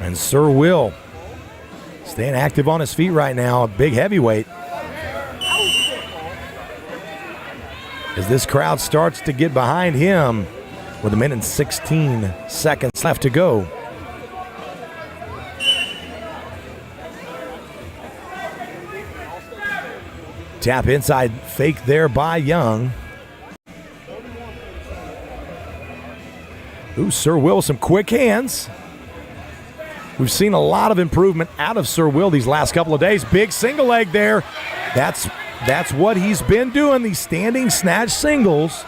A: and Sir Will staying active on his feet right now, a big heavyweight. As this crowd starts to get behind him with 1 minute and 16 seconds left to go. Tap inside fake there by Young. Ooh, Sir Will, some quick hands. We've seen a lot of improvement out of Sir Will these last couple of days. Big single leg there. That's what he's been doing, these standing snatch singles.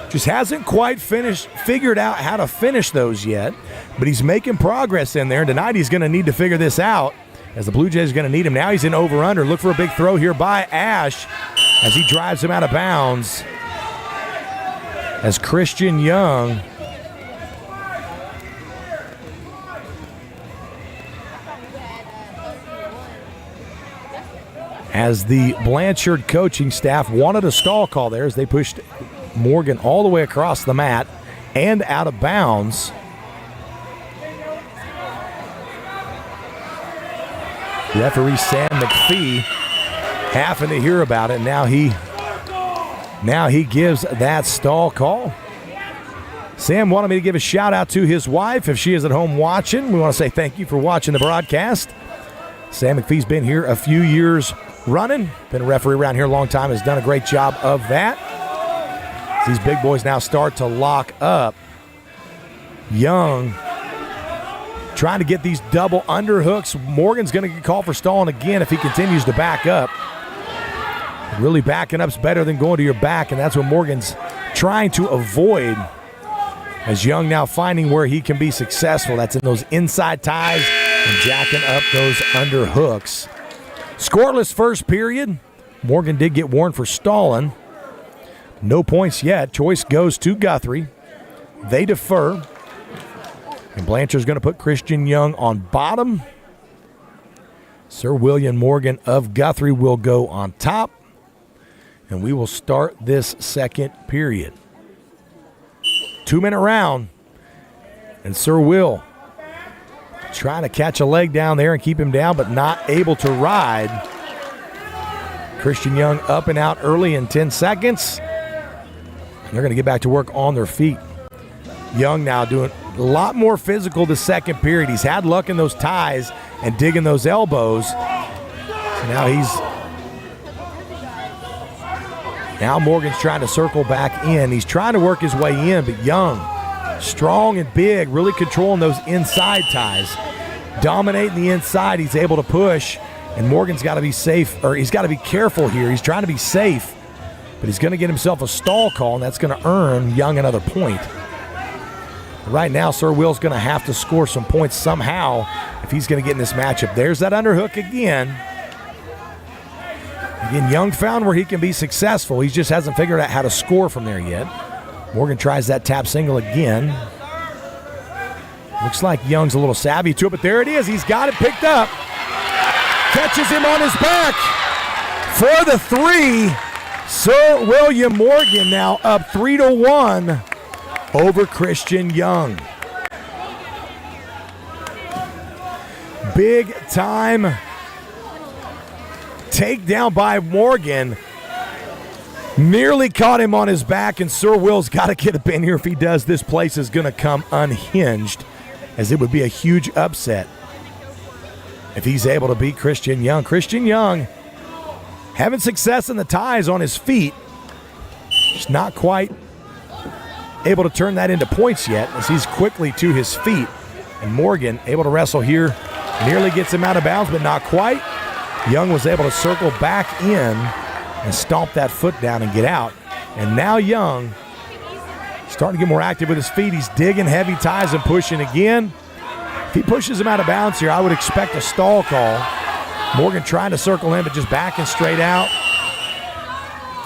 A: Just hasn't quite figured out how to finish those yet, but he's making progress in there. Tonight he's going to need to figure this out, as the Blue Jays are going to need him. Now he's in over-under. Look for a big throw here by Ash as he drives him out of bounds. As Christian Young as the Blanchard coaching staff wanted a stall call there as they pushed Morgan all the way across the mat and out of bounds. Referee Sam McPhee having to hear about it. Now he gives that stall call. Sam wanted me to give a shout out to his wife if she is at home watching. We want to say thank you for watching the broadcast. Sam McPhee's been here a few years running, been a referee around here a long time, has done a great job of that. These big boys now start to lock up. Young trying to get these double underhooks. Morgan's going to get called for stalling again if he continues to back up. Really backing up's better than going to your back, and that's what Morgan's trying to avoid. As Young now finding where he can be successful. That's in those inside ties and jacking up those underhooks. Scoreless first period. Morgan did get warned for stalling. No points yet. Choice goes to Guthrie. They defer. And Blanchard's going to put Christian Young on bottom. Sir William Morgan of Guthrie will go on top. And we will start this second period. 2-minute round. And Sir Will trying to catch a leg down there and keep him down, but not able to ride. Christian Young up and out early in 10 seconds. And they're going to get back to work on their feet. Young now doing a lot more physical the second period. He's had luck in those ties and digging those elbows. So now Morgan's trying to circle back in. He's trying to work his way in, but Young, strong and big, really controlling those inside ties. Dominating the inside, he's able to push, and Morgan's got to be safe, or he's got to be careful here. He's trying to be safe, but he's going to get himself a stall call, and that's going to earn Young another point. Right now, Sir Will's going to have to score some points somehow if he's going to get in this matchup. There's that underhook again. Again, Young found where he can be successful. He just hasn't figured out how to score from there yet. Morgan tries that tap single again. Looks like Young's a little savvy to it, but there it is. He's got it picked up. Catches him on his back for the 3. Sir William Morgan now up 3-1 over Christian Young. Big time takedown by Morgan. Nearly caught him on his back, and Sir Will's got to get a pin here. If he does, this place is going to come unhinged, as it would be a huge upset if he's able to beat Christian Young. Christian Young having success in the ties on his feet. Just not quite able to turn that into points yet, as he's quickly to his feet. And Morgan able to wrestle here. Nearly gets him out of bounds, but not quite. Young was able to circle back in and stomp that foot down and get out. And now Young starting to get more active with his feet. He's digging heavy ties and pushing again. If he pushes him out of bounds here, I would expect a stall call. Morgan trying to circle in, but just backing straight out.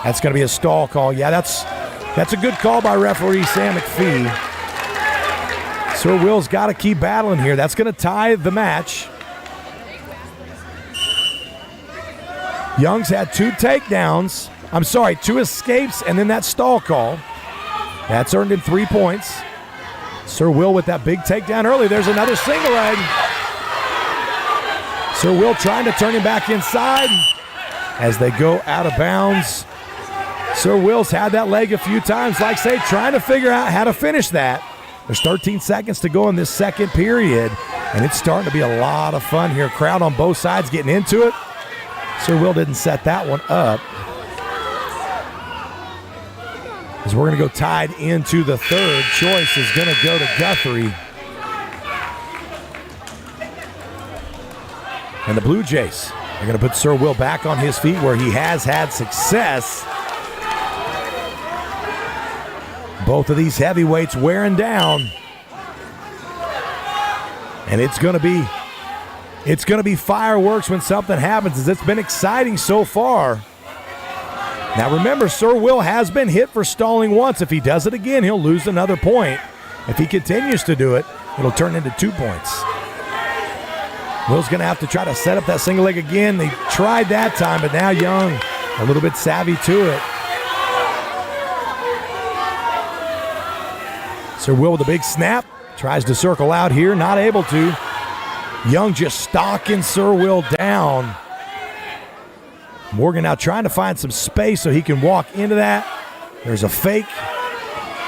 A: That's going to be a stall call. Yeah, that's a good call by referee Sam McPhee. Sir Will's got to keep battling here. That's going to tie the match. Young's had 2 takedowns. I'm sorry, 2 escapes and then that stall call. That's earned him 3 points. Sir Will with that big takedown early. There's another single leg. Sir Will trying to turn him back inside as they go out of bounds. Sir Will's had that leg a few times, like say, trying to figure out how to finish that. There's 13 seconds to go in this second period, and it's starting to be a lot of fun here. Crowd on both sides getting into it. Sir Will didn't set that one up. As we're going to go tied into the third. Choice is going to go to Guthrie. And the Bluejays are going to put Sir Will back on his feet where he has had success. Both of these heavyweights wearing down. And it's going to be fireworks when something happens, as it's been exciting so far. Now remember, Sir Will has been hit for stalling once. If he does it again, he'll lose another point. If he continues to do it, it'll turn into 2 points. Will's going to have to try to set up that single leg again. They tried that time, but now Young a little bit savvy to it. Sir Will with a big snap. Tries to circle out here, not able to. Young just stalking Sir Will down. Morgan now trying to find some space so he can walk into that. There's a fake.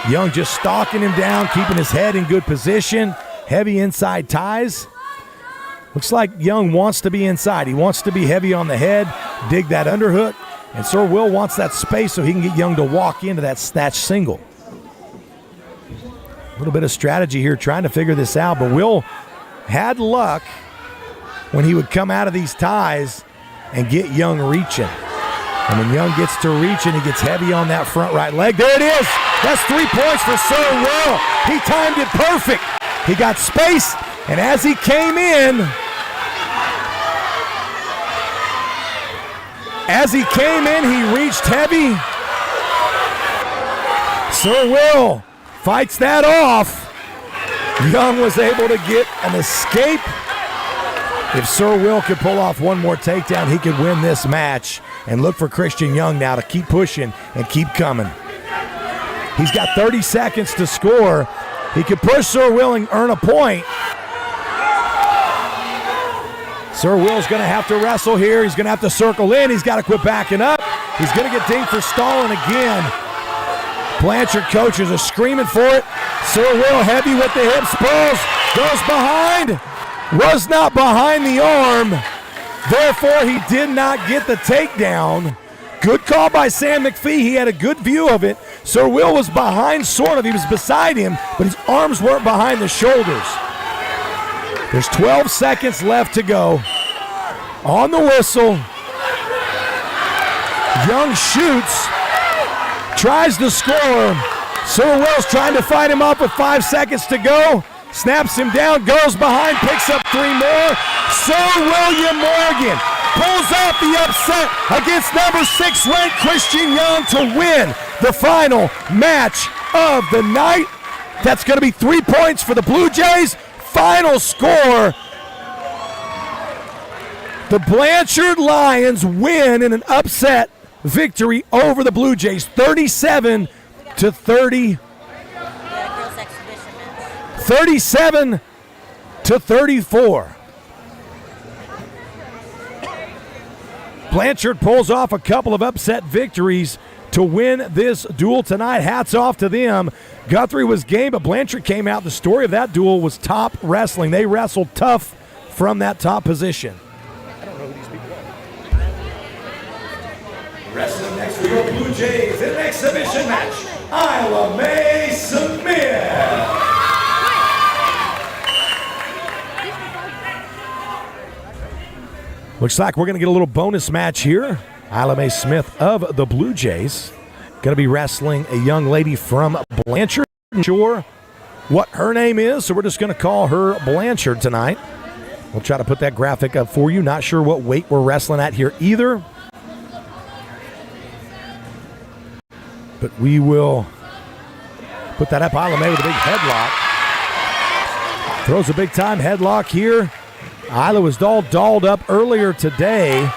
A: Young just stalking him down, keeping his head in good position. Heavy inside ties. Looks like Young wants to be inside. He wants to be heavy on the head, dig that underhook, and Sir Will wants that space so he can get Young to walk into that snatch single. A little bit of strategy here trying to figure this out, but Will had luck when he would come out of these ties and get Young reaching. And when Young gets to reaching, he gets heavy on that front right leg. There it is. That's 3 points for Sir Will. He timed it perfect. He got space, and as he came in, he reached heavy. Sir Will fights that off. Young was able to get an escape. If Sir Will could pull off one more takedown, he could win this match and look for Christian Young now to keep pushing and keep coming. He's got 30 seconds to score. He could push Sir Will and earn a point. Sir Will's going to have to wrestle here. He's going to have to circle in. He's got to quit backing up. He's going to get dinged for stalling again. Blanchard coaches are screaming for it. Sir Will heavy with the hips, pulls, goes behind. Was not behind the arm. Therefore, he did not get the takedown. Good call by Sam McPhee. He had a good view of it. Sir Will was behind, sort of. He was beside him, but his arms weren't behind the shoulders. There's 12 seconds left to go. On the whistle. Young shoots. Tries to score. Sir Will's trying to fight him up with 5 seconds to go. Snaps him down, goes behind, picks up 3 more. Sir William Morgan pulls out the upset against number 6 ranked Christian Young to win the final match of the night. That's going to be 3 points for the Bluejays. Final score: the Blanchard Lions win in an upset victory over the Bluejays, 37-30. 37-34. Blanchard pulls off a couple of upset victories to win this duel tonight. Hats off to them. Guthrie was game, but Blanchard came out. The story of that duel was top wrestling. They wrestled tough from that top position. I don't know who these people are.
H: Wrestling next for your Bluejays in an exhibition match, Isla Mae Smith.
A: Looks like we're going to get a little bonus match here. Isla Mae Smith of the Bluejays going to be wrestling a young lady from Blanchard. Not sure what her name is, so we're just going to call her Blanchard tonight. We'll try to put that graphic up for you. Not sure what weight we're wrestling at here either. But we will put that up. Isla May with a big headlock. Throws a big-time headlock here. Isla was all dolled up earlier today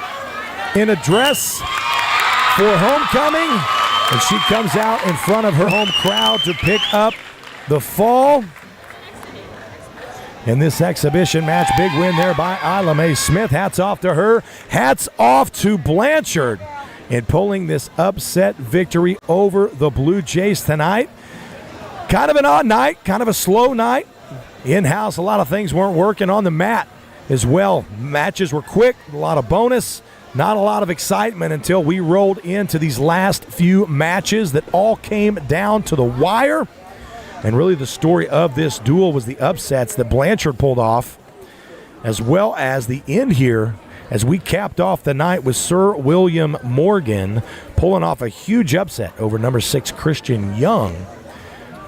A: in a dress for homecoming. And she comes out in front of her home crowd to pick up the fall. In this exhibition match, big win there by Isla Mae Smith. Hats off to her. Hats off to Blanchard in pulling this upset victory over the Blue Jays tonight. Kind of an odd night, kind of a slow night. In-house, a lot of things weren't working on the mat as well. Matches were quick, a lot of bonus, not a lot of excitement until we rolled into these last few matches that all came down to the wire. And really the story of this duel was the upsets that Blanchard pulled off, as well as the end here as we capped off the night with Sir William Morgan pulling off a huge upset over number 6 Christian Young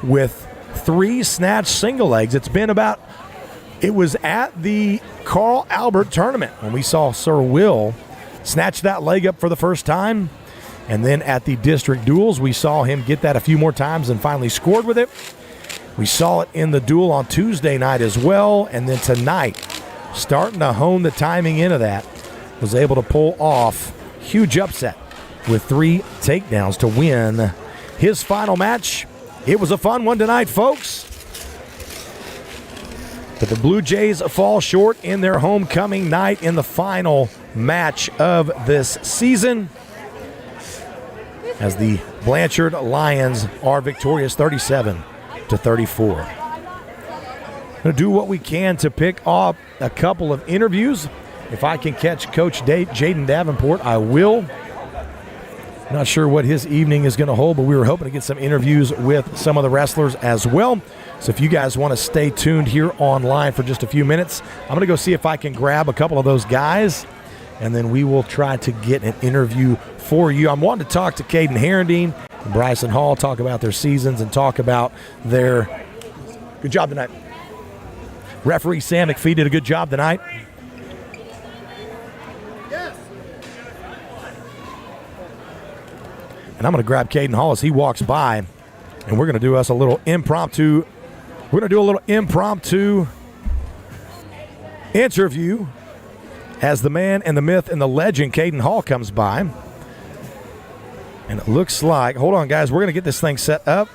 A: with 3 snatch single legs. It was at the Carl Albert tournament when we saw Sir Will snatch that leg up for the first time. And then at the district duels, we saw him get that a few more times and finally scored with it. We saw it in the duel on Tuesday night as well. And then tonight, starting to hone the timing into that, was able to pull off huge upset with 3 takedowns to win his final match. It was a fun one tonight, folks. But the Blue Jays fall short in their homecoming night in the final match of this season, as the Blanchard Lions are victorious 37-34. Going to do what we can to pick off a couple of interviews. If I can catch Coach Jaden Davenport, I will. Not sure what his evening is going to hold, but we were hoping to get some interviews with some of the wrestlers as well. So if you guys want to stay tuned here online for just a few minutes, I'm going to go see if I can grab a couple of those guys, and then we will try to get an interview for you. I'm wanting to talk to Caden Herendine and Bryson Hall, talk about their seasons and talk about their good job tonight. Referee Sam McPhee did a good job tonight. And I'm going to grab Caden Hall as he walks by, and we're going to do us a little impromptu. We're going to do a little impromptu interview as the man and the myth and the legend Caden Hall comes by. And it looks like, hold on guys, we're going to get this thing set up.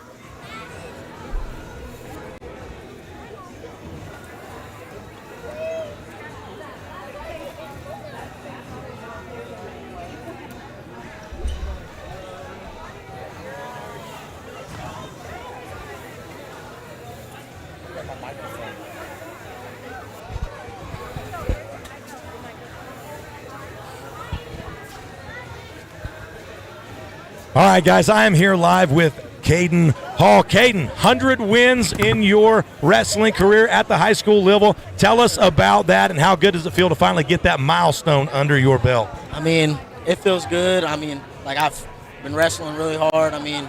A: All right, guys, I am here live with Caden Hall. Caden, 100 wins in your wrestling career at the high school level. Tell us about that and how good does it feel to finally get that milestone under your belt?
I: I mean, it feels good. I mean, like I've been wrestling really hard. I mean,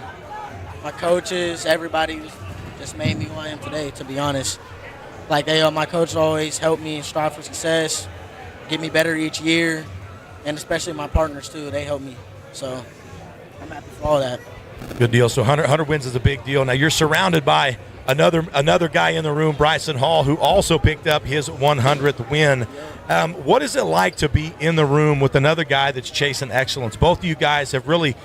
I: my coaches, everybody just made me who I am today, to be honest. Like my coaches always help me strive for success, get me better each year, and especially my partners too, they help me. So I'm happy for all that.
A: Good deal. So 100 wins is a big deal. Now you're surrounded by another guy in the room, Bryson Hall, who also picked up his 100th win. What is it like to be in the room with another guy that's chasing excellence? Both of you guys have really,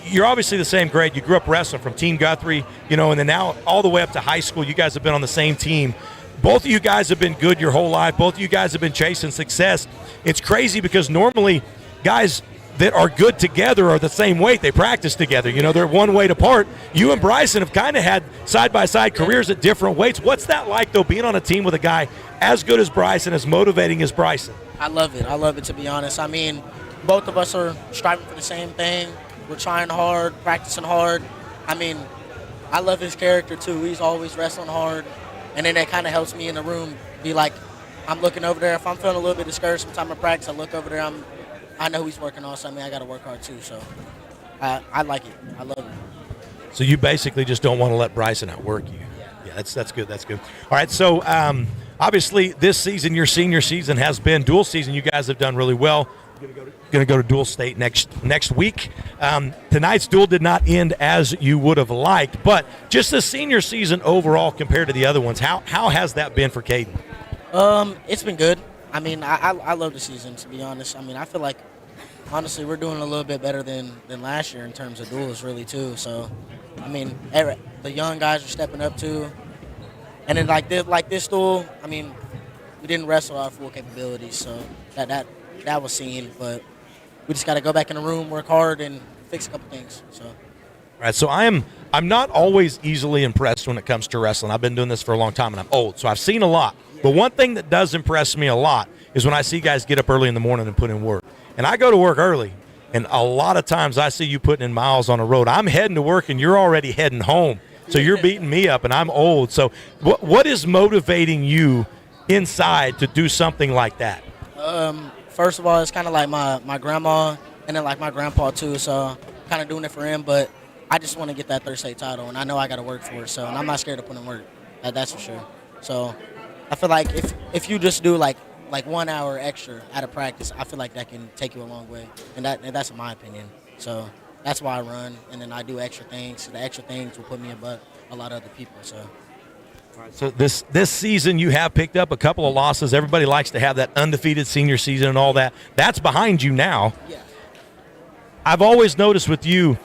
A: you're obviously the same grade. You grew up wrestling from Team Guthrie, and then now all the way up to high school, you guys have been on the same team. Both of you guys have been good your whole life. Both of you guys have been chasing success. It's crazy because normally guys that are good together are the same weight. They practice together. They're one weight apart. You and Bryson have kind of had side-by-side careers at different weights. What's that like, though, being on a team with a guy as good as Bryson, as motivating as Bryson?
I: I love it. I love it, to be honest. I mean, both of us are striving for the same thing. We're trying hard, practicing hard. I mean, I love his character, too. He's always wrestling hard. And then that kind of helps me in the room be like, I'm looking over there. If I'm feeling a little bit discouraged sometime in practice, I look over there. I know he's working on something. I got to work hard too. So I like it. I love it.
A: So you basically just don't want to let Bryson outwork you. Yeah, that's good. That's good. All right. So obviously this season, your senior season, has been dual season. You guys have done really well. Going to go to dual state next week. Tonight's duel did not end as you would have liked, but just the senior season overall compared to the other ones, how has that been for Caden?
I: It's been good. I mean, I love the season, to be honest. I mean, I feel like, honestly, we're doing a little bit better than last year in terms of duels, really, too. So, I mean, the young guys are stepping up, too. And then, like this duel, I mean, we didn't wrestle our full capabilities, so that was seen. But we just got to go back in the room, work hard, and fix a couple things. So.
A: All right, so I'm not always easily impressed when it comes to wrestling. I've been doing this for a long time, and I'm old, so I've seen a lot. But one thing that does impress me a lot is when I see guys get up early in the morning and put in work. And I go to work early, and a lot of times I see you putting in miles on the road. I'm heading to work, and you're already heading home. So you're beating me up, and I'm old. So what is motivating you inside to do something like that?
I: First of all, it's kind of like my grandma and then like my grandpa, too. So kind of doing it for him, but I just want to get that third state title, and I know I got to work for it. So, and I'm not scared to put in work. That's for sure. So I feel like if you just do like 1 hour extra out of practice, I feel like that can take you a long way, and that's in my opinion. So that's why I run, and then I do extra things. So the extra things will put me above a lot of other people. So.
A: All right, so this season you have picked up a couple of losses. Everybody likes to have that undefeated senior season and all that. That's behind you now.
I: Yeah.
A: I've always noticed with you,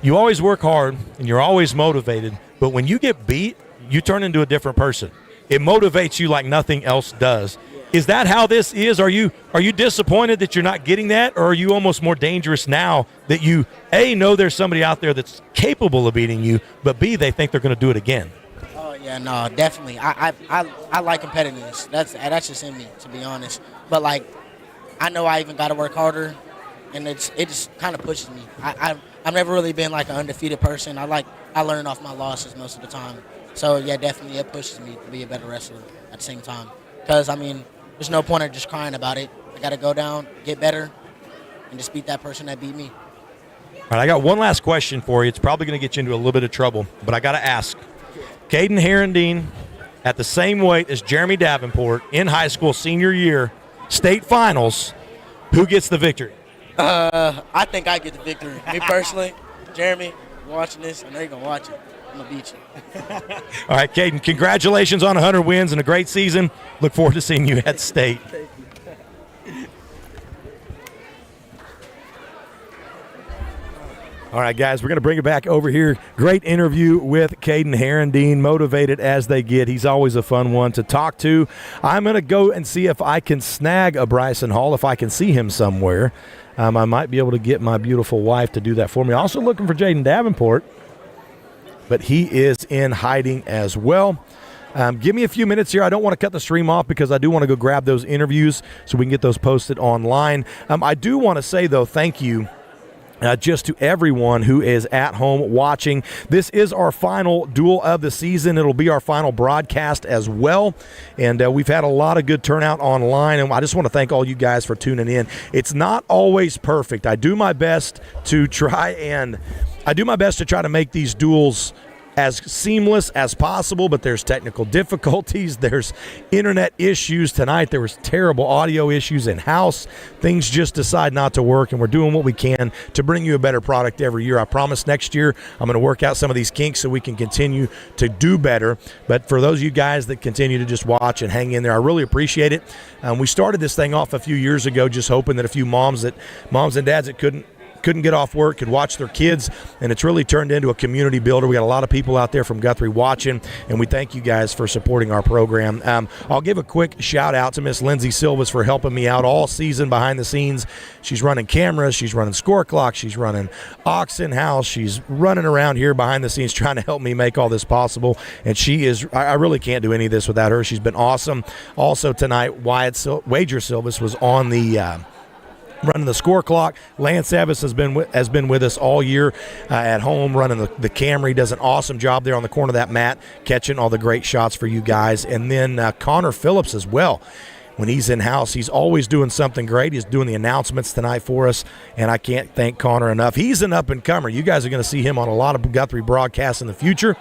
A: you always work hard and you're always motivated, but when you get beat, you turn into a different person. It motivates you like nothing else does. Is that how this is? Are you disappointed that you're not getting that, or are you almost more dangerous now that you, A, know there's somebody out there that's capable of beating you, but B, they think they're going to do it again?
I: Oh, yeah, no, definitely. I like competitiveness. That's just in me, to be honest. But, like, I know I even got to work harder, and it just kind of pushes me. I've never really been, like, an undefeated person. I learn off my losses most of the time. So, yeah, definitely it pushes me to be a better wrestler at the same time. Because, I mean, there's no point of just crying about it. I got to go down, get better, and just beat that person that beat me.
A: All right, I got one last question for you. It's probably going to get you into a little bit of trouble, but I got to ask. Caden Herendeen at the same weight as Jeremy Davenport in high school senior year, state finals. Who gets the victory?
I: I think I get the victory. Me personally, Jeremy, you're watching this, I know you're going to watch it. I'm going to beat you.
A: All right, Caden, congratulations on 100 wins and a great season. Look forward to seeing you at state.
I: Thank you.
A: All right, guys, we're going to bring it back over here. Great interview with Caden Herendeen, motivated as they get. He's always a fun one to talk to. I'm going to go and see if I can snag a Bryson Hall, if I can see him somewhere. I might be able to get my beautiful wife to do that for me. Also looking for Jaden Davenport, but he is in hiding as well. Give me a few minutes here. I don't want to cut the stream off because I do want to go grab those interviews so we can get those posted online. I do want to say, though, thank you. Just to everyone who is at home watching. This is our final duel of the season. It'll be our final broadcast as well. And we've had a lot of good turnout online, and I just want to thank all you guys for tuning in. It's not always perfect. I do my best to try to make these duels as seamless as possible, but there's technical difficulties. There's internet issues. Tonight there was terrible audio issues in-house. Things just decide not to work, and we're doing what we can to bring you a better product every year. I promise next year I'm going to work out some of these kinks so we can continue to do better. But for those of you guys that continue to just watch and hang in there, I really appreciate it. We started this thing off a few years ago just hoping that a few moms and dads that couldn't get off work, could watch their kids, and it's really turned into a community builder. We got a lot of people out there from Guthrie watching, and we thank you guys for supporting our program. I'll give a quick shout out to Miss Lindsay Silvas for helping me out all season behind the scenes. She's running cameras, she's running score clock, she's running auction house, she's running around here behind the scenes trying to help me make all this possible, and I really can't do any of this without her. She's been awesome. Also tonight, Wager Silvas was on the running the score clock. Lance Evans has been with us all year at home running the camera. He does an awesome job there on the corner of that mat, catching all the great shots for you guys. And then Connor Phillips as well. When he's in-house, he's always doing something great. He's doing the announcements tonight for us, and I can't thank Connor enough. He's an up-and-comer. You guys are going to see him on a lot of Guthrie broadcasts in the future.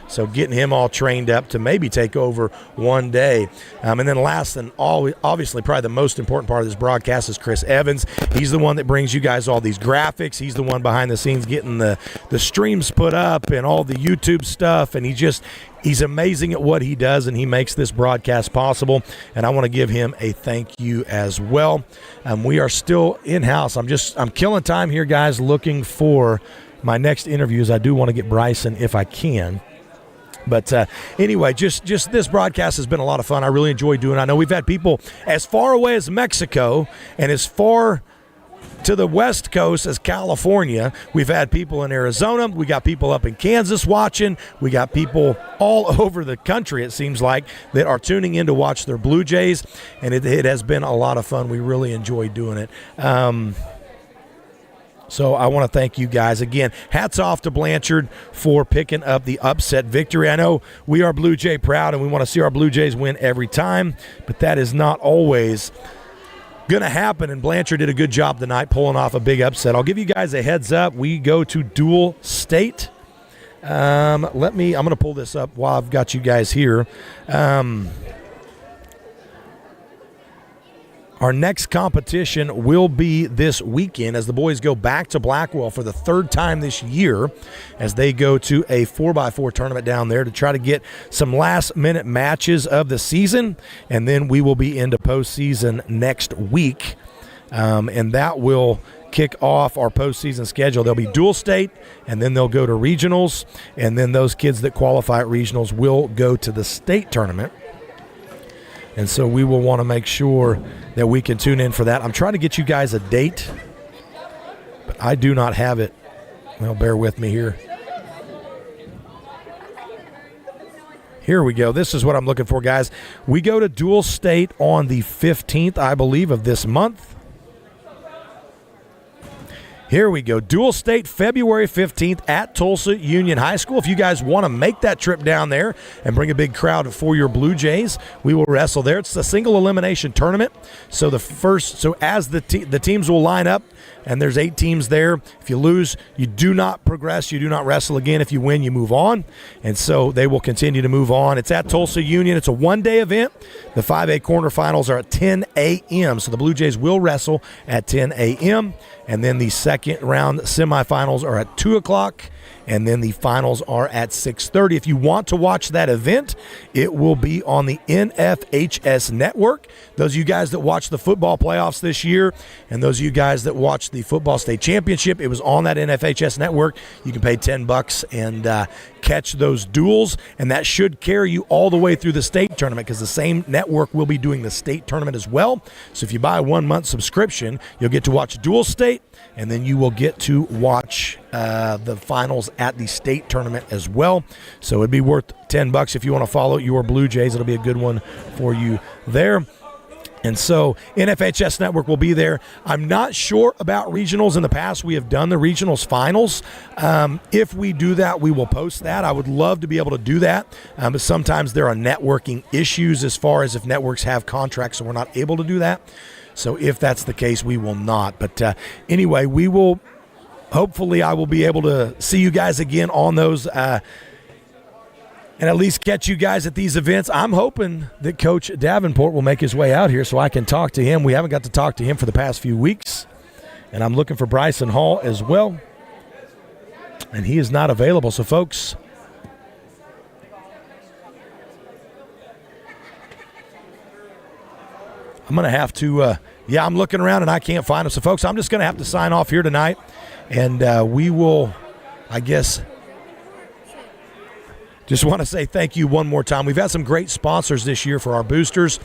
A: So getting him all trained up to maybe take over one day. And then last and obviously probably the most important part of this broadcast is Chris Evans. He's the one that brings you guys all these graphics. He's the one behind the scenes getting the streams put up and all the YouTube stuff. And he's amazing at what he does, and he makes this broadcast possible. And I want to give him a thank you as well. We are still in-house. I'm killing time here, guys, looking for my next interviews. I do want to get Bryson if I can. But anyway, just this broadcast has been a lot of fun. I really enjoy doing it. I know we've had people as far away as Mexico and as far to the West Coast as California. We've had people in Arizona. We got people up in Kansas watching. We got people all over the country, it seems like, that are tuning in to watch their Blue Jays. And it has been a lot of fun. We really enjoy doing it. So I want to thank you guys. Again, hats off to Blanchard for picking up the upset victory. I know we are Blue Jay proud, and we want to see our Blue Jays win every time, but that is not always going to happen, and Blanchard did a good job tonight pulling off a big upset. I'll give you guys a heads up. We go to dual state. I'm going to pull this up while I've got you guys here. Our next competition will be this weekend as the boys go back to Blackwell for the third time this year as they go to a 4x4 tournament down there to try to get some last-minute matches of the season, and then we will be into postseason next week, and that will kick off our postseason schedule. There'll be dual state, and then they'll go to regionals, and then those kids that qualify at regionals will go to the state tournament. And so we will want to make sure that we can tune in for that. I'm trying to get you guys a date, but I do not have it. Well, bear with me here. Here we go. This is what I'm looking for, guys. We go to dual state on the 15th, I believe, of this month. Here we go. Dual state, February 15th at Tulsa Union High School. If you guys want to make that trip down there and bring a big crowd for your Blue Jays, we will wrestle there. It's a single elimination tournament. So as the teams will line up, and there's 8 teams there. If you lose, you do not progress. You do not wrestle again. If you win, you move on. And so they will continue to move on. It's at Tulsa Union. It's a one-day event. The 5A quarterfinals are at 10 a.m. So the Blue Jays will wrestle at 10 a.m. And then the second round semifinals are at 2 o'clock. And then the finals are at 6:30. If you want to watch that event, it will be on the NFHS network. Those of you guys that watched the football playoffs this year, and those of you guys that watched the football state championship, it was on that NFHS network. You can pay $10 and catch those duels, and that should carry you all the way through the state tournament because the same network will be doing the state tournament as well. So if you buy a 1-month subscription, you'll get to watch dual state, and then you will get to watch the finals at the state tournament as well. So it'd be worth $10 if you want to follow your Blue Jays. It'll be a good one for you there. And so NFHS Network will be there. I'm not sure about regionals. In the past, we have done the regionals finals. If we do that, we will post that. I would love to be able to do that. But sometimes there are networking issues as far as if networks have contracts, so we're not able to do that. So if that's the case, we will not. But anyway, we will. Hopefully, I will be able to see you guys again on those and at least catch you guys at these events. I'm hoping that Coach Davenport will make his way out here so I can talk to him. We haven't got to talk to him for the past few weeks. And I'm looking for Bryson Hall as well. And he is not available. So, folks, I'm going to have to, I'm looking around and I can't find him. So, folks, I'm just going to have to sign off here tonight. And we will, I guess, just want to say thank you one more time. We've had some great sponsors this year for our boosters.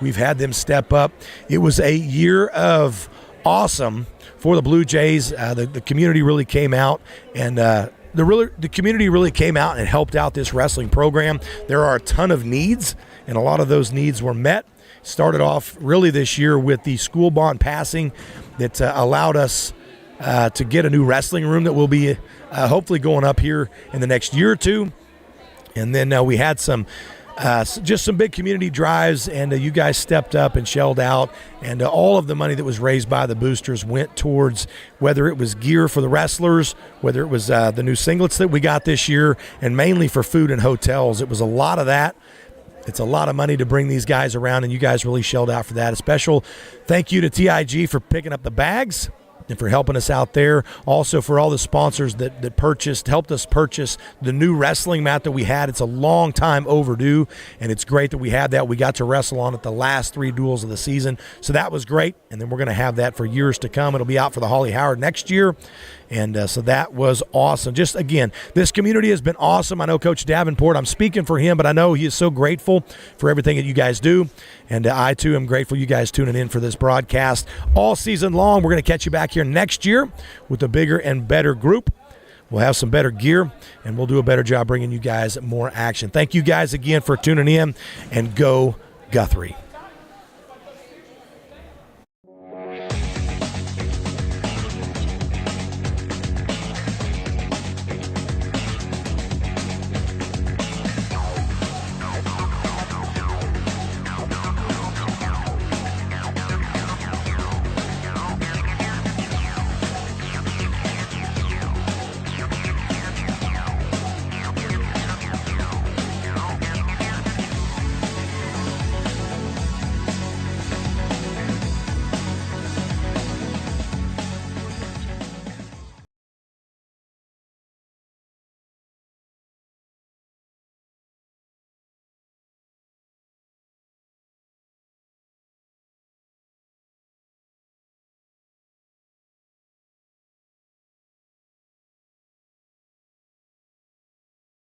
A: We've had them step up. It was a year of awesome for the Blue Jays. The community really came out, and the community really came out and helped out this wrestling program. There are a ton of needs, and a lot of those needs were met. Started off really this year with the school bond passing that allowed us to get a new wrestling room that will be hopefully going up here in the next year or two. And then we had some just some big community drives, and you guys stepped up and shelled out, and all of the money that was raised by the boosters went towards whether it was gear for the wrestlers, whether it was the new singlets that we got this year, and mainly for food and hotels. It was a lot of that. It's a lot of money to bring these guys around, and you guys really shelled out for that. A special thank you to TIG for picking up the bags and for helping us out there. Also for all the sponsors that helped us purchase the new wrestling mat that we had. It's a long time overdue, and it's great that we had that. We got to wrestle on it the last 3 duels of the season, so that was great, and then we're going to have that for years to come. It'll be out for the Holly Howard next year, and so that was awesome. Just, again, this community has been awesome. I know Coach Davenport, I'm speaking for him, but I know he is so grateful for everything that you guys do, and I, too, am grateful you guys tuning in for this broadcast all season long. We're going to catch you back here next year with a bigger and better group. We'll have some better gear, and we'll do a better job bringing you guys more action. Thank you guys again for tuning in, and go Guthrie.